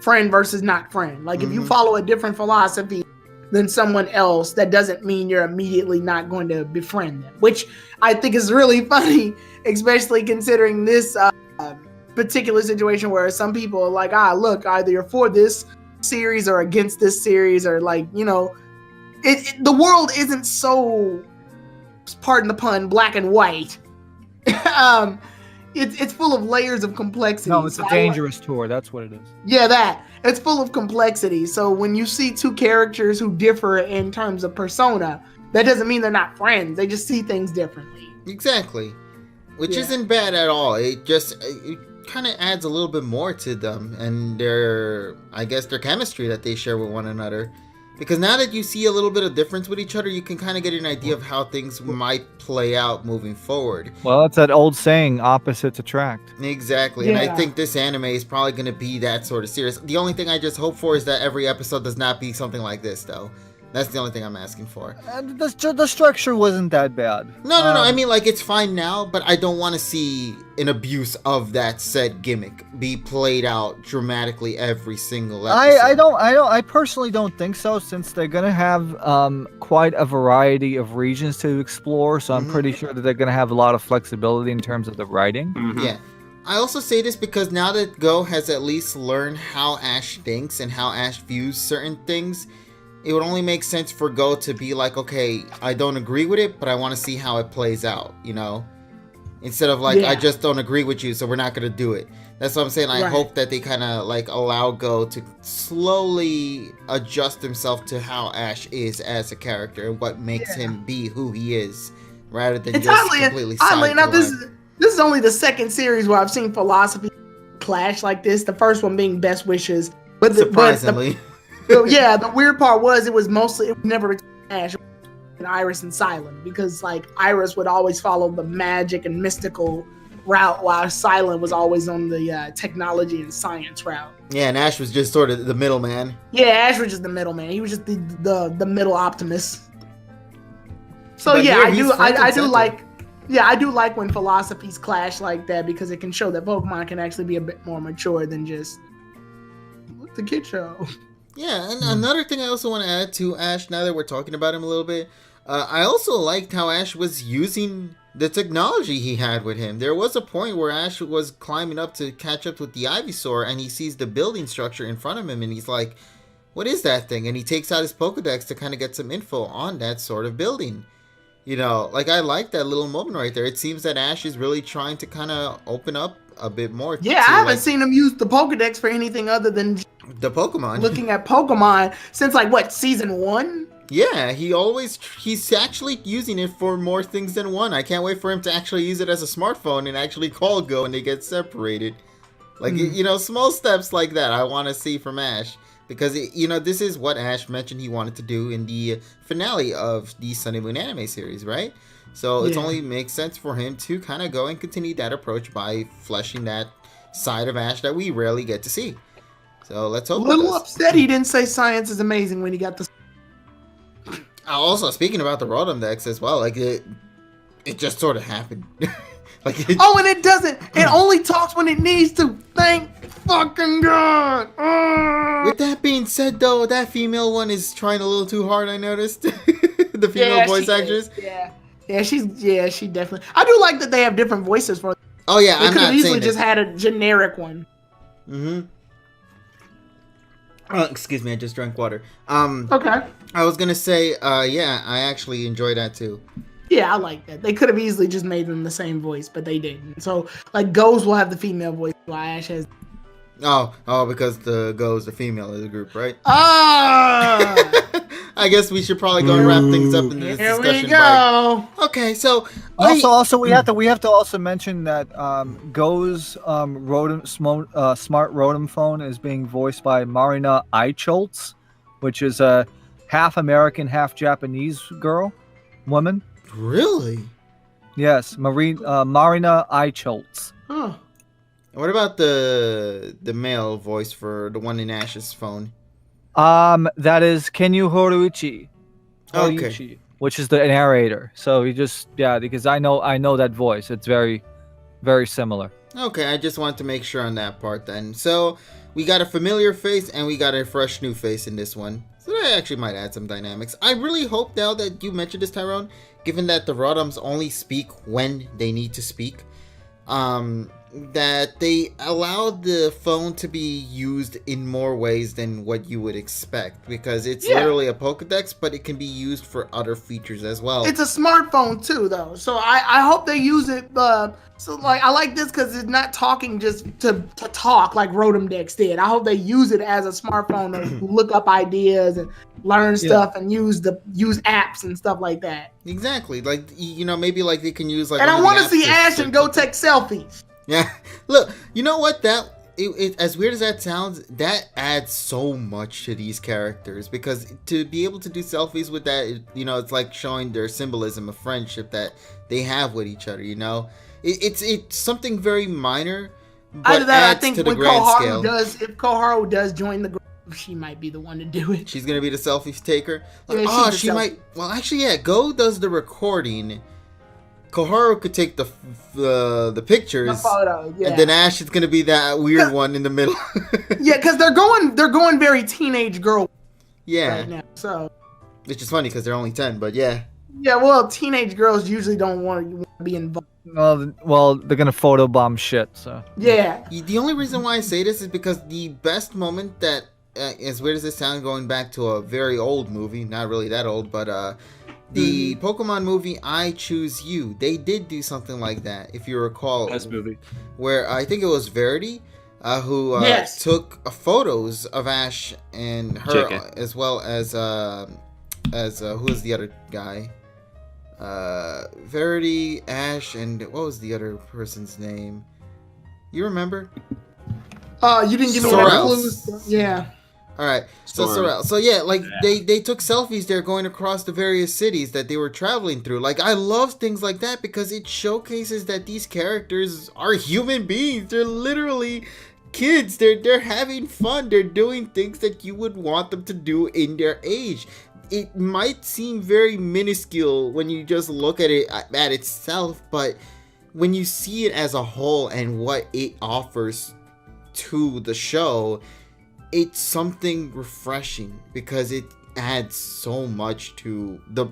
friend versus not friend. Like if you follow a different philosophy than someone else, that doesn't mean you're immediately not going to befriend them, which I think is really funny, especially considering this particular situation where some people are like, look, either you're for this series or against this series, or like, the world isn't so, pardon the pun, black and white. It's full of layers of complexity. No, it's a dangerous tour. That's what it is. Yeah, that. It's full of complexity. So when you see two characters who differ in terms of persona, that doesn't mean they're not friends. They just see things differently. Exactly. Which isn't bad at all. It just kind of adds a little bit more to them and their chemistry that they share with one another. Because now that you see a little bit of difference with each other, you can kind of get an idea of how things might play out moving forward. Well, it's that old saying, opposites attract. Exactly, and I think this anime is probably going to be that sort of serious. The only thing I just hope for is that every episode does not be something like this, though. That's the only thing I'm asking for. The structure wasn't that bad. No. I mean, like, it's fine now, but I don't want to see an abuse of that said gimmick be played out dramatically every single episode. I personally don't think so, since they're gonna have quite a variety of regions to explore. So I'm pretty sure that they're gonna have a lot of flexibility in terms of the writing. Mm-hmm. Yeah. I also say this because now that Go has at least learned how Ash thinks and how Ash views certain things, it would only make sense for Go to be like, okay, I don't agree with it, but I want to see how it plays out, you know? Instead of like, I just don't agree with you, so we're not going to do it. That's what I'm saying. I hope that they kind of like allow Go to slowly adjust himself to how Ash is as a character and what makes him be who he is, rather than just completely oddly enough, this is only the second series where I've seen philosophy clash like this. The first one being Best Wishes. But surprisingly. The weird part was it was never Ash and Iris and Silent, because like Iris would always follow the magic and mystical route while Silent was always on the technology and science route. Yeah, and Ash was just sort of the middleman. Yeah, Ash was just the middleman. He was just the middle optimist. So but yeah, here, I do like when philosophies clash like that, because it can show that Pokemon can actually be a bit more mature than just the kid show. Yeah, and another thing I also want to add to Ash, now that we're talking about him a little bit, I also liked how Ash was using the technology he had with him. There was a point where Ash was climbing up to catch up with the Ivysaur, and he sees the building structure in front of him, and he's like, what is that thing? And he takes out his Pokedex to kind of get some info on that sort of building. You know, like, I like that little moment right there. It seems that Ash is really trying to kind of open up a bit more. Yeah, I haven't seen him use the Pokedex for anything other than the Pokemon. Looking at Pokemon since like what, season 1? Yeah, he's actually using it for more things than one. I can't wait for him to actually use it as a smartphone and actually call Go and they get separated. Like, you know, small steps like that I want to see from Ash. Because, you know, this is what Ash mentioned he wanted to do in the finale of the Sun and Moon anime series, right? So it only makes sense for him to kind of go and continue that approach by fleshing that side of Ash that we rarely get to see. So let's hope. A little upset he didn't say science is amazing when he got the. Also, speaking about the Rotom Dex as well, like it just sort of happened. And it doesn't. It only talks when it needs to. Thank fucking God. With that being said, though, that female one is trying a little too hard. I noticed the female voice actress. She definitely. I do like that they have different voices for. Oh yeah, they could have easily just had a generic one. Mm-hmm. Excuse me, I just drank water. Okay. I was gonna say, yeah, I actually enjoy that too. Yeah, I like that. They could have easily just made them the same voice, but they didn't. So, like, Goes will have the female voice, while Ash has. Oh, because the Go's the female of the group, right? Ah! I guess we should probably go and wrap things up in this discussion. Here we go. Okay, so also we have to also mention that Go's smart Rotom phone is being voiced by Marina Eicholtz, which is a half American, half Japanese woman. Really? Yes, Marina Eicholtz. Huh. What about the male voice for the one in Ash's phone? That is Kenyu Horiuchi. Okay. Which is the narrator. So you just because I know that voice. It's very, very similar. Okay, I just wanted to make sure on that part then. So we got a familiar face and we got a fresh new face in this one. So that actually might add some dynamics. I really hope now that you mentioned this, Tyrone, given that the Rotoms only speak when they need to speak, that they allow the phone to be used in more ways than what you would expect, because it's literally a Pokedex, but it can be used for other features as well. It's a smartphone too, though, so I hope they use it. So like I like this because it's not talking just to talk like Rotom Dex did. I hope they use it as a smartphone to look up ideas and learn stuff and use apps and stuff like that. Exactly, like, you know, maybe like they can use like. And I want to see Ash and Go take selfies. Yeah. Look, you know what? As weird as that sounds, that adds so much to these characters, because to be able to do selfies with that, it's like showing their symbolism of friendship that they have with each other. It's something very minor, but Either that, adds I think to the when grand scale. if Koharu does join the group, she might be the one to do it. She's gonna be the selfie taker. Like, Yeah, she might. Well, actually, yeah. Go does the recording. Koharu could take the pictures, The photo, yeah. and then Ash is gonna be that weird one in the middle. Yeah, because they're going very teenage girl Yeah, right now. So which is funny because they're only 10, but yeah. yeah, well, teenage girls usually don't want to be involved. Well, they're gonna photobomb shit. So Yeah, The only reason why I say this is because the best moment that, as weird as it sounds, going back to a very old movie, not really that old, but the Pokemon movie I Choose You, they did do something like that, if you recall. Best movie. Where I think it was Verity who Yes. took photos of Ash and her, JK. as well as who was the other guy? Verity, Ash, and what was the other person's name? You remember? you didn't give me enough clues. Yeah. All right, so Sorrel. Sorrel. So yeah, like they took selfies there going across the various cities that they were traveling through. Like, I love things like that because it showcases that these characters are human beings. They're literally kids. They're having fun. They're doing things that you would want them to do in their age. It might seem very minuscule when you just look at it at itself, but when you see it as a whole and what it offers to the show, it's something refreshing because it adds so much to the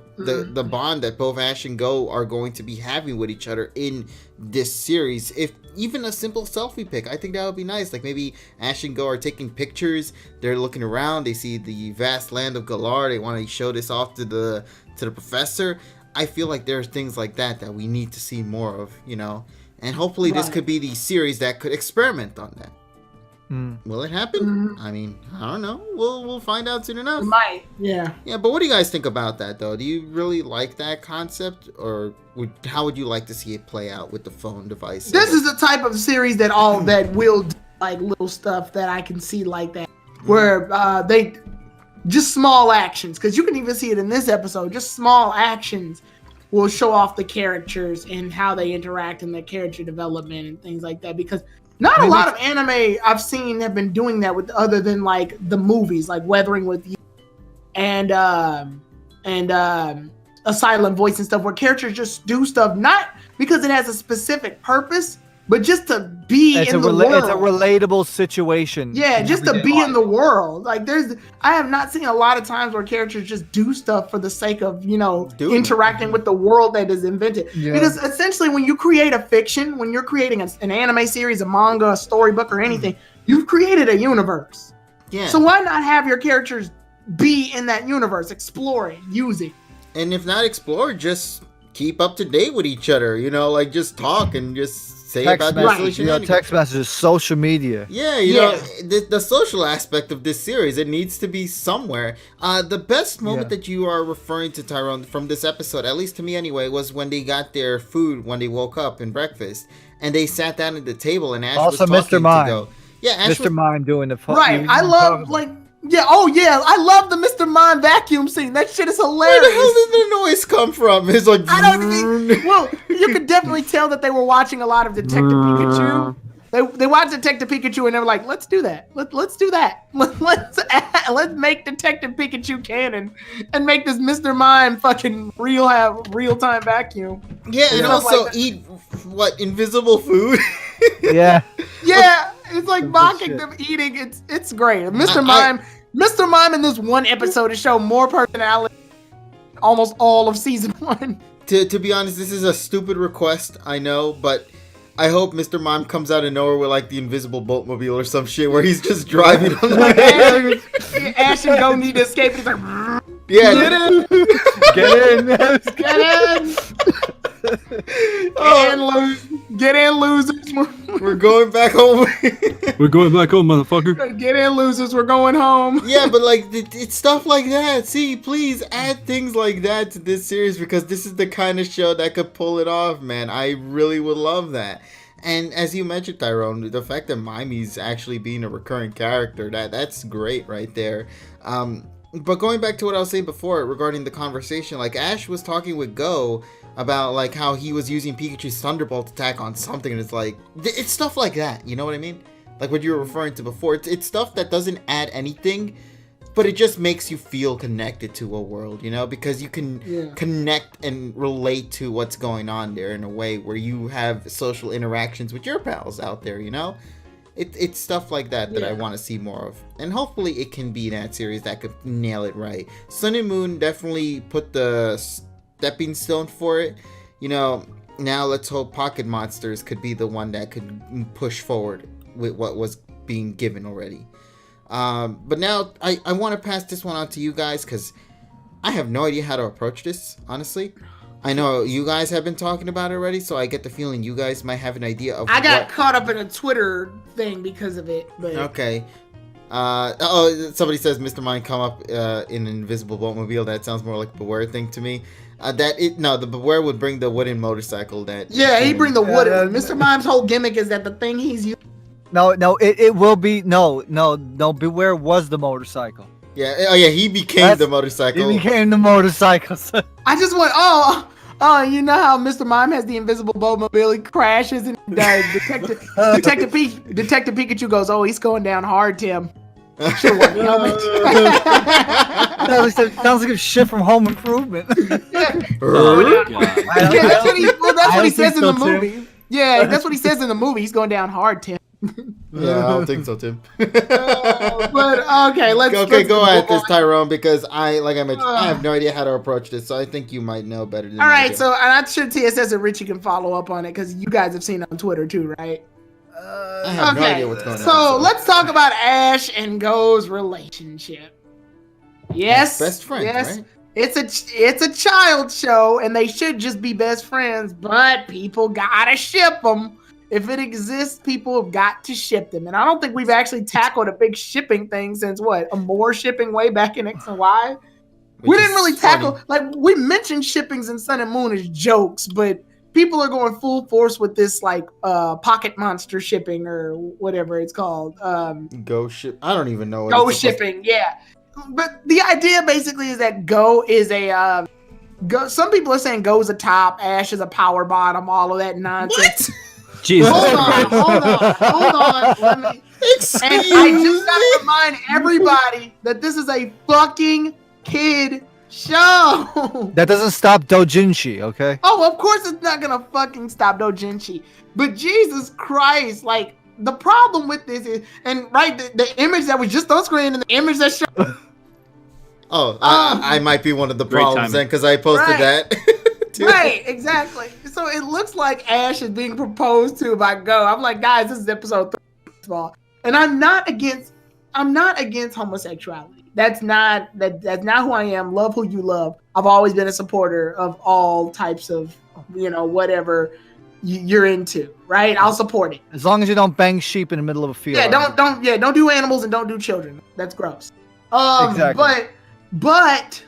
bond that both Ash and Go are going to be having with each other in this series. If even a simple selfie pic, I think that would be nice. Like, maybe Ash and Go are taking pictures, they're looking around, they see the vast land of Galar, they want to show this off to the professor. I feel like there's things like that we need to see more of, and hopefully this could be the series that could experiment on that. Will it happen? I mean, I don't know. We'll find out soon enough. It might. Yeah. Yeah, but what do you guys think about that, though? Do you really like that concept, or how would you like to see it play out with the phone device? This is the type of series that will do, like, little stuff that I can see like that, where they just small actions, because you can even see it in this episode. Just small actions will show off the characters and how they interact and their character development and things like that, because not a lot of anime I've seen have been doing that with, other than like the movies, like Weathering with You and A Silent Voice and stuff, where characters just do stuff not because it has a specific purpose, but just to be in the world. It's a relatable situation. Yeah, just to be in the world. Like, I have not seen a lot of times where characters just do stuff for the sake of, interacting with the world that is invented. Yeah. Because essentially, when you create a fiction, when you're creating an anime series, a manga, a storybook, or anything, you've created a universe. Yeah. So why not have your characters be in that universe, exploring, using? And if not explore, just keep up to date with each other. Like, just talk and just say Text about messages, your text messages, social media. Yeah, the social aspect of this series, it needs to be somewhere. The best moment that you are referring to, Tyrone, from this episode, at least to me anyway, was when they got their food when they woke up in breakfast, and they sat down at the table, and Ash Also, was talking Mr. Mime. to Go. Yeah, Ash Mr. Mime doing the Right. I love, like, I love the Mr. Mime vacuum scene. That shit is hilarious. Where the hell did the noise come from? It's like, I don't even. Well, you could definitely tell that they were watching a lot of Detective Pikachu. They watched Detective Pikachu and they were like, "Let's do that. Let's do that. Let's make Detective Pikachu canon and make this Mr. Mime fucking real time vacuum." Yeah, and also like eat invisible food. Yeah. Yeah, it's like mocking them eating. It's great. Mr. Mime in this one episode has shown more personality than almost all of season 1. To be honest, this is a stupid request, I know, but I hope Mr. Mime comes out of nowhere with like the invisible boatmobile or some shit where he's just driving on the Ash and Go need to escape. He's like, yeah, get in, Get in. get in. Get in, losers. We're going back home. We're going back home, motherfucker. Get in, losers. We're going home. Yeah, but like it's stuff like that. See, please add things like that to this series because this is the kind of show that could pull it off, man. I really would love that. And as you mentioned, Tyrone, the fact that Mimi's actually being a recurring character, that's great right there. But going back to what I was saying before regarding the conversation, like Ash was talking with Go about like how he was using Pikachu's Thunderbolt attack on something, and it's like, it's stuff like that, you know what I mean? Like what you were referring to before. It's stuff that doesn't add anything, but it just makes you feel connected to a world, you know, because you can connect and relate to what's going on there in a way where you have social interactions with your pals out there, you know? It's stuff like that I want to see more of. And hopefully it can be that series that could nail it right. Sun and Moon definitely put the stepping stone for it. You know, now let's hope Pocket Monsters could be the one that could push forward with what was being given already. But now I want to pass this one on to you guys because I have no idea how to approach this, honestly. I know you guys have been talking about it already, so I get the feeling you guys might have an idea of I got caught up in a Twitter thing because of it. But... Okay. Somebody says Mr. Mime come up in an invisible boatmobile. That sounds more like a Beware thing to me. The Beware would bring the wooden motorcycle that... Yeah, he'd bring the wooden. Mr. Mime's whole gimmick is that the thing he's using... No, it will be... No, Beware was the motorcycle. Yeah, he became the motorcycle. He became the motorcycle. I just went, you know how Mr. Mime has the invisible boatmobile, he crashes and Detective Pikachu goes, oh, he's going down hard, Tim. Sure, what helmet? Sounds like a shit from Home Improvement. That's what he says in the movie. Yeah, that's what he says in the movie. He's going down hard, Tim. Yeah, I don't think so, Tim. But okay, let's go at this, Tyrone, because I mentioned, I have no idea how to approach this, so I think you might know better than all right, I do. so and I'm sure TSS and Richie can follow up on it because you guys have seen it on Twitter too, right? I have no idea what's going on. So let's talk about Ash and Go's relationship. Yes, best friends, right? It's a child show, and they should just be best friends, but people gotta ship them. If it exists, people have got to ship them. And I don't think we've actually tackled a big shipping thing since what? A more shipping way back in X and Y? We didn't really tackle, like, we mentioned shippings in Sun and Moon as jokes, but people are going full force with this, like, pocket monster shipping or whatever it's called. Go ship. I don't even know what Go shipping, yeah. But the idea basically is that Go is a, some people are saying Go's a top, Ash is a power bottom, all of that nonsense. What? Jesus. Hold on. Let me. And I just gotta remind everybody that this is a fucking kid show. That doesn't stop Dojinshi, okay? Oh, of course it's not gonna fucking stop Dojinshi. But Jesus Christ, like, the problem with this is, and right, the image that was just on screen and the image that showed. I might be one of the problems then because I posted that. Right, exactly. So it looks like Ash is being proposed to by Go. I'm like, guys, this is episode 3, and I'm not against homosexuality. That's not who I am. Love who you love. I've always been a supporter of all types of, whatever you're into. Right? I'll support it as long as you don't bang sheep in the middle of a field. Yeah, don't do animals and don't do children. That's gross. Exactly. But.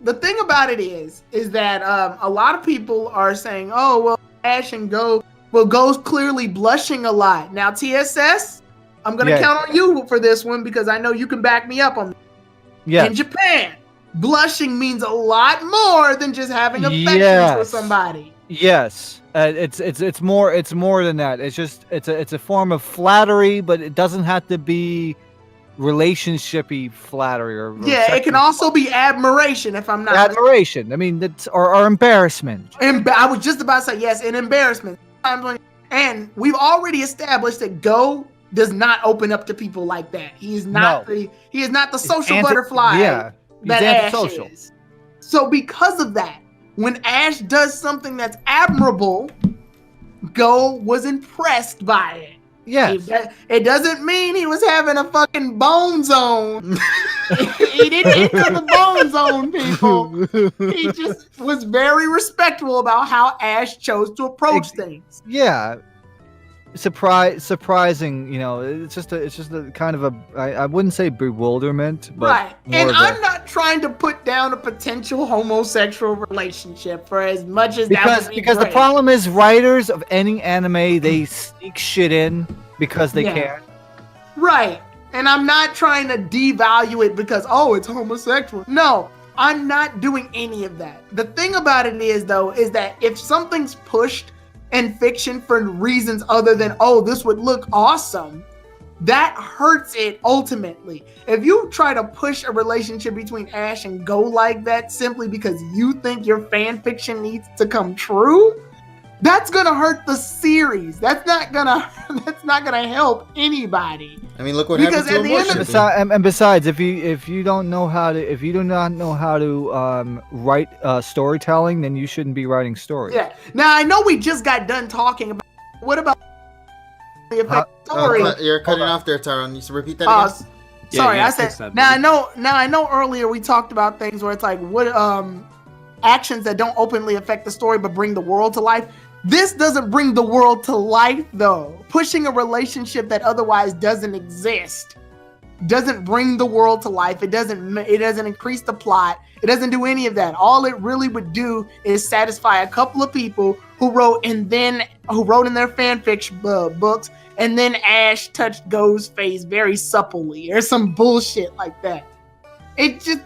The thing about it is that a lot of people are saying, oh, well, Ash and Go, Go's clearly blushing a lot. Now, TSS, I'm going to count on you for this one because I know you can back me up on this. Yeah. In Japan, blushing means a lot more than just having affection for somebody. Yes. It's more than that. It's a form of flattery, but it doesn't have to be relationshipy flattery it can also be admiration if I'm not admiration. I mean, that's or embarrassment. I was just about to say yes, and embarrassment. And we've already established that Go does not open up to people like that. He is not the social butterfly. Yeah, that Ash is. So because of that, when Ash does something that's admirable, Go was impressed by it. Yes. It doesn't mean he was having a fucking bone zone. He didn't enter the bone zone, people. He just was very respectful about how Ash chose to approach things. Yeah. surprising. You know, it's just a kind of a I wouldn't say bewilderment, but right. more And of I'm not trying to put down a potential homosexual relationship for as much as that would be because the great. problem is writers of any anime, they sneak shit in because they can. Right. And I'm not trying to devalue it because, oh, it's homosexual. No, I'm not doing any of that. The thing about it is, though, is that if something's pushed in fiction for reasons other than, oh, this would look awesome, that hurts it ultimately. If you try to push a relationship between Ash and Go like that simply because you think your fan fiction needs to come true, that's gonna hurt the series. That's not gonna help anybody. I mean, look what Because happened to at the end Emotion. And besides, if you do not know how to write storytelling, then you shouldn't be writing stories. Yeah. Now I know we just got done talking about. What about the effect story? You're cutting off there, Tyrone. You should repeat that again. Sorry, yeah, I fix said. that, Now buddy. I know. Earlier we talked about things where it's like what actions that don't openly affect the story but bring the world to life. This doesn't bring the world to life, though. Pushing a relationship that otherwise doesn't exist doesn't bring the world to life. It doesn't increase the plot. It doesn't do any of that. All it really would do is satisfy a couple of people who wrote in their fanfic books, and then Ash touched Go's face very supplely or some bullshit like that. It's just.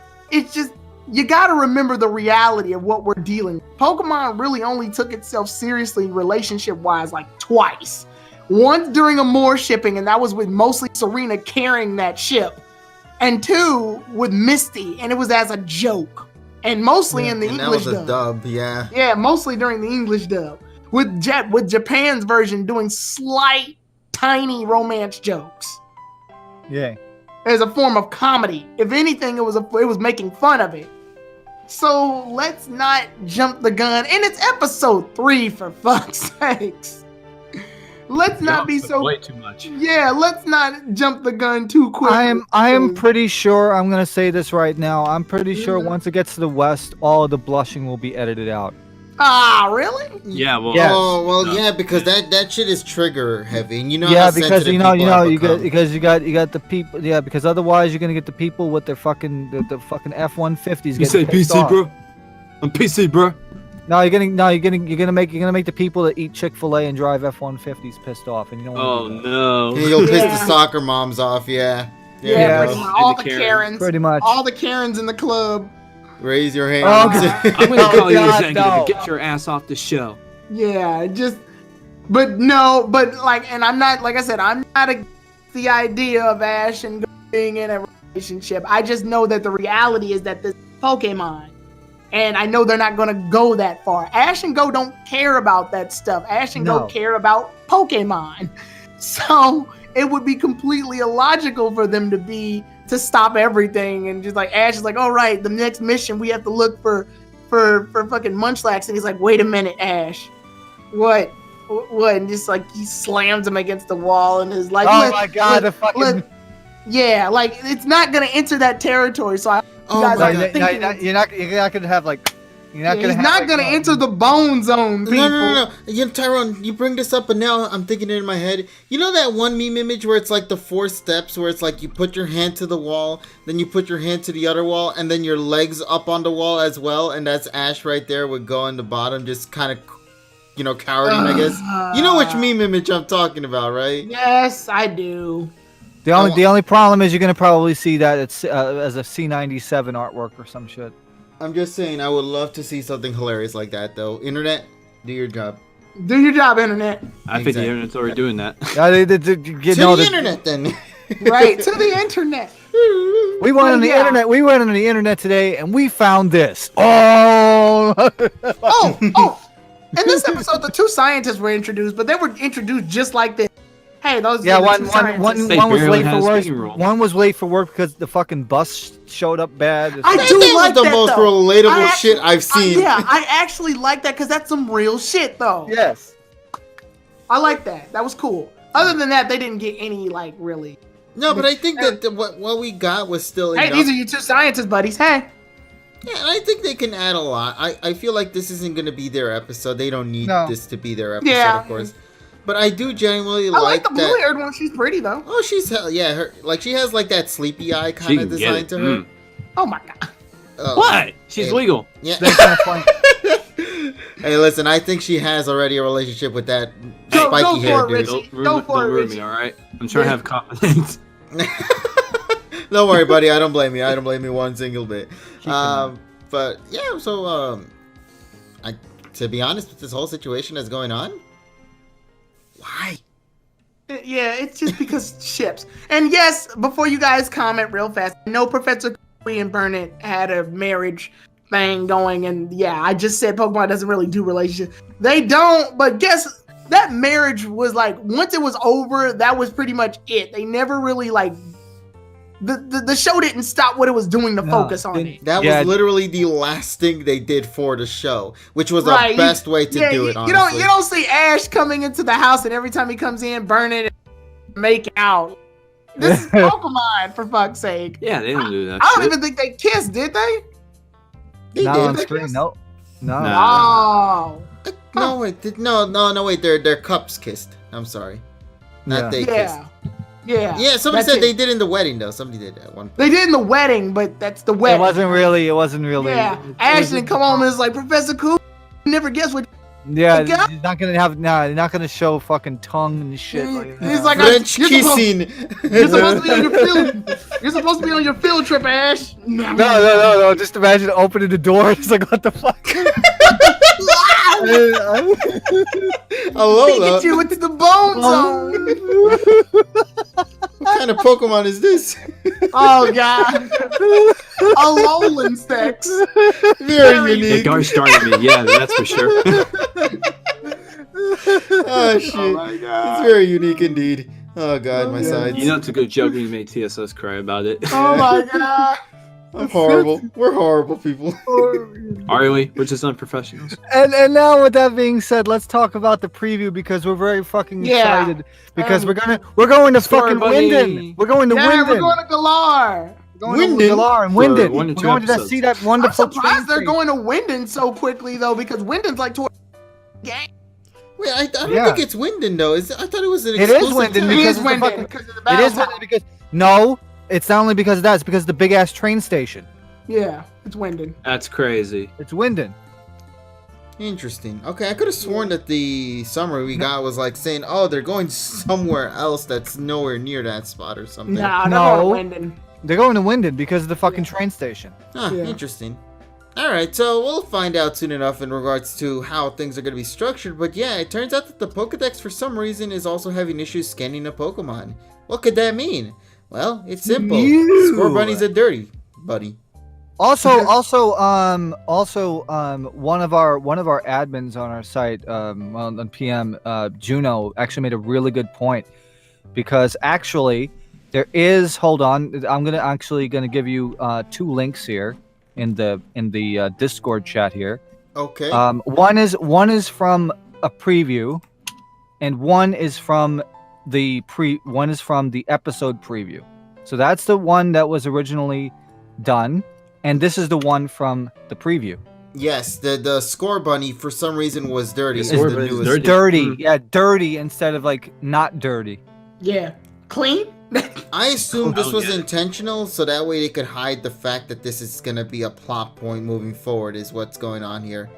You got to remember the reality of what we're dealing with. Pokemon really only took itself seriously relationship-wise like twice. Once during a Moore shipping, and that was with mostly Serena carrying that ship. And two, with Misty, and it was as a joke. And mostly in the English that was a dub, yeah. Yeah, mostly during the English dub. With Japan's version doing slight, tiny romance jokes. Yeah. As a form of comedy. If anything, it was making fun of it. So let's not jump the gun. And it's episode 3, for fuck's sakes. Let's not be so way too much. Yeah, let's not jump the gun too quick. I am pretty sure, I'm gonna say this right now. I'm pretty sure once it gets to the West, all of the blushing will be edited out. Ah, really? Yeah, well. Yes. Oh well, No. yeah, because that shit is trigger heavy, and you know Yeah, how because sensitive people have become. you got the people. Yeah, because otherwise you're gonna get the people with their fucking the fucking F-150s. You say getting pissed PC, off. bro? I'm PC, bro. No, you're gonna make the people that eat Chick-fil-A and drive F-150s pissed off, and you don't. Oh wanna do that. no. And you'll piss the Yeah. soccer moms off, yeah. Yeah, pretty pretty much. All And the the Karens. Pretty much. All the Karens in the club. Raise your hand. Oh, God. I'm gonna call you God, executive. no. Get your ass off the show. Yeah, and I'm not, like I said, I'm not against the idea of Ash and Go being in a relationship. I just know that the reality is that this is Pokemon. And I know they're not going to go that far. Ash and Go don't care about that stuff. Ash and Go No. care about Pokemon. So it would be completely illogical for them to stop everything and just like Ash is like, all right, the next mission we have to look for fucking Munchlax, and he's like, wait a minute, Ash, what? And just like he slams him against the wall and is like, Oh my God, the fucking. yeah, like it's not gonna enter that territory. So Oh guys my are God. thinking- You're not gonna have like. You're not gonna he's have, not like, gonna enter the bone zone, people. No. You know, Tyrone, you bring this up, but now I'm thinking it in my head. You know that one meme image where it's like the 4 steps, where it's like you put your hand to the wall, then you put your hand to the other wall, and then your legs up on the wall as well, and that's Ash right there with Go on the bottom, just kind of, you know, cowering, I guess. You know which meme image I'm talking about, right? Yes, I do. The only problem is you're gonna probably see that it's as a C97 artwork or some shit. I'm just saying, I would love to see something hilarious like that, though. Internet, do your job. Do your job, internet. I think Exactly. the internet's already doing that. To the internet, then. Right, to the internet. We went on the Yeah. internet. We went on the internet today, and we found this. Oh. Oh. In this episode, the 2 scientists were introduced, but they were introduced just like this. Hey, those Yeah, are the one 2 scientists. They was barely late had for a work. speaking role. One was late for work because the fucking bus showed up bad. I That do thing like was the that, most though. relatable I shit I've seen. Yeah, I actually like that because that's some real shit, though. Yes. I like that. That was cool. Other than that, they didn't get any, like, really. No, but I think that what we got was still Hey, enough. these are your 2 scientists, buddies. Hey. Yeah, and I think they can add a lot. I feel like this isn't going to be their episode. They don't need No. this to be their episode, Yeah. of course. But I do genuinely I like the that. blue-haired one. She's pretty though. Oh, she's she has like that sleepy eye kind of design to her. Oh my god. What? She's legal. Yeah. That's kind of fun. Hey, listen, I think she has already a relationship with that Go spiky hair for it, dude. Richie. Go for it, ruin Richie. me, all right? I'm trying to have confidence. Don't worry, buddy. I don't blame you. I don't blame you one single bit. But yeah, so to be honest with this whole situation that's going on, why? Yeah, it's just because ships. And yes, before you guys comment real fast, no Professor Cooey and Burnett had a marriage thing going, and yeah, I just said Pokemon doesn't really do relationships. They don't, but guess that marriage was like once it was over, that was pretty much it. They never really like the show didn't stop what it was doing to focus on it. That was literally the last thing they did for the show, which was the best way to do it. Honestly, you don't see Ash coming into the house and every time he comes in, burning and make out. This is Pokemon, for fuck's sake. Yeah, they don't do that. I don't even think they kissed, did they? Not on screen. No. Oh. No, wait, no, wait. Their cups kissed. I'm sorry, not they kissed. Yeah. Somebody said they did in the wedding though. Somebody did that one. They did in the wedding, but that's the wedding. It wasn't really. Yeah, Ash didn't come home and it's like Professor Cool. Never guess what. Yeah, he's not gonna have. Nah, he's not gonna show fucking tongue and shit. He's like French kissing. You're supposed to be on your field. You're supposed to be on your field trip, Ash. No. Just imagine opening the door. It's like, what the fuck? Hello, Pikachu into the bone zone. What kind of Pokemon is this? Oh god. Alolan sex. Very unique. Galar started me. Yeah, that's for sure. Oh shit. Oh my god. It's very unique indeed. Oh god, my sides. You know it's a good joke when you made TSS cry about it. Oh my god. I'm horrible. We're horrible people. Are we? We're just unprofessionals. And now with that being said, let's talk about the preview because we're very fucking excited because we're going to fucking bunny. Winden. We're going to Yeah, Winden. we're going to Galar. We're going to Galar and Winden. one We're or two going to episodes. see that I'm wonderful surprised they're train going to Winden so quickly though, because Winden's like toward game. Wait, I don't think it's Winden though. I thought it was an It exclusive is Winden town. It because is of the Winden fucking- because of the It battle is tower. Winden because no, it's not only because of that. It's because of the big ass train station. Yeah, it's Winden. That's crazy. It's Winden. Interesting. Okay, I could have sworn that the summary we got was like saying, "Oh, they're going somewhere else that's nowhere near that spot or something." Nah, No. they're going to Winden. They're going to Winden because of the fucking train station. Huh, Yeah. interesting. All right, so we'll find out soon enough in regards to how things are going to be structured. But yeah, it turns out that the Pokédex, for some reason, is also having issues scanning a Pokemon. What could that mean? Well, it's simple. You. Score bunnies are dirty, buddy. Also, one of our admins on our site, on PM, Juno, actually made a really good point, because actually there is. Hold on, I'm gonna give you two links here in the Discord chat here. Okay. One is from a preview, and one is from the episode preview. So that's the one that was originally done. And this is the one from the preview. Yes, the score bunny for some reason was dirty. The is score the bunny is newest. dirty. Dirty, Mm. yeah, dirty instead of like not dirty. Yeah. Clean? I assume I this don't was get it. intentional, so that way they could hide the fact that this is gonna be a plot point moving forward. Is what's going on here.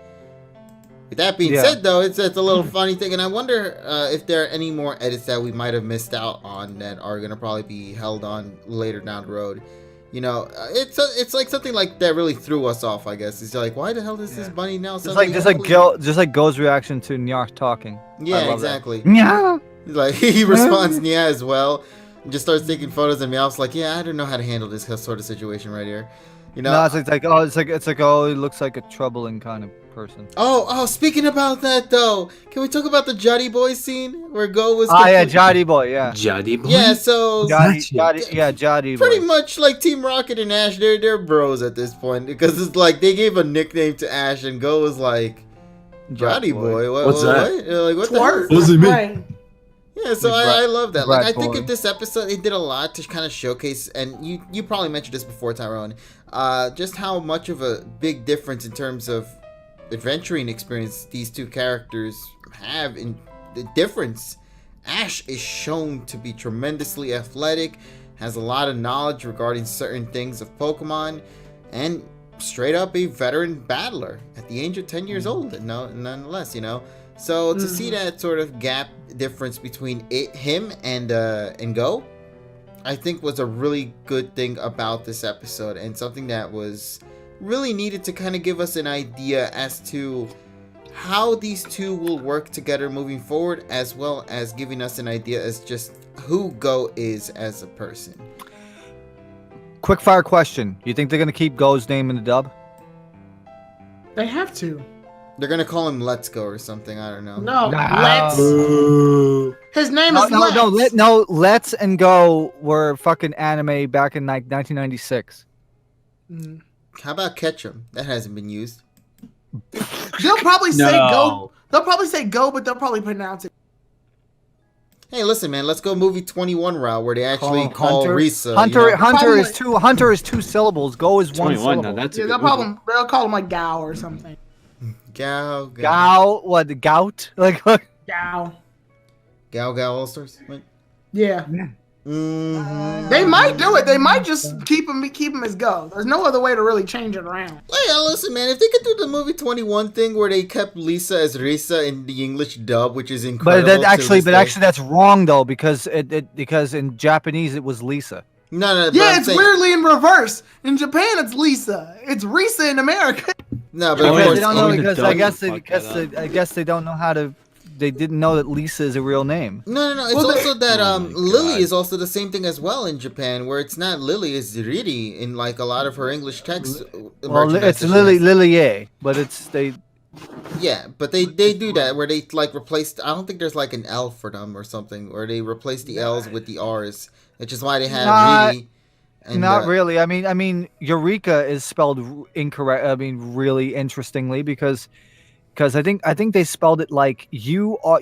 With that being Yeah. said, though, it's a little funny thing, and I wonder if there are any more edits that we might have missed out on that are gonna probably be held on later down the road. You know, it's like something like that really threw us off. I guess it's like, why the hell is this bunny now? Just like Go's reaction to Nyark talking. Yeah, I love exactly. Yeah. He's like he responds yeah as well, and just starts taking photos, and Meowth's like, yeah, I don't know how to handle this sort of situation right here. You know. No, it's like oh, he looks like a troubling kind of person. Oh, speaking about that though, can we talk about the Juddy Boy scene where Go was? Yeah, Joddy boy, yeah. Juddy boy? Yeah, so Joddy boy. pretty much like Team Rocket and Ash, they're bros at this point, because it's like they gave a nickname to Ash, and Go was like, Juddy Boy. What's that? What? Like, what the hell? Twerk. What does it mean? Right. Yeah, so The I love that. Like, I think boy. in this episode, it did a lot to kind of showcase, and you probably mentioned this before, Tyrone, just how much of a big difference in terms of adventuring experience these two characters have in the difference. Ash is shown to be tremendously athletic, has a lot of knowledge regarding certain things of Pokemon, and straight up a veteran battler at the age of 10 years old, nonetheless, you know. So to see that sort of gap difference between him and Go, I think was a really good thing about this episode, and something that was really needed to kind of give us an idea as to how these two will work together moving forward, as well as giving us an idea as just who Go is as a person. Quick fire question. You think they're going to keep Go's name in the dub? They have to. They're going to call him Let's Go or something, I don't know. No, No. Let's. His name is Let's. Let's and Go were fucking anime back in like 1996. How about Ketchum? That hasn't been used. They'll probably say Go. They'll probably say Go, but they'll probably pronounce it. Hey, listen, man. Let's go movie 21 route where they actually call Hunter. Risa. Hunter is two syllables. Go is one 21. syllable. Now that's a They'll good movie. call him like Gao or something. Gout. What? The gout? Like Gao. Gao All-Stars? What? Yeah. Mm-hmm. They might do it. They might just keep him as Go. There's no other way to really change it around. Yeah, listen, man. If they could do the movie 21 thing where they kept Lisa as Risa in the English dub, which is incredible. But actually that's wrong though, because because in Japanese it was Lisa. No. Yeah, it's weirdly in reverse. In Japan, it's Lisa. It's Risa in America. No, but Oh, of yeah, course, They don't know in the because dub, I guess they don't know how to. They didn't know that Lisa is a real name. No. It's Well, also that Oh my Lily God. is also the same thing as well in Japan, where it's not Lily, it's Riri in like a lot of her English text. Well, merchandise it's that she has. Lilie, but it's they. Yeah, but they do that where they like replace. I don't think there's like an L for them or something, or they replace the L's with the R's, which is why they have Riri. And, Not really. I mean, Eureka is spelled incorrect. I mean, really interestingly, because I think they spelled it like Yurika.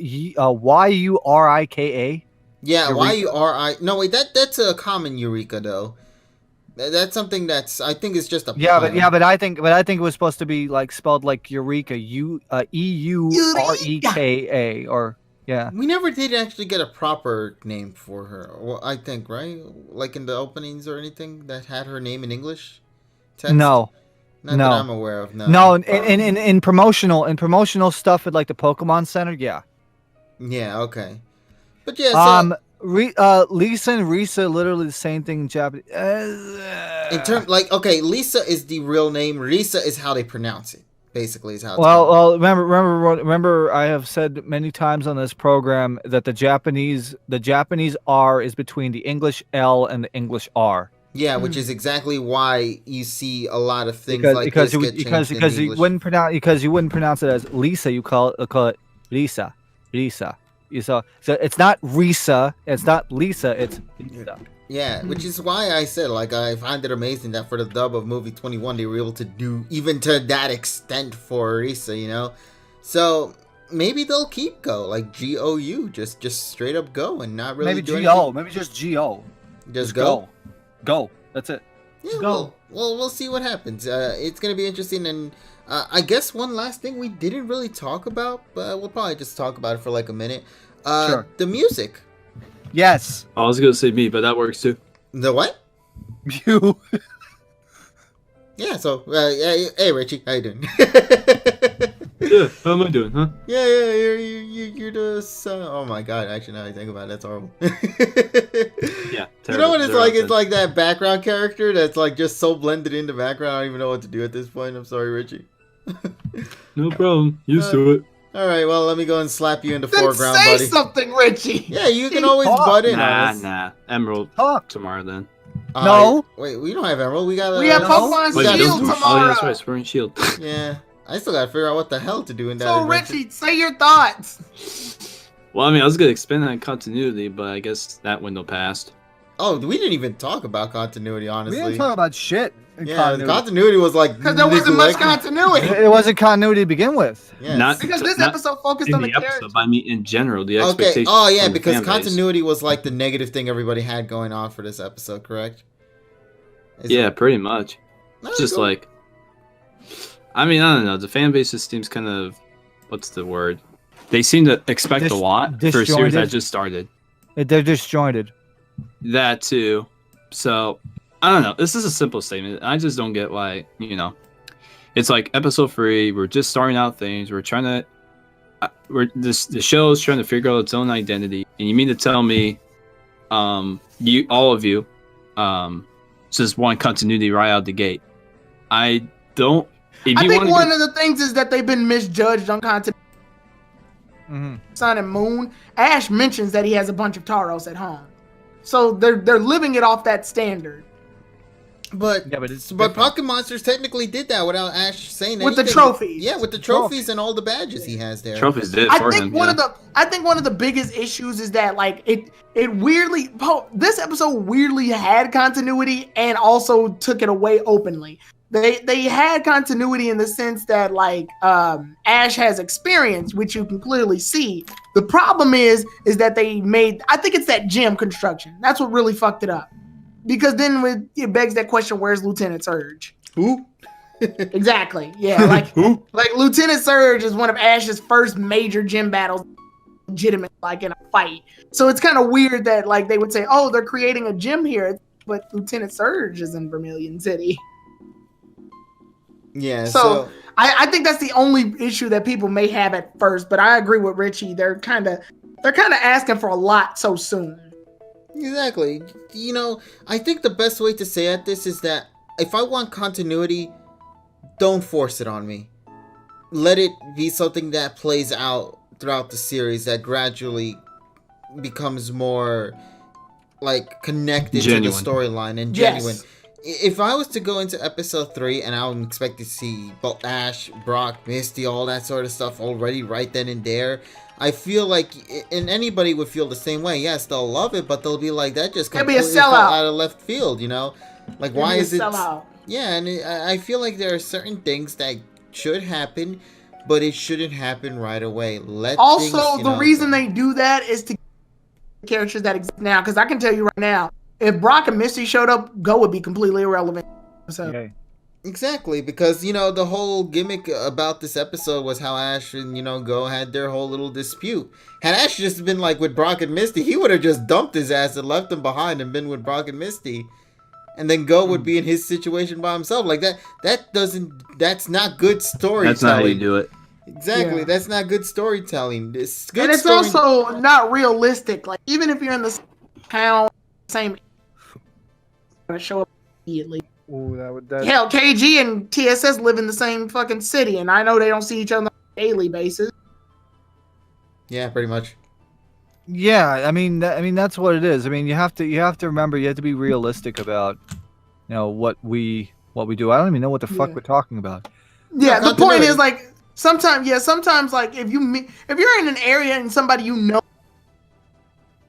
Yeah, Eureka. Y-U-R-I. No, wait, that's a common Eureka though. That's something that's I think is just a But I think it was supposed to be like spelled like Eureka, Eureka, or yeah. We never did actually get a proper name for her. Well, I think, right? Like in the openings or anything that had her name in English text? No. Not no. that I'm aware of, no. No, in promotional stuff at like the Pokemon Center, yeah. Yeah, okay. But yeah, so Lisa and Risa literally the same thing in Japanese. in term like okay, Lisa is the real name, Risa is how they pronounce it. Basically is how it's Well, remember I have said many times on this program that the Japanese R is between the English L and the English R. Yeah, which is exactly why you see a lot of things Because this get changed in you English. wouldn't pronounce it as Lisa, you call it Lisa. So it's not Risa, it's not Lisa, it's Lisa. Yeah, which is why I said, like, I find it amazing that for the dub of movie 21, they were able to do even to that extent for Risa, you know? So, maybe they'll keep Go, like G-O-U, just straight up Go and not really Maybe do G-O, anything. maybe just G-O. Just Go? Go. That's it. Yeah, Go. Well, we'll see what happens. It's going to be interesting, and I guess one last thing we didn't really talk about, but we'll probably just talk about it for like a minute. Sure. The music. Yes. I was gonna say me, but that works too. The what? You. Yeah, so, hey Richie, how you doing? Yeah, how am I doing, huh? Yeah, you're the son. Oh my god, actually, now I think about it, that's horrible. Yeah. You know what it's terrible like? It's sense. like that background character that's like just so blended in the background, I don't even know what to do at this point. I'm sorry, Richie. No problem. Used to it. Alright, well, let me go and slap you in the Then foreground, say buddy. something, Richie. Yeah, you can always butt in on us. Nah. Emerald Talk. tomorrow then. No. Wait, we don't have Emerald. We got We have no? Pokemon We got Shield this- tomorrow. Oh, yeah, that's right. Sword and Shield. Yeah, I still gotta figure out what the hell to do in that. So, adventure. Richie, say your thoughts. Well, I mean, I was gonna expand on continuity, but I guess that window passed. Oh, we didn't even talk about continuity, We honestly. didn't talk about shit. in Yeah, continuity was like Because there wasn't much neglected. continuity. It wasn't continuity to begin with. Yes. Not Because this not episode focused in on the the episode, characters. but I mean in general, the Okay. expectation. Oh yeah, from the because fan base. continuity was like the negative thing everybody had going on for this episode, correct? Is Yeah, it- pretty much. No, It's just go- like, I mean, I don't know. The fan base just seems kind of, what's the word? they seem to expect a lot for a series that disjointed. just started. They're disjointed. That too. So I don't know. This is a simple statement. I just don't get why, it's like episode 3. We're just starting out things. We're trying to, the show is trying to figure out its own identity. And you mean to tell me, all of you, just want continuity right out the gate? I don't. I think one of the things is that they've been misjudged on continuity. Sun and Moon. Ash mentions that he has a bunch of Tauros at home, so they're living it off that standard. But Pocket Monsters technically did that without Ash saying anything. With the trophies. Yeah, with the trophies and all the badges he has there. Trophies did I for think him. one of the biggest issues is that like it weirdly this episode weirdly had continuity and also took it away openly. They had continuity in the sense that like Ash has experience, which you can clearly see. The problem is that they made, I think it's that gym construction. That's what really fucked it up. Because then it begs that question, where's Lieutenant Surge? Who? Exactly. Yeah, like Lieutenant Surge is one of Ash's first major gym battles, legitimate, like in a fight. So it's kind of weird that like they would say, oh, they're creating a gym here, but Lieutenant Surge is in Vermilion City. Yeah. So I think that's the only issue that people may have at first, but I agree with Richie. They're kind of asking for a lot so soon. Exactly. I think the best way to say at this is that if I want continuity, don't force it on me. Let it be something that plays out throughout the series that gradually becomes more like connected genuine to the storyline and genuine. Yes. If I was to go into episode 3 and I would expect to see Ash, Brock, Misty, all that sort of stuff already right then and there, I feel like, and anybody would feel the same way. Yes, they'll love it, but they'll be like, that just completely fell out of left field, Like, why is it? Yeah, and I feel like there are certain things that should happen, but it shouldn't happen right away. The reason they do that is to characters that exist now, because I can tell you right now, if Brock and Misty showed up, Go would be completely irrelevant. So. Okay. Exactly, because, the whole gimmick about this episode was how Ash and, Go had their whole little dispute. Had Ash just been, like, with Brock and Misty, he would have just dumped his ass and left him behind and been with Brock and Misty. And then Go would be in his situation by himself. Like, that's not good storytelling. That's not how you do it. Exactly, That's not good storytelling. It's also not realistic. Like, even if you're in the town, same, gonna show up immediately. Ooh, Hell, KG and TSS live in the same fucking city, and I know they don't see each other on a daily basis. Yeah, pretty much. Yeah, I mean that's what it is. I mean, you have to remember, you have to be realistic about, what we do. I don't even know what the fuck we're talking about. Yeah, the point is like sometimes like if you're in an area and somebody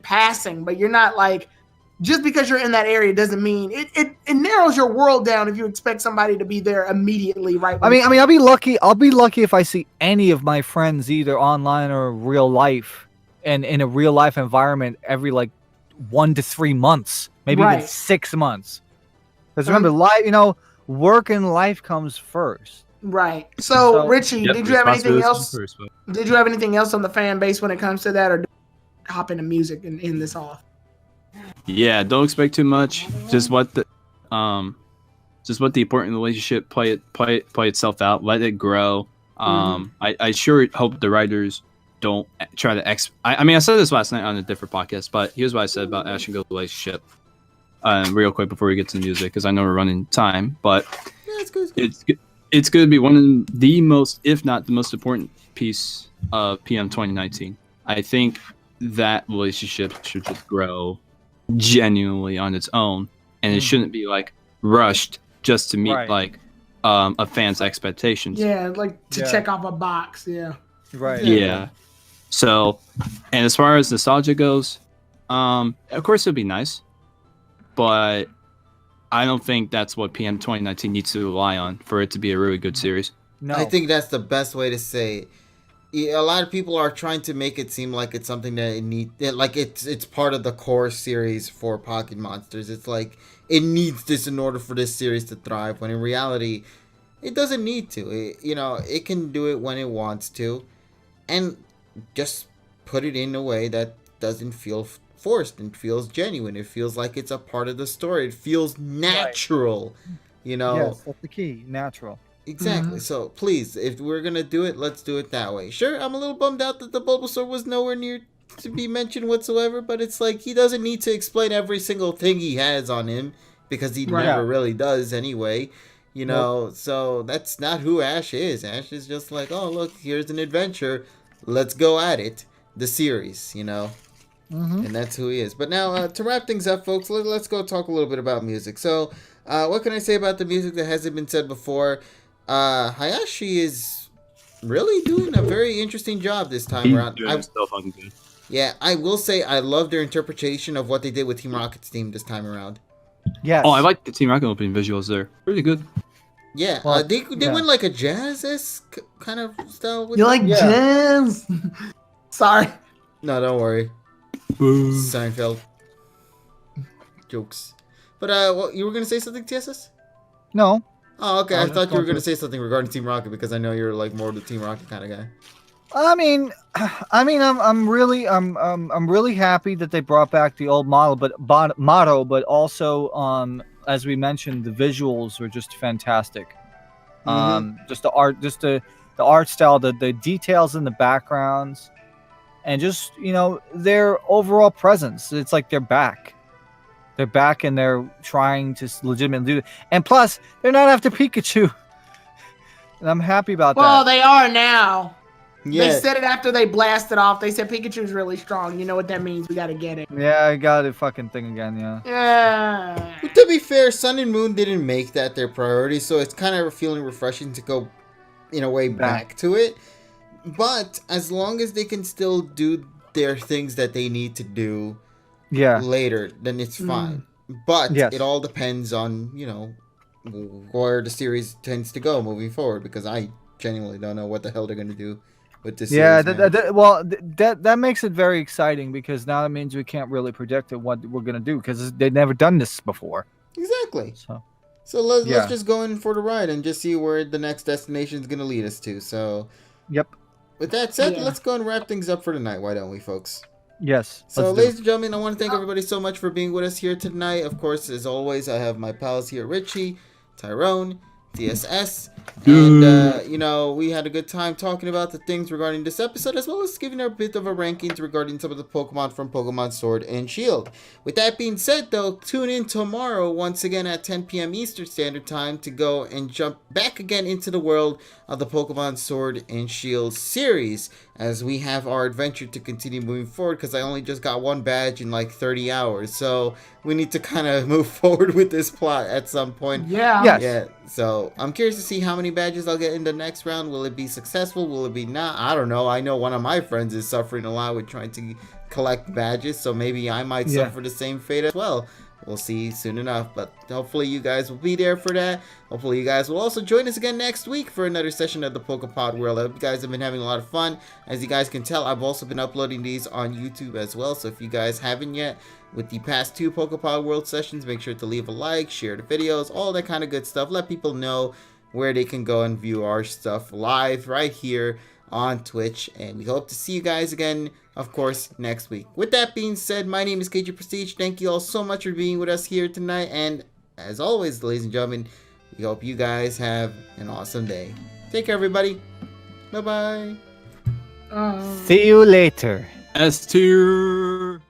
passing, but you're not like. Just because you're in that area doesn't mean it narrows your world down if you expect somebody to be there immediately, right? I mean, I'll be lucky if I see any of my friends either online or real life, and in a real life environment every like 1 to 3 months, maybe even 6 months. Because remember, work and life comes first. Right. So Richie, did you have anything else? Did you have anything else on the fan base when it comes to that, or hop into music and end this off? Yeah, don't expect too much. Just let the important relationship play itself out. Let it grow. I sure hope the writers don't try to I mean, I said this last night on a different podcast, but here's what I said about Ash and Go's relationship. Real quick before we get to the music, because I know we're running time, but it's going to be one of the most, if not the most important piece of PM 2019. I think that relationship should just grow genuinely on its own, and it shouldn't be like rushed just to meet like a fan's expectations. Yeah, like to check off a box. Yeah. Right. Yeah. So, and as far as nostalgia goes, of course it'd be nice, but I don't think that's what PM 2019 needs to rely on for it to be a really good series. No. I think that's the best way to say it. A lot of people are trying to make it seem like it's something that like it's part of the core series for Pocket Monsters. It's like it needs this in order for this series to thrive, when in reality it doesn't need to. It can do it when it wants to. And just put it in a way that doesn't feel forced and feels genuine. It feels like it's a part of the story. It feels natural, you know. Yes, that's the key. Natural. Exactly. So please, if we're gonna do it, let's do it that way. Sure, I'm a little bummed out that the Bulbasaur was nowhere near to be mentioned whatsoever, but it's like he doesn't need to explain every single thing he has on him because he Right. never really does anyway. You know, so that's not who Ash is. Ash is just like, oh look, here's an adventure, let's go at it. The series, you know. And that's who he is. But now, to wrap things up, folks, let's go talk a little bit about music. So, what can I say about the music that hasn't been said before? Hayashi is really doing a very interesting job this time around. Yeah, I will say I love their interpretation of what they did with Team Rocket's theme this time around. Yes. Oh, I like the Team Rocket opening visuals there. Really good. Yeah, Well, they went like a jazz-esque kind of style. With You like jazz? Sorry. No, don't worry. Boo. Seinfeld. Jokes. But, well, you were going to say something, TSS? No. Oh, okay. I I was thought just you were going going to say something regarding Team Rocket because I know you're like more the Team Rocket kind of guy. I'm really happy that they brought back the old motto, but also, as we mentioned, the visuals were just fantastic. Just the art, the art style, the details in the backgrounds, and just, you know, their overall presence. It's like they're back. They're back and they're trying to legitimately do it. And plus, they're not after Pikachu. And I'm happy about Well, that. they are now. Yeah. They said it after they blasted off. They said Pikachu's really strong. You know what that means. We got to get it. Yeah, I got the fucking thing again, yeah. Yeah. But to be fair, Sun and Moon didn't make that their priority, so it's kind of feeling refreshing to go, in a way, back to it. But as long as they can still do their things that they need to do later, then it's fine. But it all depends on, you know, where the series tends to go moving forward, because I genuinely don't know what the hell they're going to do with this series. That makes it very exciting, because now that means we can't really predict what we're going to do, because they've never done this before. Exactly. So let's just go in for the ride and just see where the next destination is going to lead us to. So, with that said, let's go and wrap things up for tonight. Why don't we, folks? Yes. So, ladies and gentlemen, I want to thank everybody so much for being with us here tonight. Of course, as always, I have my pals here, Richie, Tyrone, DSS, and, you know, we had a good time talking about the things regarding this episode, as well as giving our bit of a rankings regarding some of the Pokemon from Pokemon Sword and Shield. With that being said, though, tune in tomorrow, once again at 10 p.m. Eastern Standard Time, to go and jump back again into the world of the Pokemon Sword and Shield series, as we have our adventure to continue moving forward, because I only just got one badge in like 30 hours, so we need to kind of move forward with this plot at some point. Yes. So I'm curious to see how many badges I'll get in the next round. Will it be successful? Will it be not? I don't know. I know one of my friends is suffering a lot with trying to collect badges, so maybe I might suffer the same fate as well. We'll see soon enough, but hopefully you guys will be there for that. Hopefully you guys will also join us again next week for another session of the PokéPod World. I hope you guys have been having a lot of fun. As you guys can tell, I've also been uploading these on YouTube as well, so if you guys haven't yet, with the past 2 PokéPod World sessions, make sure to leave a like, share the videos, all that kind of good stuff. Let people know where they can go and view our stuff live right here on Twitch, and we hope to see you guys again, of course, next week. With that being said, my name is KG Prestige. Thank you all so much for being with us here tonight, and as always, ladies and gentlemen, we hope you guys have an awesome day. Take care, everybody. Bye-bye. See you later. S tier.